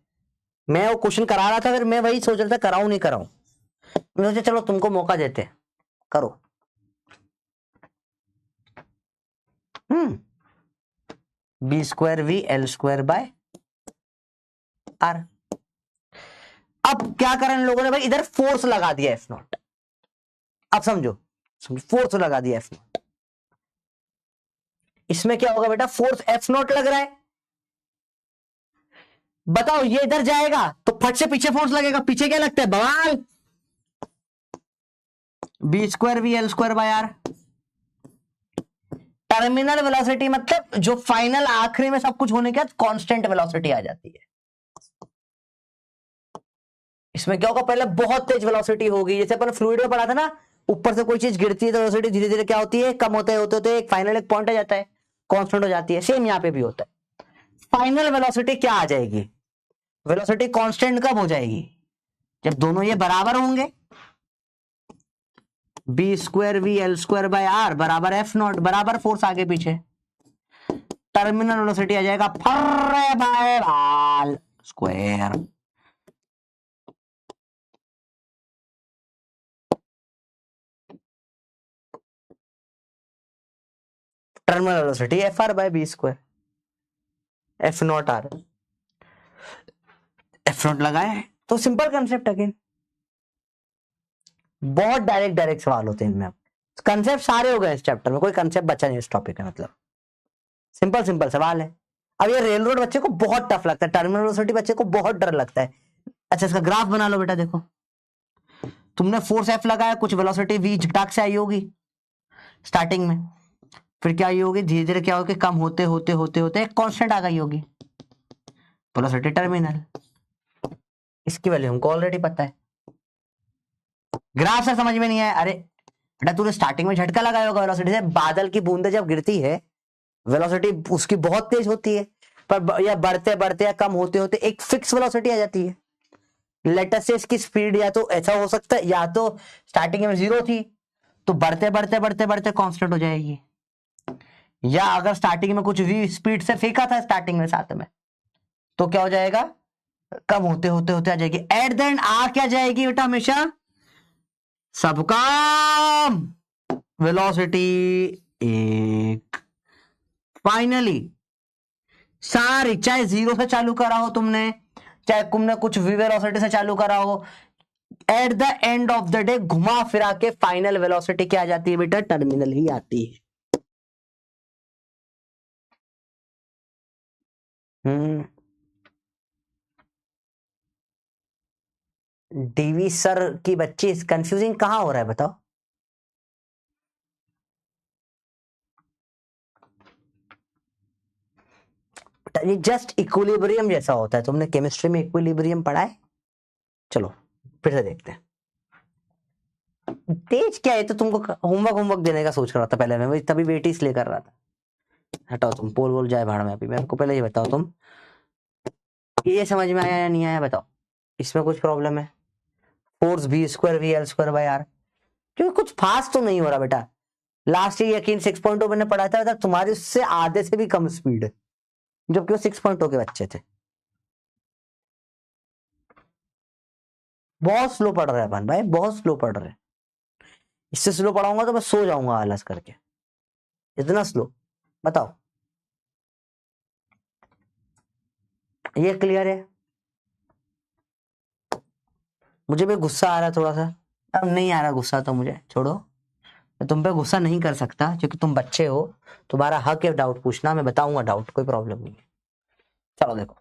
मैं वो क्वेश्चन करा रहा था, फिर मैं वही सोच रहा था कराऊं नहीं कराऊं, मैं सोचा चलो तुमको मौका देते, करो। B square V L square by R. अब क्या करें लोगों ने भाई, इधर फोर्स लगा दिया एफ नॉट। अब समझो, फोर्स लगा दिया एफ नॉट। इसमें क्या होगा बेटा, फोर्स एफ नॉट लग रहा है, बताओ ये इधर जाएगा तो फट से पीछे फोर्स लगेगा, पीछे क्या लगता है बवाल, B square V L square by R. Terminal velocity मतलब जो फाइनल आखिरी में सब कुछ होने के बाद कांस्टेंट वेलोसिटी आ जाती है। इसमें क्या होगा, पहले बहुत तेज वेलोसिटी होगी, जैसे अपन फ्लूइड में पढ़ा था ना, ऊपर से कोई चीज गिरती है तो वेलोसिटी धीरे धीरे क्या होती है, कम होते होते एक फाइनल एक पॉइंट आ जाता है, कांस्टेंट हो जाती है। सेम यहां पे भी होता है। फाइनल वेलोसिटी क्या आ जाएगी, वेलोसिटी कांस्टेंट कब हो जाएगी, जब दोनों ये बराबर होंगे। B square V L square by R बराबर एफ नॉट, बराबर फोर्स आगे पीछे, टर्मिनल वेलोसिटी आ जाएगा फर्रे बाय बाल square. Terminal velocity F R by B square, F naught R, F naught लगाए तो सिंपल कंसेप्ट। अगेन बहुत डायरेक्ट डायरेक्ट सवाल होते हैं इनमें, कंसेप्ट सारे हो गए इस चैप्टर में, कोई कंसेप्ट बचा नहीं इस टॉपिक में, मतलब सिंपल सिंपल सवाल है। अब ये रेल रोड बच्चे को बहुत टफ लगता है, टर्मिनल वेलोसिटी बच्चे को बहुत डर लगता है, अच्छा इसका ग्राफ बना लो बेटा। देखो तुमने फोर्स एफ लगाया, कुछ वेलोसिटी वी झटाक से आई होगी स्टार्टिंग में, फिर क्या आई होगी धीरे धीरे क्या होगी, कम होते होते होते होते एक कांस्टेंट आ गई होगी वेलोसिटी टर्मिनल। इसकी वैल्यू हमको ऑलरेडी पता है। ग्राफ से समझ में नहीं आया? अरे बेटा तूने स्टार्टिंग में झटका लगाया होगा वेलोसिटी से। बादल की बूंदे जब गिरती है वेलोसिटी उसकी बहुत तेज होती है, पर या बढ़ते बढ़ते या कम होते होते एक फिक्स वेलोसिटी आ जाती है। लेटर से इसकी स्पीड या तो ऐसा हो सकता है, या तो स्टार्टिंग में 0 थी तो बढ़ते बढ़ते बढ़ते बढ़ते कांस्टेंट हो जाएगी, या अगर स्टार्टिंग में कुछ भी स्पीड से फेंका था स्टार्टिंग में साथ में तो क्या हो जाएगा, कम होते होते होते आ जाएगी। एट द एंड आ क्या जाएगी बेटा, हमेशा सबका वेलोसिटी एक। फाइनली सारी, चाहे 0 से चालू करा हो तुमने, चाहे तुमने कुछ वी वेलोसिटी से चालू करा हो, at the end of the day घुमा फिरा के फाइनल वेलोसिटी क्या आ जाती है बेटा, टर्मिनल ही आती है। डीवी सर की बच्ची कंफ्यूजिंग कहां हो रहा है बताओ? ये जस्ट इक्विलिब्रियम जैसा होता है। तुमने केमिस्ट्री में इक्विलिब्रियम पढ़ा है? चलो फिर से देखते हैं। तेज क्या है, तो तुमको होमवर्क देने का सोच रहा था पहले मैं, तभी वेट इसलिए कर रहा था। हटाओ तुम, पोल बोल जाए भाड़ में। अभी मेरे को पहले ये बताओ, तुम ये समझ में आया या नहीं आया बताओ? इसमें कुछ प्रॉब्लम है? Force B square V L square by R, क्योंकि कुछ फास्ट तो नहीं हो रहा बेटा। लास्ट ईयर यकीन 6.0 मैंने पढ़ा था, तुम्हारे उससे आधे से भी कम स्पीड है, जबकि वो 6.0 के बच्चे थे। बहुत स्लो पढ़ रहे हैं अपन भाई, बहुत स्लो पढ़ रहे हैं। इससे स्लो पढ़ाऊंगा तो मैं सो जाऊंगा आलस करके, इतना स्लो। बताओ ये क्लियर है? मुझे भी गुस्सा आ रहा है थोड़ा सा। अब नहीं आ रहा गुस्सा तो मुझे छोड़ो, मैं तुम पे गुस्सा नहीं कर सकता क्योंकि तुम बच्चे हो, तुम्हारा हक है डाउट पूछना, मैं बताऊंगा डाउट, कोई प्रॉब्लम नहीं है। चलो देखो,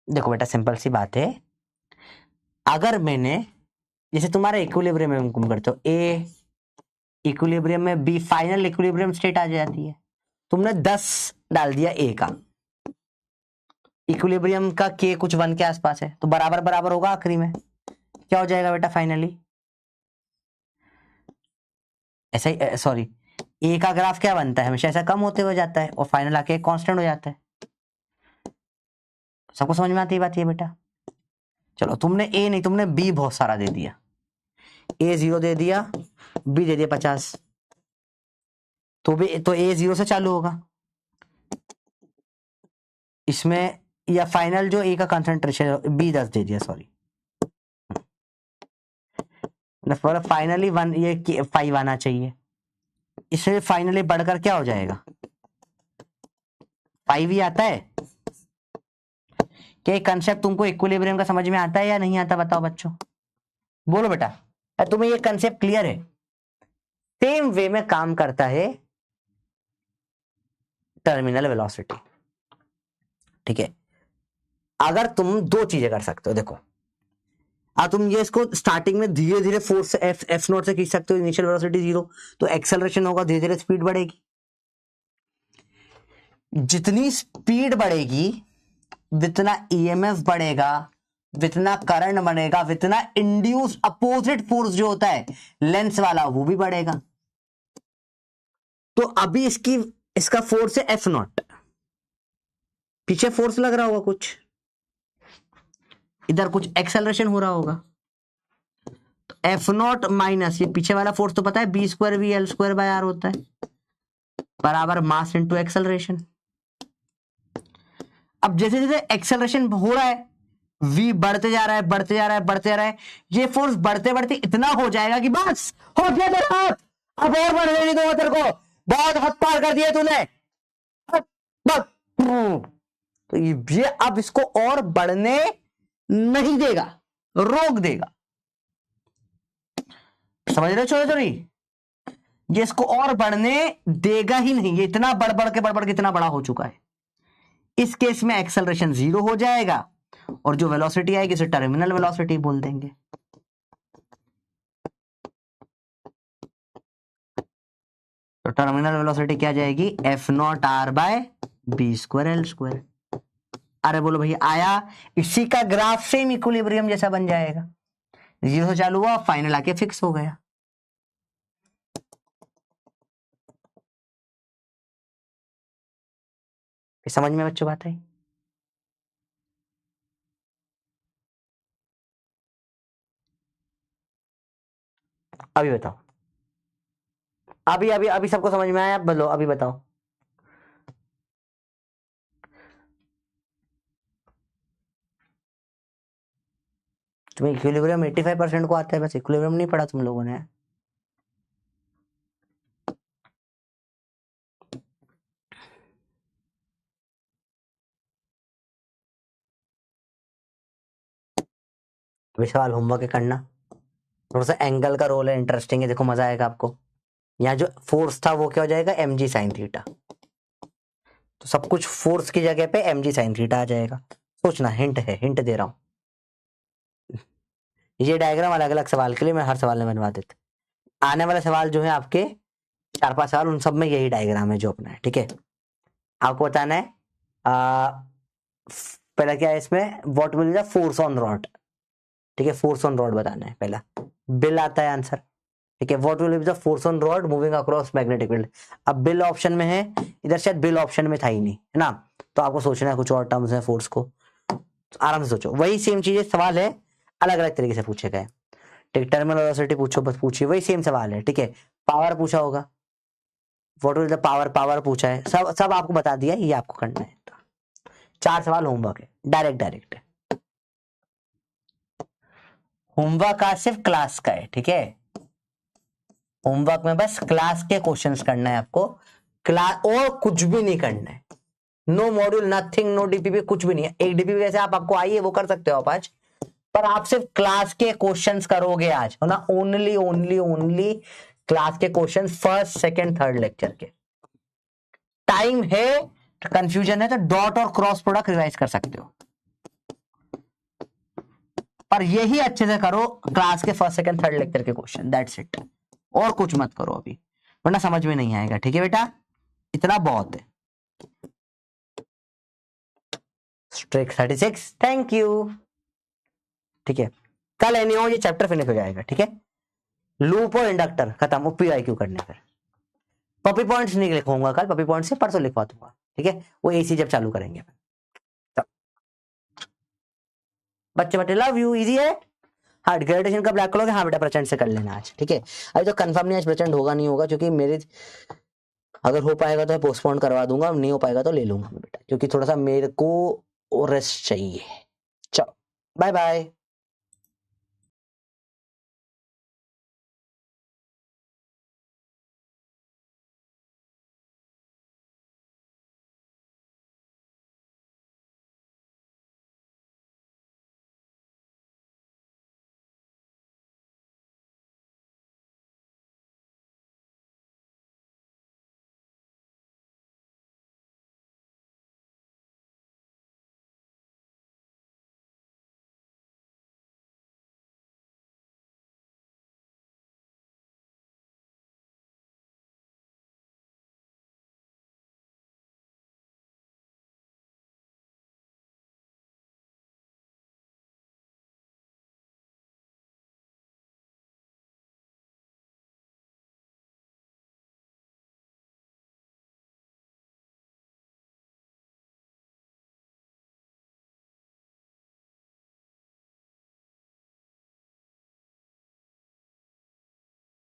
देखो बेटा सिंपल सी बात है। अगर मैंने, जैसे तुम्हारा इक्विलिब्रियम में तुम करते हो ए इक्विलिब्रियम में बी, फाइनल इक्विलिब्रियम स्टेट आ जाती है। तुमने 10 डाल दिया ए का, इक्विलिब्रियम का के कुछ 1 के आसपास है, तो बराबर बराबर होगा आखिरी में, क्या हो जाएगा बेटा फाइनली? ऐसा ही, सॉरी, ए का ग्राफ क्या बनता है हमेशा, ऐसा कम होते हुए जाता है और फाइनल आके कांस्टेंट हो जाता है। सबको समझ में आती है बात ये बेटा? चलो तुमने ए नहीं, तुमने बी बहुत सारा दे दिया, ए 0 दे दिया, बी दे दिया 50, तो ए 0 से चालू होगा इसमें, या फाइनल जो ए का कंसंट्रेशन बी 10 दे दिया, सॉरी फाइनली 1 ये 5 आना चाहिए, इससे फाइनली बढ़कर क्या हो जाएगा 5 ही आता है। क्या कंसेप्ट तुमको इक्विलिब्रियम का समझ में आता है या नहीं आता, बताओ बच्चों, बोलो बेटा, तुम्हें ये कंसेप्ट क्लियर है? सेम वे में काम करता है टर्मिनल वेलोसिटी, ठीक है? अगर तुम दो चीजें कर सकते हो, देखो तुम ये इसको स्टार्टिंग में धीरे धीरे फोर्स एफ नॉट से खींच सकते हो, इनिशियल वेलोसिटी 0, तो एक्सेलरेशन होगा, धीरे धीरे स्पीड बढ़ेगी। जितनी स्पीड बढ़ेगी जितना ईएमएफ बढ़ेगा, जितना करंट बनेगा, जितना इंड्यूस अपोजिट फोर्स जो होता है लेंस वाला वो भी बढ़ेगा। तो अभी इसका फोर्स है एफ नॉट, पीछे फोर्स लग रहा होगा कुछ, इधर कुछ एक्सेलरेशन हो रहा होगा, तो एफ नॉट माइनस ये पीछे वाला फोर्स तो पता है B square V L square by R होता है, बराबर मास इनटू एक्सेलरेशन। अब जैसे जैसे एक्सेलरेशन हो रहा है, v बढ़ते जा रहा है बढ़ते जा रहा है बढ़ते जा रहा है, ये फोर्स बढ़ते बढ़ते इतना हो जाएगा कि बस हो गया तेरा हाथ, अब और बढ़ने नहीं दूंगा तेरे को, बहुत हद पार कर दिया तूने, तो ये अब इसको और बढ़ने नहीं देगा, रोक देगा। समझ रहे हो छोटे छोटी? ये इसको और बढ़ने देगा ही नहीं, ये इतना बढ़ के इतना बड़ा हो चुका है। इस केस में एक्सेलरेशन 0 हो जाएगा और जो वेलोसिटी आएगी उसे टर्मिनल वेलोसिटी बोल देंगे। तो टर्मिनल वेलोसिटी क्या जाएगी, F0r/b²L²। अरे बोलो भैया आया, इसी का ग्राफ सेम इक्विलिब्रियम जैसा बन जाएगा। 0 से चालू हुआ, फाइनल आके फिक्स हो गया। समझ में बच्चों बात है? अभी बताओ, अभी अभी अभी सबको समझ में आया? बोलो अभी बताओ। तुम्हें इक्विलिब्रियम 85% को आता है, बस इक्विलिब्रियम नहीं पढ़ा तुम लोगों ने। अभी सवाल होमवर्क करना, थोड़ा सा एंगल का रोल है, इंटरेस्टिंग है, देखो मजा आएगा आपको। यहाँ जो फोर्स था वो क्या हो जाएगा, mg sin थीटा। तो सब कुछ फोर्स की जगह पे mg sin थीटा आ जाएगा। सोचना, हिंट है, हिंट दे रहा हूं। ये डायग्राम अलग अलग सवाल के लिए मैं हर सवाल में बनवा देते। आने वाले सवाल जो है आपके 4-5 सवाल, उन सब में यही डायग्राम है जो अपना है, ठीक है। आपको बताना है पहला क्या है इसमें, what will be the force on rod, ठीक है, फोर्स ऑन रॉड बताना है पहला। बिल आता है आंसर, ठीक है। What will be the force on rod moving across magnetic field. अब बिल ऑप्शन में है, इधर शायद बिल ऑप्शन में था ही नहीं, है ना, तो आपको सोचना है कुछ और टर्म्स है फोर्स को, तो आराम से सोचो। वही सेम चीजें सवाल है, अलग अलग तरीके से पूछे गए, ठीक। टर्मिनल वेलोसिटी पूछो, बस पूछिए, वही सेम सवाल है, ठीक है। पावर पूछा होगा, what will the power, power पूछा है, सब सब आपको बता दिया, ये आपको करना है। 4 सवाल होमवर्क है, डायरेक्ट है। होमवर्क आज सिर्फ क्लास का है, ठीक है। होमवर्क में बस क्लास के क्वेश्चंस करना है आपको, क्लास और कुछ भी नहीं करना है। No module, nothing, no DPP, कुछ भी नहीं है। एक डीपीपी वैसे आप आपको आई है वो कर सकते हो आप आज, पर आप सिर्फ क्लास के क्वेश्चंस करोगे आज, है ना। ओनली ओनली ओनली क्लास के questions, first second third lecture के। टाइम है, कंफ्यूजन है तो डॉट और क्रॉस प्रोडक्ट रिवाइज कर सकते हो, पर यही अच्छे से करो क्लास के फर्स्ट सेकंड थर्ड लेक्चर के क्वेश्चन, दैट्स इट। और कुछ मत करो अभी, वरना समझ में नहीं आएगा, ठीक है बेटा, इतना बहुत है। स्ट्रिक 36, थैंक यू, ठीक है। कल एनी हो ये चैप्टर फिनिश हो जाएगा, ठीक है। लूप और इंडक्टर खत्म, PIQ करने पर पपी पॉइंट्स नहीं लिखूंगा कल, पपी पॉइंट्स से परसों लिखवा दूंगा, ठीक है, वो AC जब चालू करेंगे। बच्चे बच्चे लव यू, इजी है। हाँ, ग्रेजुएशन कब लैक करोगे, हाँ बेटा प्रचंड से कर लेना आज, ठीक है। अभी तो कंफर्म नहीं आज प्रचंड होगा नहीं होगा, क्योंकि मेरे अगर हो पाएगा तो पोस्टपोन करवा दूंगा, नहीं हो पाएगा तो ले लूंगा बेटा, क्योंकि थोड़ा सा मेरे को रेस्ट चाहिए। चलो बाय बाय।